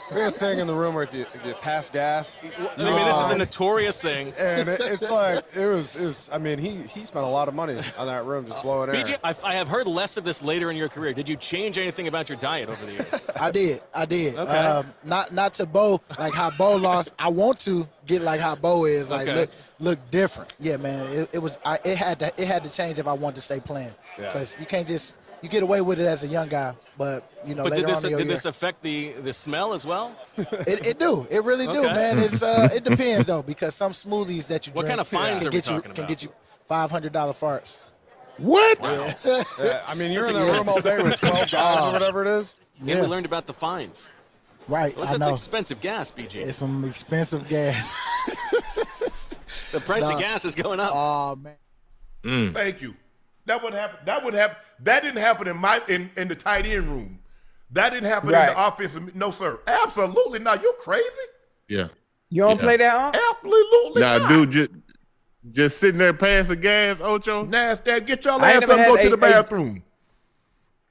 Speaker 6: Biggest thing in the room where if you pass gas.
Speaker 8: I mean, this is a notorious thing.
Speaker 6: And it's like, it was. I mean, he spent a lot of money on that room just blowing air.
Speaker 8: BG, I have heard less of this later in your career. Did you change anything about your diet over the years?
Speaker 7: I did.
Speaker 8: Okay.
Speaker 7: Not to Bo, like how Bo lost. I want to get like how Bo is, like look different. Yeah, man. It had to change if I wanted to stay playing. Because you can't just. You get away with it as a young guy, but later on
Speaker 8: did this affect the smell as well?
Speaker 7: It do. It really do, man. It depends though, because some smoothies that you drink
Speaker 8: what kind of fines
Speaker 7: can get you $500 farts.
Speaker 2: What?
Speaker 6: Yeah. I mean, you're in the room all day with 12 guys or whatever it is.
Speaker 8: And we learned about the fines.
Speaker 7: Right.
Speaker 8: That's expensive gas, BG.
Speaker 7: It's some expensive gas.
Speaker 8: The price of gas is going up.
Speaker 7: Oh man.
Speaker 1: Thank you. That wouldn't happen. That didn't happen in the tight end room. That didn't happen in the offensive. No, sir. Absolutely not. You're crazy.
Speaker 2: Yeah.
Speaker 3: You don't play that, huh?
Speaker 1: Absolutely not.
Speaker 2: Nah, dude, just sitting there passing gas, Ocho.
Speaker 1: Nasty. Get y'all ass up and go to the bathroom.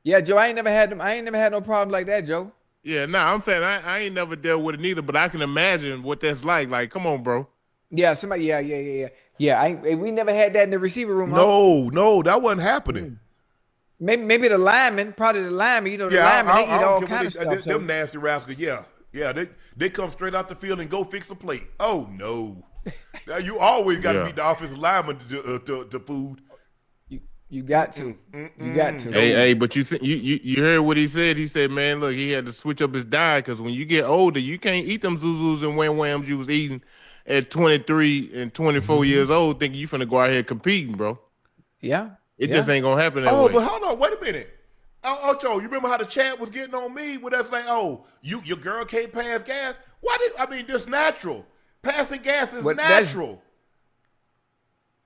Speaker 3: Yeah, Joe, I ain't never had no problem like that, Joe.
Speaker 2: Yeah, I'm saying I ain't never dealt with it neither, but I can imagine what that's like. Like, come on, bro.
Speaker 3: Yeah, somebody. Yeah. We never had that in the receiver room.
Speaker 1: No, that wasn't happening.
Speaker 3: Maybe the lineman, probably the lineman. The lineman, they eat all kind of stuff.
Speaker 1: Them nasty rascals, yeah. They come straight out the field and go fix a plate. Oh no. Now you always got to
Speaker 2: Yeah.
Speaker 1: beat the offensive lineman to food.
Speaker 3: You got to. You got to.
Speaker 2: Hey, but you heard what he said. He said, man, look, he had to switch up his diet because when you get older, you can't eat them Zuzus and Wham Whams you was eating at 23 and 24 years old, thinking you finna go out here competing, bro.
Speaker 3: Yeah.
Speaker 2: It just ain't gonna happen that way.
Speaker 1: But hold on, wait a minute. Ocho, you remember how the chat was getting on me with us like, your girl can't pass gas? This natural. Passing gas is natural.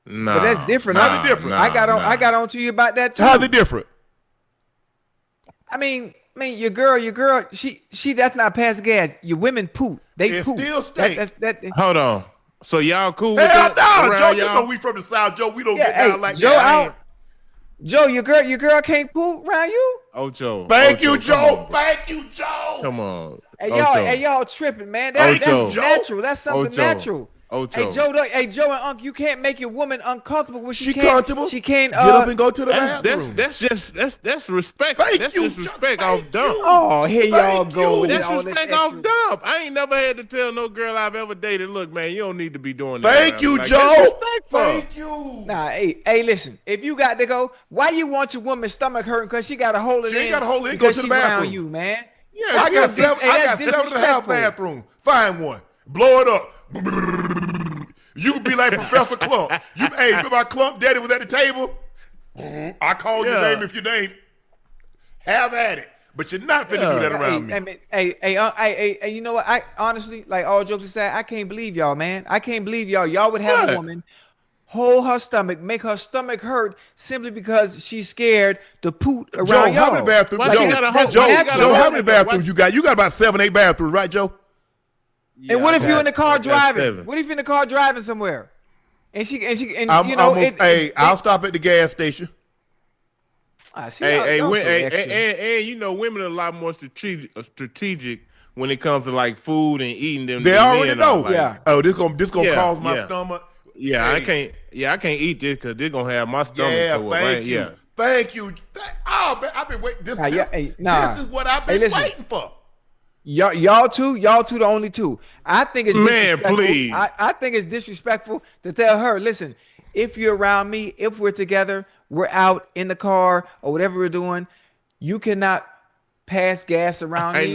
Speaker 2: Nah,
Speaker 3: but that's different.
Speaker 1: How's it different?
Speaker 3: I got on to you about that too.
Speaker 1: How's it different?
Speaker 3: I mean, your girl, she that's not passing gas. Your women poop. They poop.
Speaker 1: Still stink.
Speaker 2: Hold on. So y'all cool with
Speaker 1: Hell
Speaker 2: that?
Speaker 1: no, Joe. You
Speaker 2: y'all?
Speaker 1: know we from the South, Joe. We don't get down like
Speaker 3: Joe,
Speaker 1: that.
Speaker 3: Joe, your girl can't poop around you?
Speaker 2: Ocho.
Speaker 1: Thank you,
Speaker 2: Ocho,
Speaker 1: Joe. Thank you, Joe.
Speaker 2: Come on.
Speaker 3: Hey, y'all tripping, man. That's natural. That's something natural.
Speaker 2: Ocho.
Speaker 3: Hey, Joe and Unc, you can't make your woman uncomfortable when she can't.
Speaker 1: Comfortable.
Speaker 3: She can't
Speaker 1: get up and go to the bathroom.
Speaker 2: That's respect.
Speaker 1: Thank
Speaker 2: that's
Speaker 1: you,
Speaker 2: just respect off dump.
Speaker 3: Oh, here y'all go. With
Speaker 2: That's
Speaker 3: all
Speaker 2: respect
Speaker 3: this
Speaker 2: off dump. I ain't never had to tell no girl I've ever dated, look, man, you don't need to be doing that.
Speaker 1: Thank you,
Speaker 2: like,
Speaker 1: Joe. Thank you.
Speaker 3: Nah, hey, listen. If you got to go, why you want your woman's stomach hurting? Because she got to hold it in.
Speaker 1: She ain't got to hold it in.
Speaker 3: Go
Speaker 1: Go to the bathroom.
Speaker 3: Around you, man.
Speaker 2: Yeah,
Speaker 1: I got 7.5 bathrooms. Find one. Blow it up. You could be like Professor Clump. Remember my Clump daddy was at the table? I called your name if your name. Have at it. But you're not finna do that around me.
Speaker 3: Hey, you know what? I honestly, like all jokes aside, I can't believe y'all, man. I can't believe y'all. Y'all would have a woman hold her stomach, make her stomach hurt simply because she's scared to poot around
Speaker 1: Joe,
Speaker 3: y'all.
Speaker 1: how many bathrooms? Joe, how many bathrooms you got? You got about 7, 8 bathrooms, right, Joe?
Speaker 3: And what if you're in the car driving?
Speaker 2: 7.
Speaker 3: What if you're in the car driving somewhere? And
Speaker 1: I'll stop at the gas station.
Speaker 2: And you know, women are a lot more strategic when it comes to like food and eating them.
Speaker 1: They already know.
Speaker 2: Like,
Speaker 1: this gonna cause my stomach.
Speaker 2: I can't eat this because they're gonna have my stomach.
Speaker 1: Thank you. I've been waiting. This is what I've been waiting for.
Speaker 3: Y'all two, the only two. I think it's disrespectful.
Speaker 2: Please.
Speaker 3: I think it's disrespectful to tell her, listen, if you're around me, if we're together, we're out in the car or whatever we're doing, you cannot pass gas around me.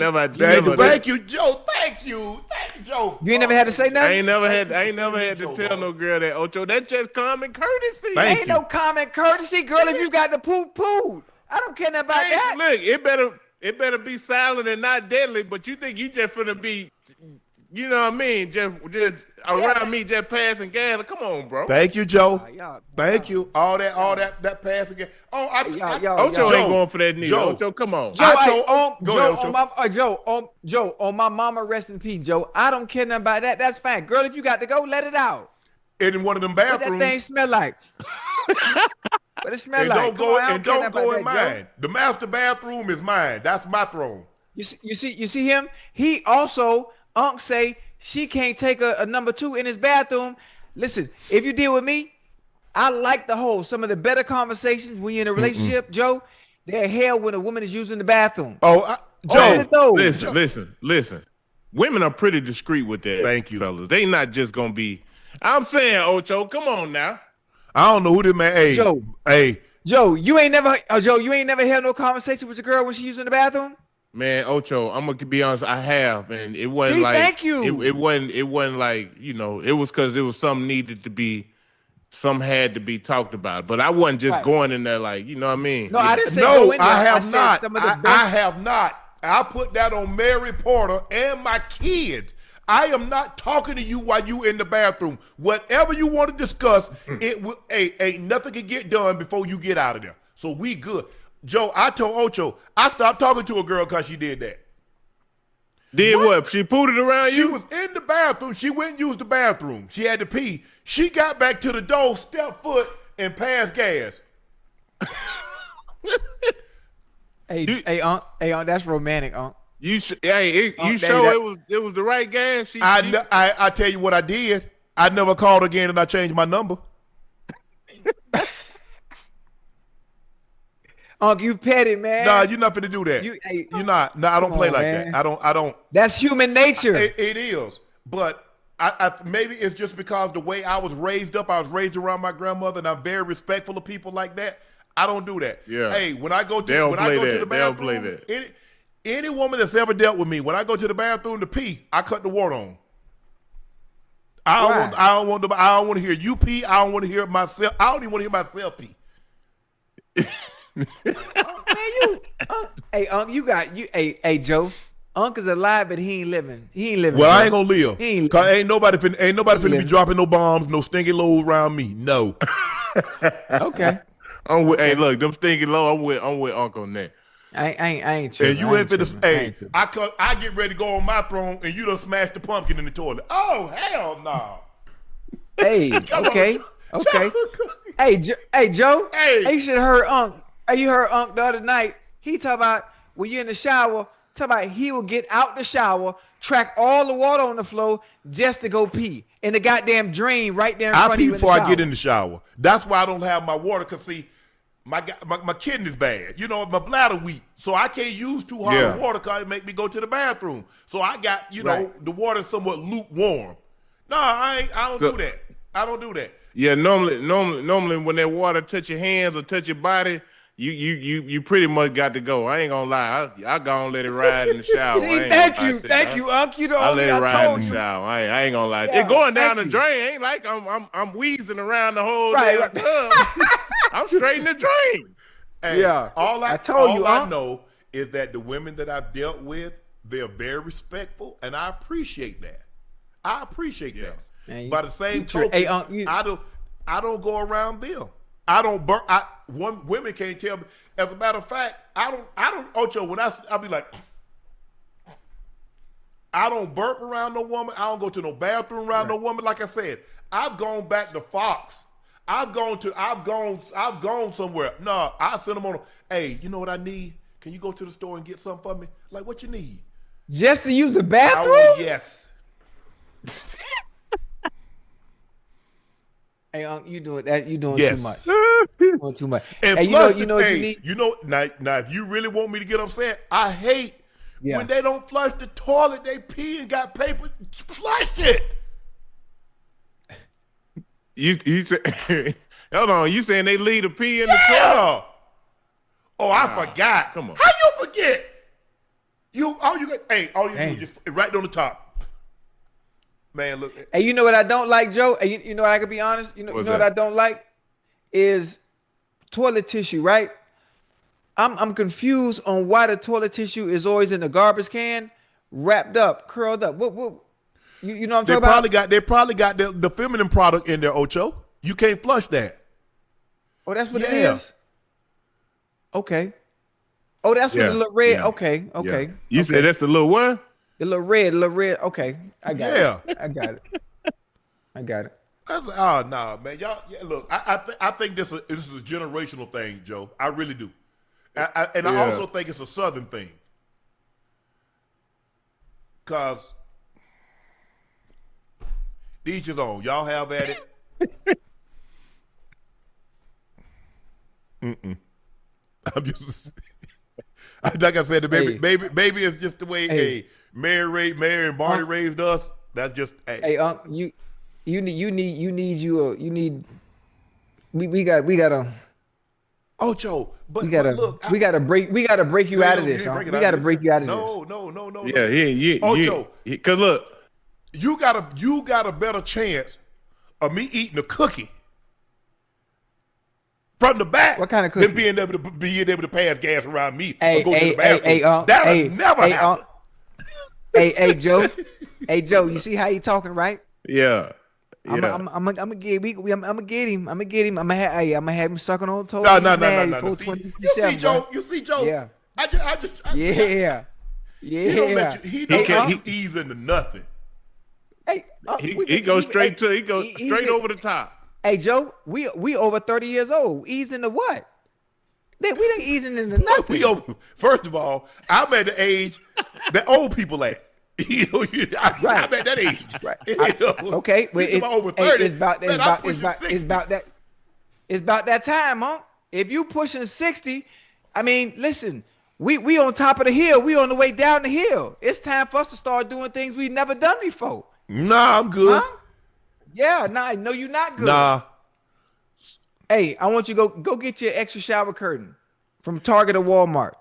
Speaker 1: Thank you, Joe. Thank you, Joe.
Speaker 3: You ain't never had to say nothing?
Speaker 2: I ain't never had to tell no girl that, Ocho. That's just common courtesy.
Speaker 3: Ain't no common courtesy, girl. If you got the poop. I don't care about that.
Speaker 2: Look, it better be silent and not deadly, but you think you just finna be, you know what I mean, just around me just passing gas. Come on, bro.
Speaker 1: Thank you, Joe. Thank you. All that passing gas.
Speaker 2: Ocho ain't going for that neither. Ocho, come on.
Speaker 3: Joe, on my mama, rest in peace, Joe. I don't care nothing about that. That's fine. Girl, if you got to go, let it out.
Speaker 1: In one of them bathrooms.
Speaker 3: What that thing smell like? But it smells like.
Speaker 1: Don't go in mine. The master bathroom is mine. That's my throne.
Speaker 3: You see him? He also, Unc say she can't take a number 2 in his bathroom. Listen, if you deal with me, I like the whole. Some of the better conversations when you're in a relationship, Joe, they're hell when a woman is using the bathroom.
Speaker 2: Joe, listen. Women are pretty discreet with that.
Speaker 1: Thank you,
Speaker 2: fellas. They not just gonna be. I'm saying, Ocho, come on now.
Speaker 1: I don't know who this man. Hey,
Speaker 3: Joe, you ain't never had no conversation with your girl when she using the bathroom.
Speaker 2: Man, Ocho, I'm gonna be honest. I have, and it wasn't
Speaker 3: thank you.
Speaker 2: It wasn't like, you know. It was because it was something some had to be talked about. But I wasn't just going in there like, you know what I mean.
Speaker 3: No, I didn't say go in there.
Speaker 1: I have not. I have not. I put that on Mary Porter and my kids. I am not talking to you while you in the bathroom. Whatever you want to discuss, ain't nothing can get done before you get out of there. So we good. Joe, I told Ocho, I stopped talking to a girl because she did that.
Speaker 2: What? She pooted around you?
Speaker 1: She was in the bathroom. She went and used the bathroom. She had to pee. She got back to the door, stepped foot, and passed gas.
Speaker 3: Hey, Unc, that's romantic, Unc.
Speaker 2: You sure it was the right gas?
Speaker 1: I tell you what I did. I never called again and I changed my number.
Speaker 3: Unc, you petty, man.
Speaker 1: Nah, you're not finna do that. You're not. No, I don't play like that. I don't.
Speaker 3: That's human nature.
Speaker 1: It is. But maybe it's just because the way I was raised up. I was raised around my grandmother, and I'm very respectful of people like that. I don't do that.
Speaker 2: Yeah.
Speaker 1: Hey, when I go to
Speaker 2: to
Speaker 1: the bathroom, any woman that's ever dealt with me, when I go to the bathroom to pee, I cut the water on. I don't want to hear you pee. I don't want to hear myself. I don't even want to hear myself pee.
Speaker 3: Hey, Joe. Uncle's alive, but he ain't living. He ain't living.
Speaker 1: Well,
Speaker 3: bro.
Speaker 1: I ain't gonna live. Cause ain't nobody finna be dropping no bombs, no stinky loads around me. No.
Speaker 3: Okay.
Speaker 2: Hey, look, them stinky low. I'm with Uncle on that.
Speaker 3: I ain't tripping.
Speaker 1: And you ain't finna. Hey, I get ready to go on my throne, and you done smashed the pumpkin in the toilet. Oh hell no.
Speaker 3: Hey, okay. Hey, Joe. Hey, you should have heard Unc. Hey, you heard Unc the other night. He talk about when you're in the shower. Talk about he will get out the shower, track all the water on the floor just to go pee in the goddamn drain right there in front of you.
Speaker 1: I pee before I get in the shower. That's why I don't have my water. Cause see, my kidney's bad. You know, my bladder weak, so I can't use too hard of water cause it make me go to the bathroom. So I got the water somewhat lukewarm. No, I don't do that. I don't do that.
Speaker 2: Yeah, normally when that water touch your hands or touch your body, you pretty much got to go. I ain't gonna lie. I gonna let it ride in the shower.
Speaker 3: See, thank you, Unc. You
Speaker 2: I let it ride in the
Speaker 3: you.
Speaker 2: shower. I ain't gonna lie. It's going down the drain. Ain't like I'm wheezing around the whole damn tub. I'm straight in the drain.
Speaker 1: Hey, all I
Speaker 3: Unc.
Speaker 1: know is that the women that I've dealt with, they're very respectful, and I appreciate that. I appreciate that.
Speaker 3: Man,
Speaker 1: by the same token, I don't go around them. I don't burp. Women can't tell me. As a matter of fact, I don't. Ocho, when I'll be like, I don't burp around no woman. I don't go to no bathroom around no woman. Like I said, I've gone back to Fox. I've gone somewhere. No, I send them on. Hey, you know what I need? Can you go to the store and get something for me? Like, what you need?
Speaker 3: Just to use the bathroom?
Speaker 1: Yes.
Speaker 3: Hey, you doing that? You doing
Speaker 1: yes.
Speaker 3: too much. You doing too much.
Speaker 1: And
Speaker 3: hey,
Speaker 1: plus,
Speaker 3: you know what you need?
Speaker 1: Now, if you really want me to get upset, I hate when they don't flush the toilet. They pee and got paper. Flush it.
Speaker 2: You say, hold on. You saying they leave the pee in the toilet?
Speaker 1: Oh, I forgot.
Speaker 2: Come on.
Speaker 1: How you forget? All you do is just right on the top. Man, look.
Speaker 3: Hey, you know what I don't like, Joe? Hey, you know what I can be honest? You know what I don't like is toilet tissue, right? I'm confused on why the toilet tissue is always in the garbage can, wrapped up, curled up. What you know what I'm talking about?
Speaker 1: They probably got the feminine product in there, Ocho. You can't flush that.
Speaker 3: Oh, that's what it is? Okay. Oh, that's what the little red. Yeah. Okay.
Speaker 2: You said that's the little one?
Speaker 3: The little red. Okay, I got it. I got it.
Speaker 1: That's nah, man. Y'all, look. I think this is a generational thing, Joe. I really do, I also think it's a Southern thing. Cause each his own. Y'all have at it. I'm just like I said. The baby is just the way. Mary and Barney raised us. That's just
Speaker 3: we got a
Speaker 1: Ocho, but
Speaker 3: we gotta break you out of this. We gotta break you out of this.
Speaker 1: No.
Speaker 2: Yeah.
Speaker 1: Ocho,
Speaker 2: cause look,
Speaker 1: you got a better chance of me eating a cookie from the back.
Speaker 3: What kind of cookie?
Speaker 1: Than being able to pass gas around me or go to the bathroom. That'll never happen.
Speaker 3: Hey, Joe. Hey, Joe. You see how he talking, right?
Speaker 2: Yeah.
Speaker 3: I'm gonna get him. I'm gonna have him sucking on toes.
Speaker 1: No. You see, Joe.
Speaker 3: Yeah.
Speaker 1: He don't ease into nothing.
Speaker 3: Hey,
Speaker 2: he goes straight over the top.
Speaker 3: Hey, Joe. We over 30 years old. Ease into what? We ain't easing into nothing.
Speaker 1: First of all, I'm at the age that old people at. I'm at that age.
Speaker 3: Right. Okay. Well, it's
Speaker 1: over 30.
Speaker 3: It's about that time, huh? If you pushing 60, I mean, listen, we on top of the hill. We on the way down the hill. It's time for us to start doing things we've never done before.
Speaker 1: Nah, I'm good.
Speaker 3: Huh? Yeah, nah, no, you're not good.
Speaker 1: Nah.
Speaker 3: Hey, I want you to go get your extra shower curtain from Target or Walmart.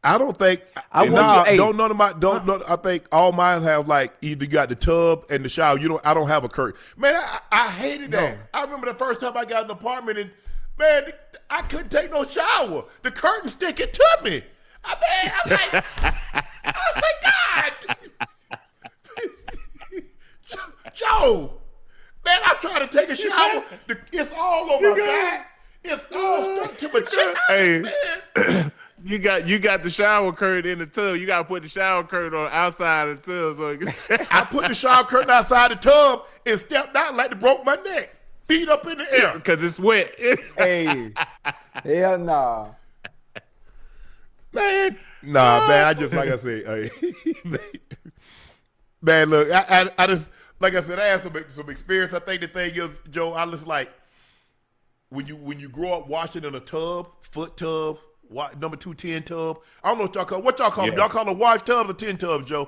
Speaker 1: I don't think. I think all mine have like either you got the tub and the shower. I don't have a curtain. Man, I hated that. No. I remember the first time I got an apartment and man, I couldn't take no shower. The curtain sticking to me. I'm like, I was like, God, Joe, man, I'm trying to take a shower. It's all on my back. It's all stuck to my chest.
Speaker 2: Hey,
Speaker 1: man.
Speaker 2: You got the shower curtain in the tub. You got to put the shower curtain on outside of the tub. So
Speaker 1: I put the shower curtain outside the tub and stepped out like it broke my neck. Feet up in the air.
Speaker 2: Because it's wet.
Speaker 3: Hey, hell nah.
Speaker 1: Man, I just, like I said, man, look, I just, like I said, I had some experience. I think the thing is, Joe, I just like, when you grow up washing in a tub, foot tub, number 210 tub. I don't know what y'all call them. Y'all call them wash tubs or 10 tubs, Joe?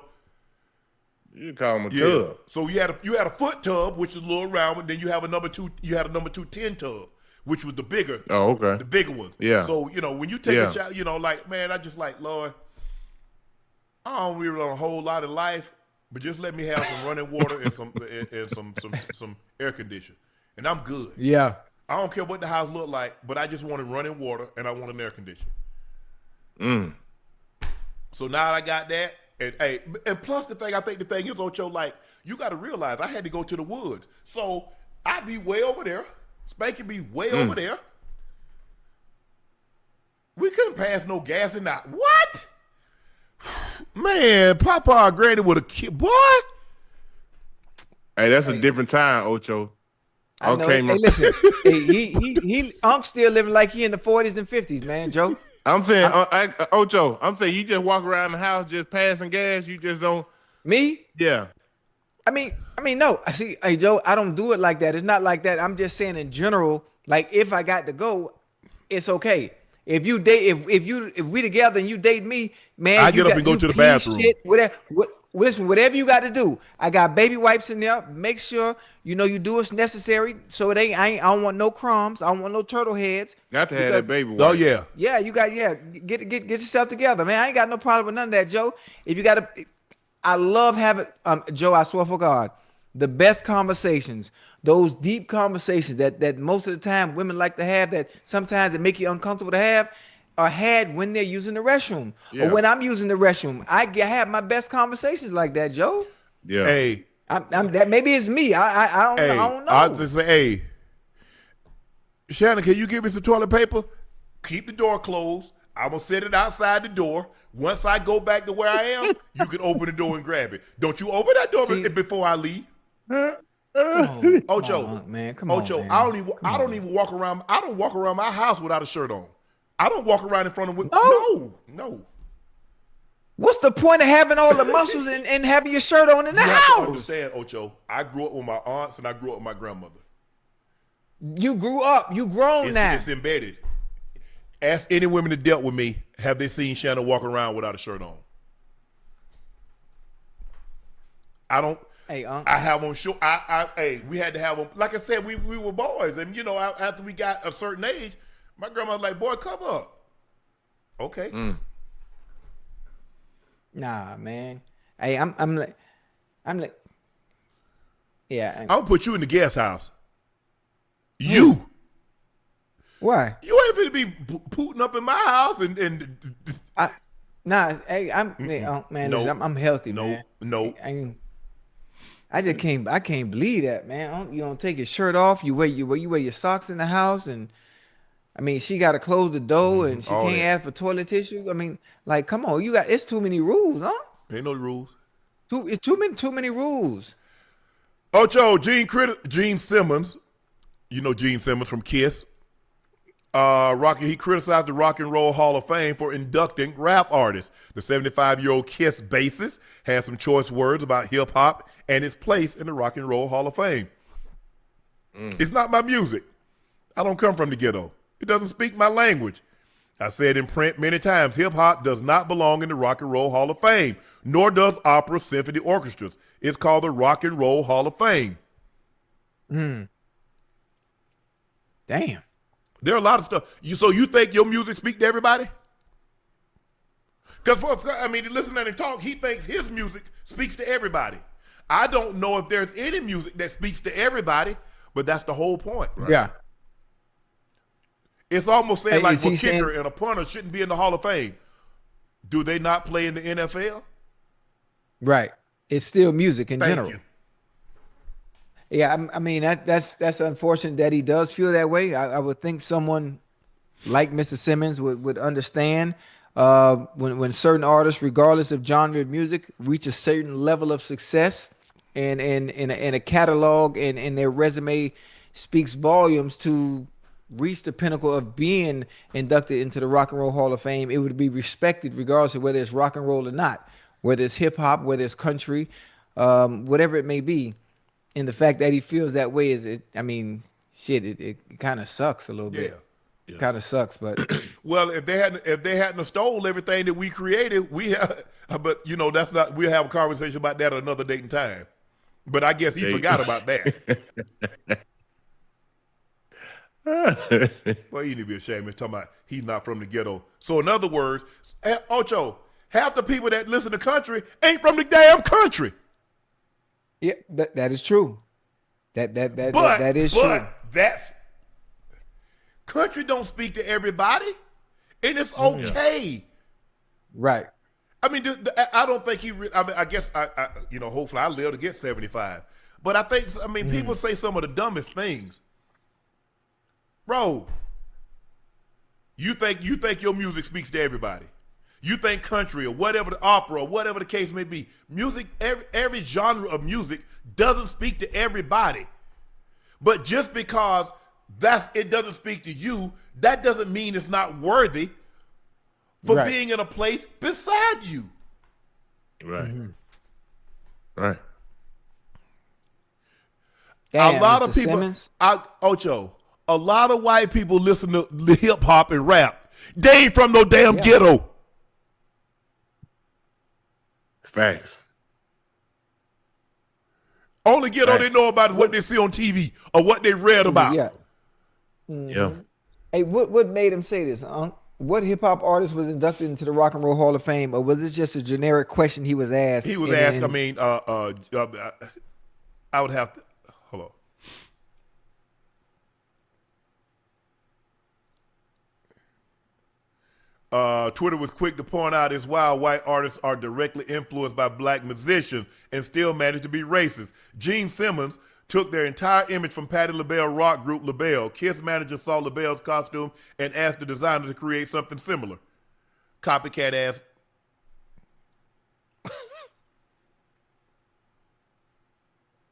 Speaker 2: You call them a tub.
Speaker 1: So you had a foot tub, which is a little round, and then you had a number 210 tub, which was the bigger.
Speaker 2: Oh, okay.
Speaker 1: The bigger ones.
Speaker 2: Yeah.
Speaker 1: So, when you take a shower, like, man, I just like, Lord, I don't really want a whole lot of life, but just let me have some running water and some air conditioning, and I'm good.
Speaker 3: Yeah.
Speaker 1: I don't care what the house look like, but I just wanted running water and I want an air conditioner. So now I got that, and plus the thing is, Ocho, like, you got to realize I had to go to the woods, so I'd be way over there, Spanky be way over there. We couldn't pass no gas in that. What? Man, Papa Grady would have killed, boy.
Speaker 2: Hey, that's a different time, Ocho.
Speaker 3: Okay, hey, listen, he Unc still living like he in the 40s and 50s, man, Joe.
Speaker 2: I'm saying, Ocho, I'm saying you just walk around the house just passing gas. You just don't.
Speaker 3: Me?
Speaker 2: Yeah.
Speaker 3: I mean, no. See, hey, Joe, I don't do it like that. It's not like that. I'm just saying in general, like if I got to go, it's okay. If you date, if we together and you date me, man,
Speaker 1: I get up and go to the bathroom.
Speaker 3: Listen, whatever you got to do. I got baby wipes in there. Make sure you do what's necessary. So I don't want no crumbs. I don't want no turtle heads.
Speaker 2: Got to have that baby wipe.
Speaker 1: Oh yeah.
Speaker 3: Yeah, get yourself together, man. I ain't got no problem with none of that, Joe. If you got to, I love having Joe. I swear for God, the best conversations, those deep conversations that most of the time women like to have, that sometimes it make you uncomfortable to have, are had when they're using the restroom or when I'm using the restroom. I have my best conversations like that, Joe.
Speaker 2: Yeah.
Speaker 1: Hey,
Speaker 3: that maybe it's me. I don't know.
Speaker 1: I'll just say, hey, Shannon, can you give me some toilet paper? Keep the door closed. I'm gonna set it outside the door. Once I go back to where I am, you can open the door and grab it. Don't you open that door before I leave. Ocho,
Speaker 3: man, come
Speaker 1: Ocho,
Speaker 3: on, man.
Speaker 1: I don't even walk around. I don't walk around my house without a shirt on. I don't walk around in front of no.
Speaker 3: What's the point of having all the muscles and having your shirt on in the house?
Speaker 1: You understand, Ocho? I grew up with my aunts and I grew up with my grandmother.
Speaker 3: You grew up. You grown now.
Speaker 1: It's embedded. Ask any women that dealt with me, have they seen Shannon walk around without a shirt on? I don't.
Speaker 3: Hey,
Speaker 1: I have on short. We had to have them. Like I said, we were boys, and after we got a certain age, my grandma was like, "Boy, cover up." Okay.
Speaker 3: Nah, man. Hey, I'm like, yeah.
Speaker 1: I'll put you in the guest house. You.
Speaker 3: Why?
Speaker 1: You ain't finna be pooting up in my house and.
Speaker 3: Hey, man. Listen, I'm healthy, man.
Speaker 1: No.
Speaker 3: I can't believe that, man. You don't take your shirt off. You wear your socks in the house, and I mean, she got to close the door, and she can't ask for toilet tissue. I mean, like, come on, it's too many rules, huh?
Speaker 1: Ain't no rules.
Speaker 3: It's too many rules.
Speaker 1: Ocho, Gene Simmons, Gene Simmons from Kiss. He criticized the Rock and Roll Hall of Fame for inducting rap artists. The 75-year-old Kiss bassist has some choice words about hip-hop and its place in the Rock and Roll Hall of Fame. It's not my music. I don't come from the ghetto. It doesn't speak my language. I said in print many times, hip-hop does not belong in the Rock and Roll Hall of Fame. nor does opera, symphony, orchestras. It's called the Rock and Roll Hall of Fame.
Speaker 3: Damn.
Speaker 1: There are a lot of stuff. So you think your music speak to everybody? Because listen to him talk. He thinks his music speaks to everybody. I don't know if there's any music that speaks to everybody, but that's the whole point.
Speaker 3: Right? Yeah.
Speaker 1: It's almost saying like a kicker and a punter shouldn't be in the Hall of Fame. Do they not play in the NFL?
Speaker 3: Right. It's still music in general.
Speaker 1: You.
Speaker 3: Yeah, I mean that's unfortunate that he does feel that way. I would think someone like Mr. Simmons would understand when certain artists, regardless of genre of music, reach a certain level of success and in a catalog and their resume speaks volumes to reach the pinnacle of being inducted into the Rock and Roll Hall of Fame. It would be respected regardless of whether it's rock and roll or not, whether it's hip hop, whether it's country, whatever it may be. And the fact that he feels that way it kind of sucks a little bit.
Speaker 1: Yeah.
Speaker 3: Kind of sucks, but
Speaker 1: well, if they hadn't stole everything that we created, but that's not. We'll have a conversation about that at another date and time. But I guess he forgot about that. Well, you need to be ashamed of talking about he's not from the ghetto. So in other words, Ocho, half the people that listen to country ain't from the damn country.
Speaker 3: Yeah, that is true. That is true.
Speaker 1: But that's country don't speak to everybody, and it's okay.
Speaker 3: Right.
Speaker 1: I mean, I don't think he. I guess hopefully I live to get 75. But I think people say some of the dumbest things. Bro, you think your music speaks to everybody? You think country or whatever, the opera or whatever the case may be, music, every genre of music doesn't speak to everybody. But just because it doesn't speak to you, that doesn't mean it's not worthy for being in a place beside you.
Speaker 2: Right. Right.
Speaker 3: Damn,
Speaker 1: a lot
Speaker 3: Mr.
Speaker 1: of people,
Speaker 3: Simmons?
Speaker 1: Ocho, a lot of white people listen to hip hop and rap. They ain't from no damn ghetto.
Speaker 2: Facts.
Speaker 1: Only ghetto they know about is what they see on TV or what they read about.
Speaker 3: Yeah.
Speaker 2: Yeah.
Speaker 3: Hey, what made him say this, Unc? What hip hop artist was inducted into the Rock and Roll Hall of Fame, or was this just a generic question he was asked?
Speaker 1: He was asked. I would have to hold on. Twitter was quick to point out it's wild white artists are directly influenced by black musicians and still manage to be racist. Gene Simmons took their entire image from Patti LaBelle rock group LaBelle. Kiss manager saw LaBelle's costume and asked the designer to create something similar. Copycat ass.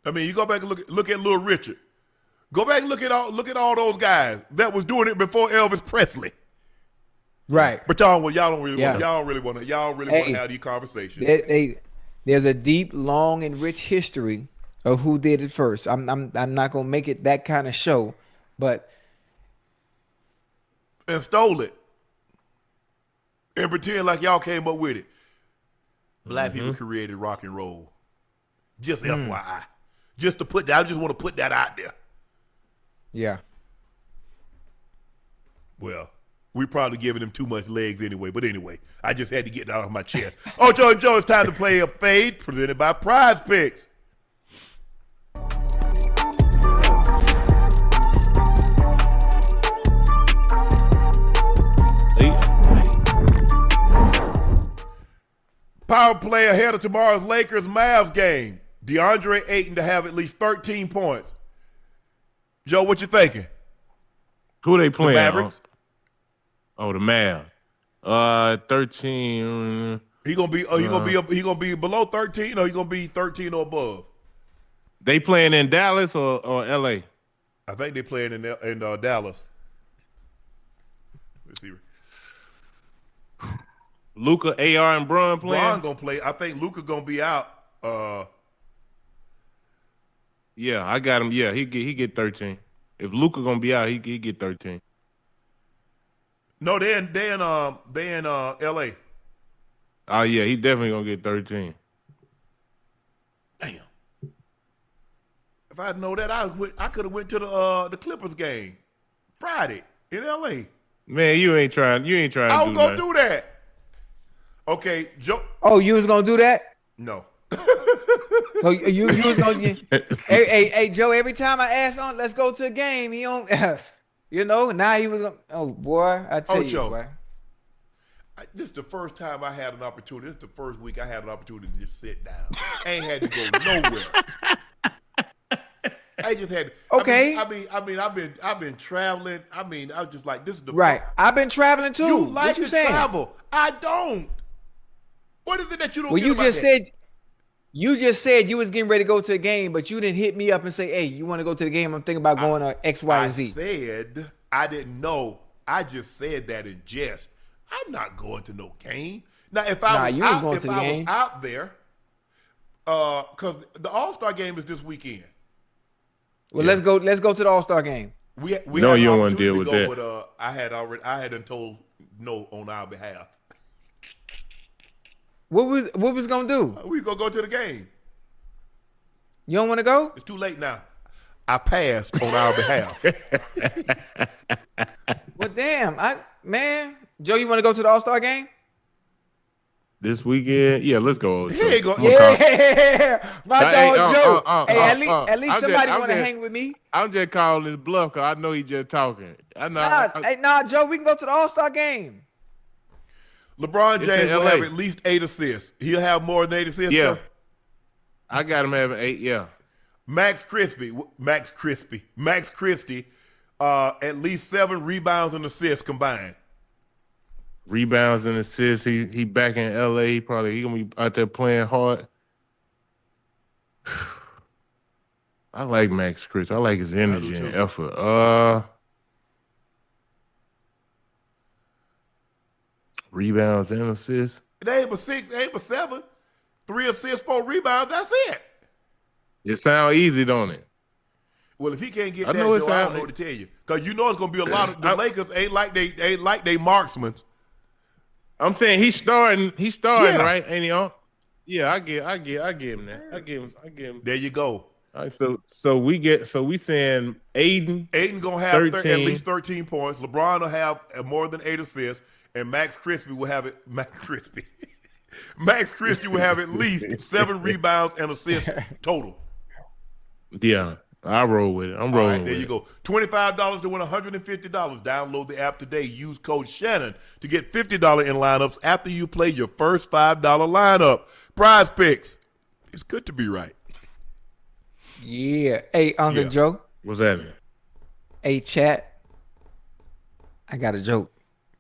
Speaker 1: I mean, you go back and look at Little Richard. Go back and look at all those guys that was doing it before Elvis Presley.
Speaker 3: Right.
Speaker 1: But y'all don't really want to have these conversations.
Speaker 3: There's a deep, long, and rich history of who did it first. I'm not gonna make it that kind of show, but
Speaker 1: and stole it and pretend like y'all came up with it. Black people created rock and roll. Just FYI. Just to put that, I just want to put that out there.
Speaker 3: Yeah.
Speaker 1: Well, we probably giving him too much legs anyway. But anyway, I just had to get that off my chest. Ocho and Joe, it's time to play a fade presented by Prize Picks. Power play ahead of tomorrow's Lakers-Mavs game. DeAndre Ayton to have at least 13 points. Joe, what you thinking?
Speaker 2: Who they playing?
Speaker 1: The Mavericks.
Speaker 2: The Mavs. 13.
Speaker 1: He gonna be below 13, or he gonna be 13 or above?
Speaker 2: They playing in Dallas or LA?
Speaker 1: I think they playing in Dallas. Let's see.
Speaker 2: Luka, AR, and Bron playing.
Speaker 1: Bron gonna play. I think Luka gonna be out.
Speaker 2: Yeah, I got him. Yeah, he get 13. If Luka gonna be out, he get 13.
Speaker 1: No, they in LA.
Speaker 2: Oh yeah, he definitely gonna get 13.
Speaker 1: Damn. If I know that, I could have went to the Clippers game Friday in LA.
Speaker 2: Man, you ain't trying. You ain't trying.
Speaker 1: I
Speaker 2: to
Speaker 1: was
Speaker 2: do
Speaker 1: gonna
Speaker 2: nothing.
Speaker 1: do that. Okay, Joe.
Speaker 3: Oh, you was gonna do that?
Speaker 1: No.
Speaker 3: So you was gonna hey Joe, every time I ask on let's go to a game, he don't you know, now he was gonna, oh boy, I tell you,
Speaker 1: Joe.
Speaker 3: boy.
Speaker 1: This is the first time I had an opportunity. This is the first week I had an opportunity to just sit down. I ain't had to go nowhere. I just had
Speaker 3: okay.
Speaker 1: I've been traveling. I mean, I was just like, this is the
Speaker 3: right. I've been traveling too.
Speaker 1: You like
Speaker 3: what you
Speaker 1: to
Speaker 3: saying?
Speaker 1: travel. I don't. What is it that you don't
Speaker 3: well,
Speaker 1: get
Speaker 3: you
Speaker 1: about
Speaker 3: just
Speaker 1: that?
Speaker 3: said you just said you was getting ready to go to a game, but you didn't hit me up and say, hey, you want to go to the game? I'm thinking about going to X, Y, and Z.
Speaker 1: I said I didn't know. I just said that in jest. I'm not going to no game. Now, if I was out there, because the All-Star game is this weekend.
Speaker 3: Well, let's go to the All-Star game.
Speaker 1: We
Speaker 2: no, you don't want to deal with that.
Speaker 1: With, I had told no on our behalf.
Speaker 3: What was gonna do?
Speaker 1: We gonna go to the game.
Speaker 3: You don't want to go?
Speaker 1: It's too late now. I passed on our behalf.
Speaker 3: Well, damn, Joe, you want to go to the All-Star game?
Speaker 2: This weekend? Yeah, let's go.
Speaker 1: Here you go.
Speaker 3: Yeah, my dog Joe. Hey, at least somebody want to hang with me.
Speaker 2: I'm just calling this bluff because I know he just talking.
Speaker 3: Nah, Joe, we can go to the All-Star game.
Speaker 1: LeBron James will have at least 8 assists. He'll have more than 8 assists.
Speaker 2: Yeah, I got him having 8. Yeah.
Speaker 1: Max Christie, at least 7 rebounds and assists combined.
Speaker 2: Rebounds and assists. He back in LA. He gonna be out there playing hard. I like Max Christie. I like his energy and effort. Rebounds and assists.
Speaker 1: It ain't but 6, ain't but 7. 3 assists, 4 rebounds. That's it.
Speaker 2: It sounds easy, don't it?
Speaker 1: Well, if he can't get that, Joe, I don't know what to tell you. Because you know it's gonna be a lot of the Lakers ain't like they marksmen.
Speaker 2: I'm saying he's starting right, ain't he? Yeah, I get him that. I give him.
Speaker 1: There you go.
Speaker 2: All right, so we saying Aiden.
Speaker 1: Aiden gonna have at least 13 points. LeBron will have more than 8 assists, and Max Christie will have it. Max Christie will have at least 7 rebounds and assists total.
Speaker 2: Yeah, I roll with it. I'm rolling with it.
Speaker 1: There you go. $25 to win $150. Download the app today. Use code Shannon to get $50 in lineups after you play your first $5 lineup. Prize Picks. It's good to be right.
Speaker 3: Yeah. Hey, Uncle Joe.
Speaker 2: What's happening?
Speaker 3: Hey, chat. I got a joke.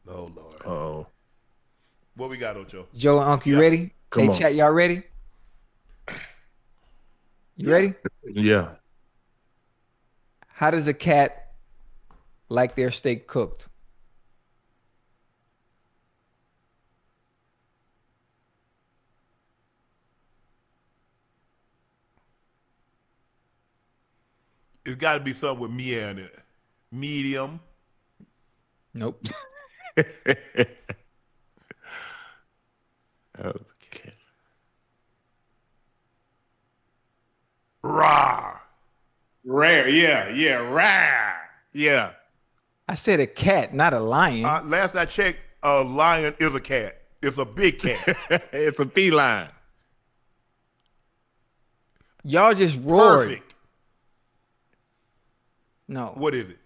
Speaker 1: Oh, Lord.
Speaker 2: Uh-oh.
Speaker 1: What we got, Ocho?
Speaker 3: Joe and Uncle, you ready?
Speaker 2: Come on.
Speaker 3: Chat, y'all ready? You ready?
Speaker 2: Yeah.
Speaker 3: How does a cat like their steak cooked?
Speaker 1: It's got to be something with Mia in it. Medium.
Speaker 3: Nope.
Speaker 2: That was a cat.
Speaker 1: Raw.
Speaker 2: Rare, yeah, rare, yeah.
Speaker 3: I said a cat, not a lion.
Speaker 1: Last I checked, a lion is a cat. It's a big cat.
Speaker 2: It's a feline.
Speaker 3: Y'all just roared.
Speaker 1: Perfect.
Speaker 3: No.
Speaker 1: What is it?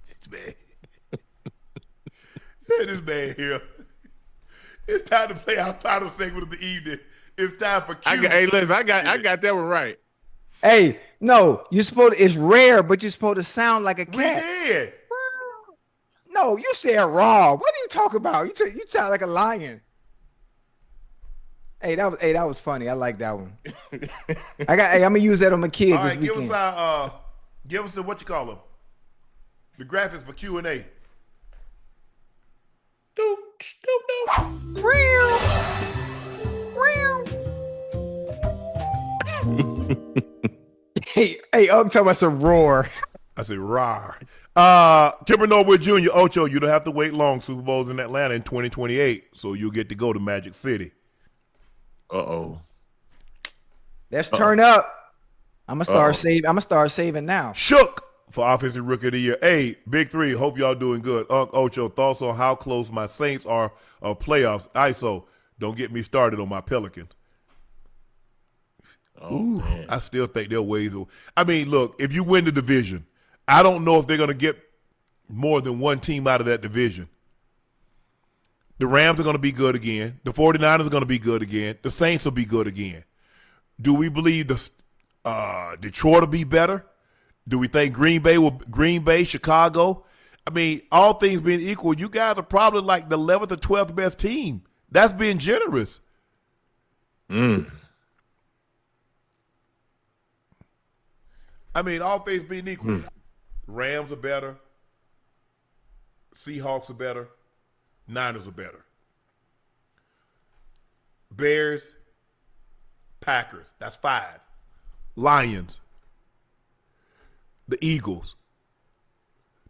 Speaker 1: This man. This man here. It's time to play our final segment of the evening. It's time for Q.
Speaker 2: Hey, listen, I got that one right.
Speaker 3: Hey, no, it's rare, but you're supposed to sound like a cat.
Speaker 1: We did.
Speaker 3: No, you said raw. What are you talking about? You sound like a lion. Hey, that was funny. I like that one. I'm gonna use that on my kids
Speaker 1: All
Speaker 3: this
Speaker 1: right,
Speaker 3: weekend.
Speaker 1: give us the what you call them, the graphics for Q&A.
Speaker 3: Hey, I'm talking about some roar.
Speaker 1: I said, rawr. Timber Norwood Jr., Ocho, you don't have to wait long. Super Bowl's in Atlanta in 2028, so you'll get to go to Magic City.
Speaker 2: Uh-oh.
Speaker 3: Let's turn up. I'm gonna start saving now.
Speaker 1: Shook for Offensive Rookie of the Year. Hey, Big Three, hope y'all doing good. Ocho, thoughts on how close my Saints are of playoffs. ISO, don't get me started on my Pelicans. Ooh, I still think they're ways. I mean, look, if you win the division, I don't know if they're going to get more than one team out of that division. The Rams are going to be good again. The 49ers are going to be good again. The Saints will be good again. Do we believe Detroit will be better? Do we think Green Bay, Chicago? I mean, all things being equal, you guys are probably like the 11th or 12th best team. That's being generous. I mean, all things being equal. Rams are better. Seahawks are better. Niners are better. Bears, Packers, that's 5. Lions, the Eagles.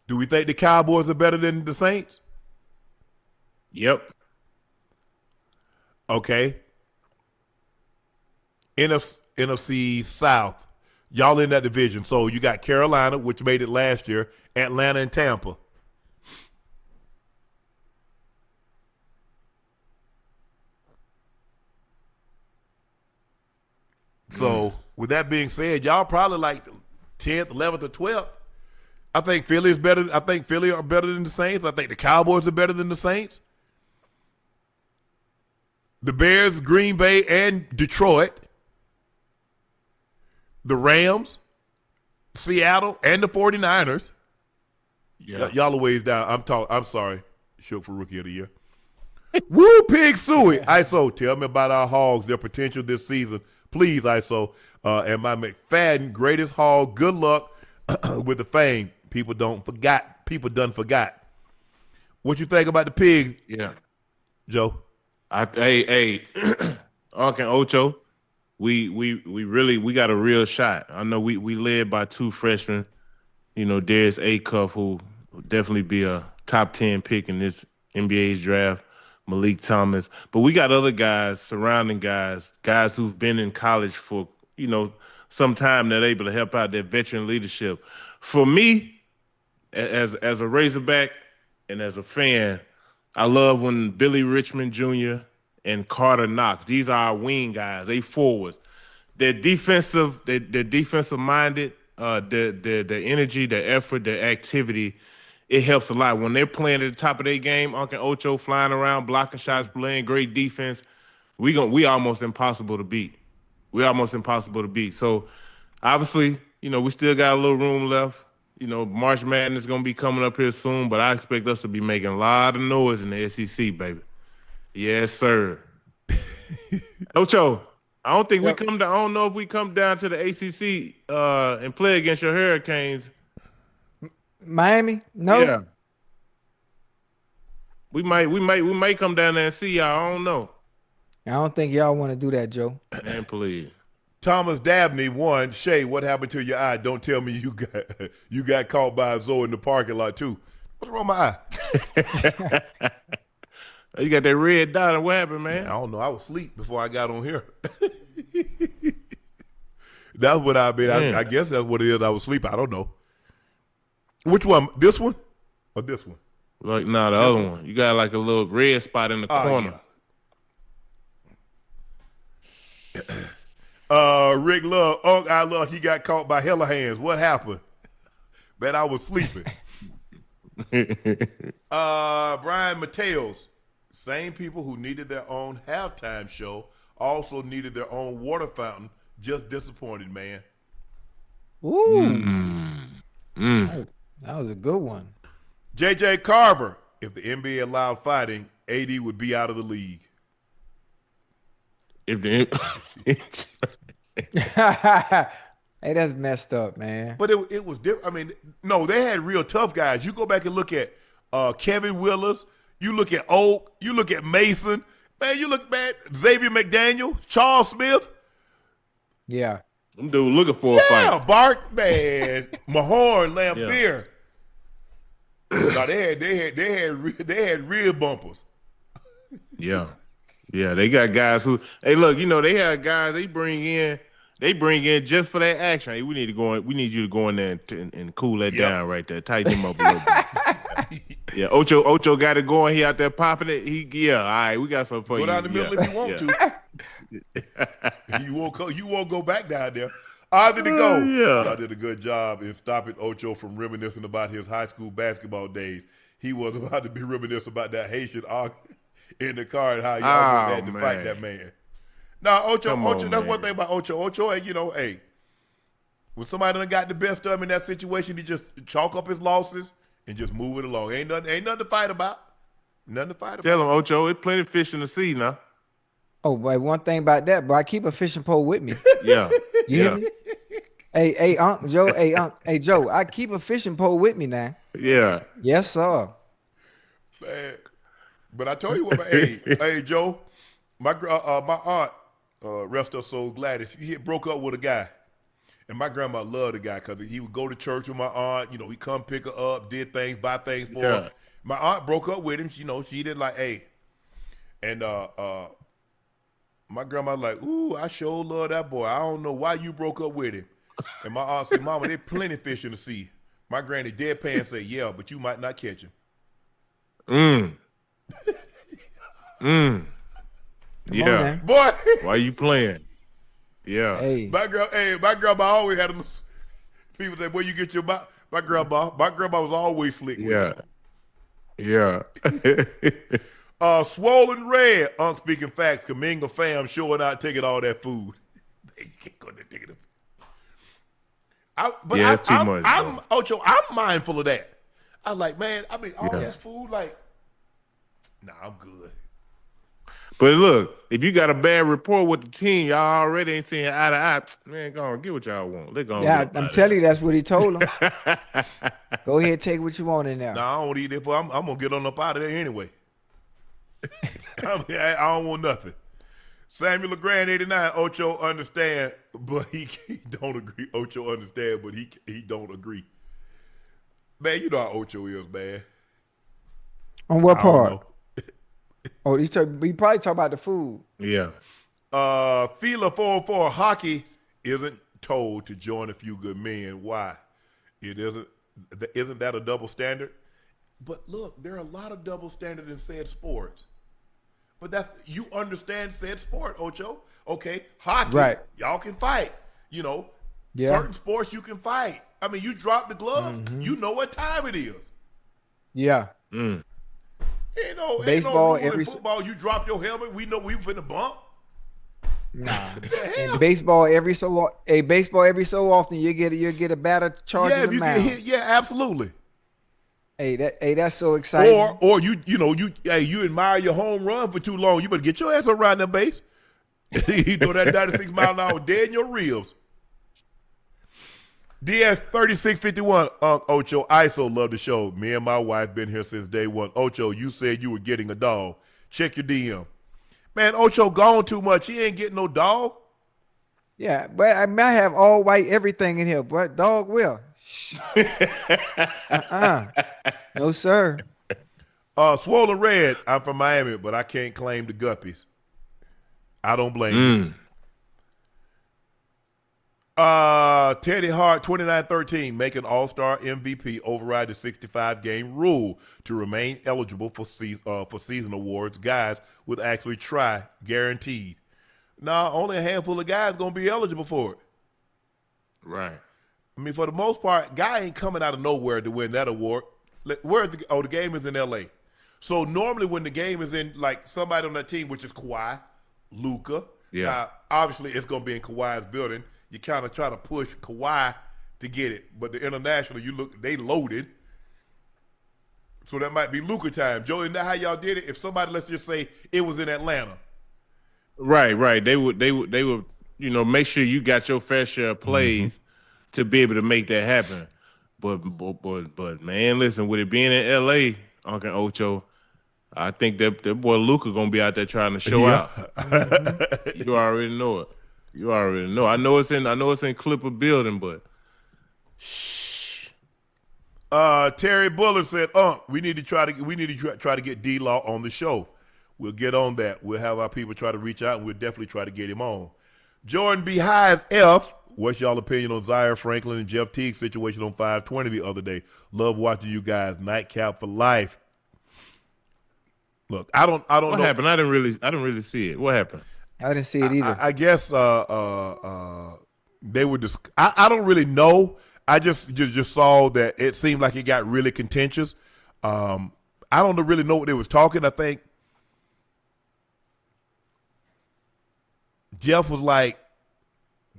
Speaker 1: Do we think the Cowboys are better than the Saints?
Speaker 2: Yep.
Speaker 1: Okay. NFC South. Y'all in that division. So you got Carolina, which made it last year, Atlanta and Tampa. So with that being said, y'all probably like 10th, 11th, or 12th. I think Philly is better. I think Philly are better than the Saints. I think the Cowboys are better than the Saints. The Bears, Green Bay, and Detroit. The Rams, Seattle, and the 49ers. Yeah. Y'all are ways down. I'm sorry. Shook for Rookie of the Year. Woo, Pig Suey. ISO, tell me about our Hogs, their potential this season. Please, ISO. And my McFadden, greatest hog. Good luck with the fame. People done forgot. What you think about the Pigs?
Speaker 2: Yeah.
Speaker 1: Joe?
Speaker 2: Hey, Uncle Ocho. We got a real shot. I know we led by 2 freshmen. You know, Darius Acuff, who will definitely be a top 10 pick in this NBA's draft. Malik Thomas. But we got other guys, surrounding guys who've been in college for, you know, some time that are able to help out their veteran leadership. For me, as a Razorback and as a fan, I love when Billy Richmond Jr. and Carter Knox, these are our wing guys, they forwards. They're defensive minded, their energy, their effort, their activity, it helps a lot. When they're playing at the top of their game, Uncle Ocho flying around, blocking shots, playing great defense, we almost impossible to beat. So obviously, you know, we still got a little room left. You know, March Madness is gonna be coming up here soon, but I expect us to be making a lot of noise in the SEC, baby. Yes, sir. Ocho, I don't know if we come down to the ACC and play against your Hurricanes.
Speaker 3: Miami? No.
Speaker 2: Yeah. We might come down there and see y'all. I don't know.
Speaker 3: I don't think y'all want to do that, Joe.
Speaker 2: Man, please.
Speaker 1: Thomas Dabney won. Shay, what happened to your eye? Don't tell me you got caught by a Zoe in the parking lot too. What's wrong with my eye?
Speaker 2: You got that red dot. What happened, man?
Speaker 1: I don't know. I was asleep before I got on here. That's what I mean. I guess that's what it is. I was asleep. I don't know. Which one? This one or this one?
Speaker 2: Like, no, the other one. You got like a little red spot in the corner.
Speaker 1: Yeah. Rick Love, I love. He got caught by hella hands. What happened? Man, I was sleeping. Brian Mateos, same people who needed their own halftime show also needed their own water fountain. Just disappointed, man.
Speaker 3: Ooh. That was a good one.
Speaker 1: JJ Carver, if the NBA allowed fighting, AD would be out of the league.
Speaker 3: Hey, that's messed up, man.
Speaker 1: But it was different. I mean, no, they had real tough guys. You go back and look at Kevin Willis. You look at Oak. You look at Mason. Man, you look at Xavier McDaniel, Charles Smith.
Speaker 3: Yeah.
Speaker 2: Them dude looking for a fight.
Speaker 1: Yeah, Bark, man. Mahorn, Lampier. No, they had real bumpers.
Speaker 2: Yeah. Yeah, they got guys who look, they have guys they bring in just for that action. Hey, we need you to go in there and cool that down right there. Tighten him up a little bit. Yeah, Ocho got it going. He out there popping it. All right, we got something for you.
Speaker 1: Go down the middle if you want to. You won't go back down there. I did go. Y'all did a good job in stopping Ocho from reminiscing about his high school basketball days. He was about to be reminiscing about that Haitian in the car and how y'all had to fight that man. Now, Ocho, that's one thing about Ocho. Ocho, hey, when somebody done got the best of him in that situation, he just chalk up his losses and just move it along. Ain't nothing to fight about. Nothing to fight about.
Speaker 2: Tell him, Ocho, it's plenty of fish in the sea now.
Speaker 3: Oh, but one thing about that, bro, I keep a fishing pole with me.
Speaker 2: Yeah.
Speaker 3: You hear me? Hey, Joe. Hey, Joe. I keep a fishing pole with me now.
Speaker 2: Yeah.
Speaker 3: Yes, sir.
Speaker 1: Man, but I told you what, hey, Joe, my aunt, rest her soul, Gladys, he broke up with a guy, and my grandma loved the guy because he would go to church with my aunt. He come pick her up, did things, buy things for her. My aunt broke up with him. She didn't like, and my grandma like, ooh, I sure love that boy. I don't know why you broke up with him. And my aunt said, Mama, there's plenty of fish in the sea. My granny deadpan said, yeah, but you might not catch him.
Speaker 2: Yeah.
Speaker 1: Boy.
Speaker 2: Why you playing? Yeah.
Speaker 3: Hey.
Speaker 1: My grandma always had people say, where you get your my grandma was always slick with it.
Speaker 2: Yeah.
Speaker 1: Swollen red, unspeaking facts, Kuminga fam showing out taking all that food. You can't go there taking it.
Speaker 2: It's too much.
Speaker 1: Ocho, I'm mindful of that. I was like, man, all this food, like, nah, I'm good.
Speaker 2: But look, if you got a bad rapport with the team, y'all already ain't seeing eye to eye. Man, go on, get what y'all want.
Speaker 3: I'm telling you, that's what he told him. Go ahead, take what you want in there.
Speaker 1: Nah, I don't eat it, but I'm gonna get on up out of there anyway. I don't want nothing. Samuel LeGrand 89, Ocho understand, but he don't agree. Ocho understand, but he don't agree. Man, you know how Ocho is, man.
Speaker 3: On what part? Oh, he probably talk about the food.
Speaker 2: Yeah.
Speaker 1: Fila 404, hockey isn't told to join a few good men. Why? Isn't that a double standard? But look, there are a lot of double standards in said sports. But you understand said sport, Ocho. Okay, hockey, right. Y'all can fight. Certain sports you can fight. I mean, you drop the gloves, you know what time it is.
Speaker 3: Yeah.
Speaker 1: Ain't no
Speaker 3: baseball,
Speaker 1: rule in football, you drop your helmet, we know we finna bump.
Speaker 3: Nah. And baseball every so often you get a batter charging the mound.
Speaker 1: Get hit, yeah, absolutely.
Speaker 3: Hey, that's so exciting.
Speaker 1: Or you admire your home run for too long, you better get your ass around the base. You know that 96 mile an hour dead in your ribs. DS 3651, Ocho Iso love the show. Me and my wife been here since day one. Ocho, you said you were getting a dog. Check your DM. Man, Ocho gone too much. He ain't getting no dog.
Speaker 3: Yeah, but I might have all white everything in here, but dog will. No, sir.
Speaker 1: Swollen Red, I'm from Miami, but I can't claim the Guppies. I don't blame you. Teddy Hart, 29-13, make an all-star MVP, override the 65-game rule to remain eligible for season awards. Guys would actually try, guaranteed. Now, only a handful of guys going to be eligible for it.
Speaker 2: Right.
Speaker 1: I mean, for the most part, guy ain't coming out of nowhere to win that award. The game is in L.A. So normally when the game is in, like, somebody on that team, which is Kawhi, Luka, obviously it's going to be in Kawhi's building. You kind of try to push Kawhi to get it. But the international, they loaded. So that might be Luka time. Joe, isn't that how y'all did it? If somebody, let's just say it was in Atlanta.
Speaker 2: Right. They would, make sure you got your fair share of plays to be able to make that happen. But man, listen, with it being in LA, Uncle Ocho, I think that boy Luka gonna be out there trying to show out. You already know it. You already know. I know it's in Clipper building, but shh.
Speaker 1: Terry Bullard said, we need to try to get D-Law on the show. We'll get on that. We'll have our people try to reach out, and we'll definitely try to get him on. Jordan B. Highs F, what's y'all opinion on Zaire Franklin and Jeff Teague's situation on 520 the other day? Love watching you guys. Nightcap for life. Look, I don't know.
Speaker 2: What happened? I didn't really see it. What happened?
Speaker 3: I didn't see it either.
Speaker 1: I guess they were just. I don't really know. I just saw that it seemed like it got really contentious. I don't really know what they was talking. I think Jeff was like,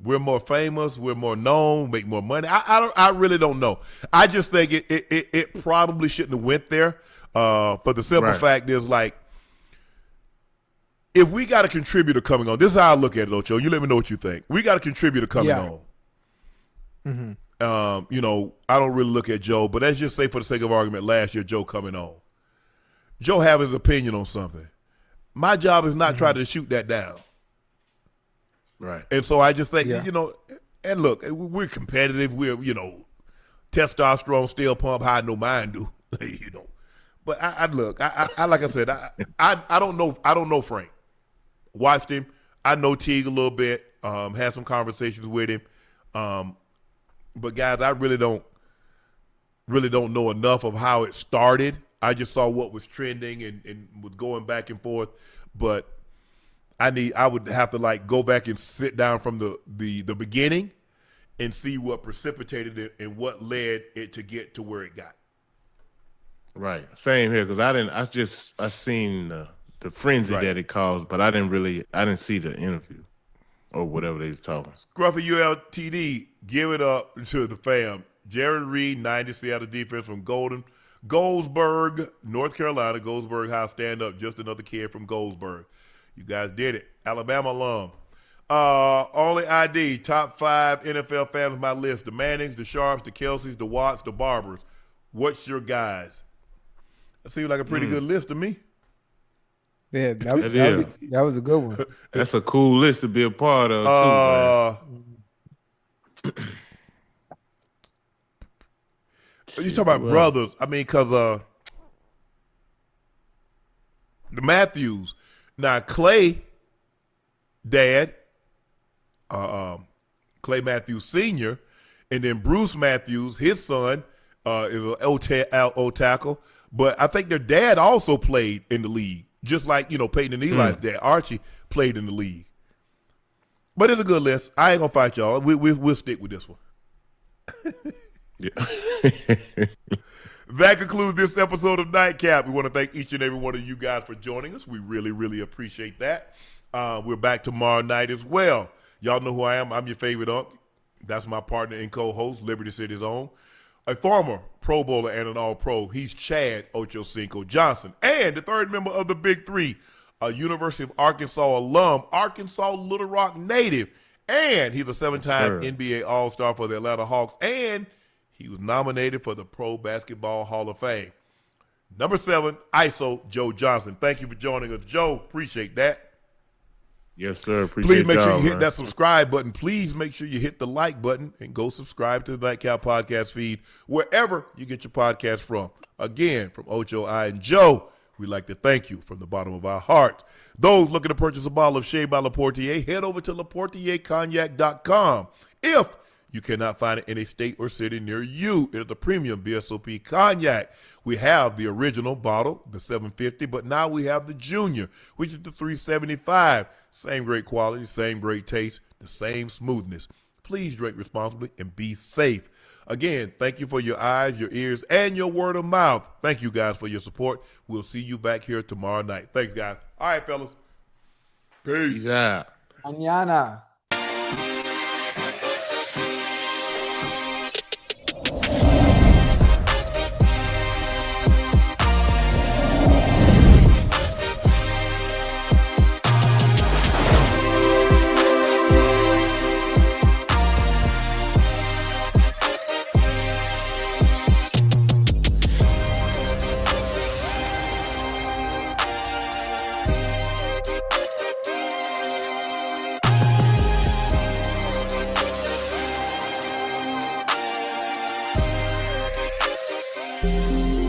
Speaker 1: "We're more famous, we're more known, make more money." I really don't know. I just think it probably shouldn't have went there. For the simple fact is, like, if we got a contributor coming on, this is how I look at it, Ocho. You let me know what you think. We got a contributor coming on. Mm-hmm. I don't really look at Joe, but let's just say for the sake of argument, last year Joe coming on. Joe have his opinion on something. My job is not trying to shoot that down.
Speaker 2: Right.
Speaker 1: And so I just think, and look, we're competitive. We're, testosterone still pump high, no mind do, But I look, I like I said, I don't know. I don't know Frank. Watched him. I know Teague a little bit. Had some conversations with him. But guys, I really don't know enough of how it started. I just saw what was trending and was going back and forth. But I would have to go back and sit down from the beginning and see what precipitated it and what led it to get to where it got.
Speaker 2: Right. Same here, because I seen the frenzy that it caused, but I didn't see the interview or whatever they was talking.
Speaker 1: Scruffy ULTD, give it up to the fam. Jared Reed, 90 Seattle defense from Goldsburg, North Carolina. Goldsburg High, stand up. Just another kid from Goldsburg. You guys did it. Alabama alum. Only ID, top 5 NFL fans on my list. The Mannings, the Sharps, the Kelseys, the Watts, the Barbers. What's your guys? That seems like a pretty good list to me.
Speaker 3: Yeah, that was a good one.
Speaker 2: That's a cool list to be a part of, too, man.
Speaker 1: You talk about brothers. I mean, because the Matthews. Now, Clay, dad, Clay Matthews Sr., and then Bruce Matthews, his son, is an O tackle. But I think their dad also played in the league, just like, Peyton and Eli's dad. Archie played in the league. But it's a good list. I ain't going to fight y'all. We'll stick with this one. That concludes this episode of Nightcap. We want to thank each and every one of you guys for joining us. We really, really appreciate that. We're back tomorrow night as well. Y'all know who I am. I'm your favorite uncle. That's my partner and co-host, Liberty City's own. A former Pro Bowler and an All-Pro. He's Chad Ochocinco Johnson. And the third member of the Big Three, a University of Arkansas alum, Arkansas Little Rock native. And he's a 7-time NBA All-Star for the Atlanta Hawks. And he was nominated for the Pro Basketball Hall of Fame. Number 7, ISO Joe Johnson. Thank you for joining us, Joe. Appreciate that.
Speaker 2: Yes, sir. Appreciate
Speaker 1: Please make sure you hit that subscribe button. Please make sure you hit the like button and go subscribe to the Nightcap podcast feed wherever you get your podcast from. Again, from Ocho, I, and Joe, we'd like to thank you from the bottom of our heart. Those looking to purchase a bottle of Shea by Laportier, head over to LaportierCognac.com. If you cannot find it in a state or city near you, it is the premium VSOP cognac. We have the original bottle, the 750, but now we have the junior, which is the 375. Same great quality, same great taste, the same smoothness. Please drink responsibly and be safe. Again, thank you for your eyes, your ears, and your word of mouth. Thank you guys for your support. We'll see you back here tomorrow night. Thanks, guys. All right, fellas. Peace.
Speaker 2: Peace out.
Speaker 3: Mañana.
Speaker 9: Peace.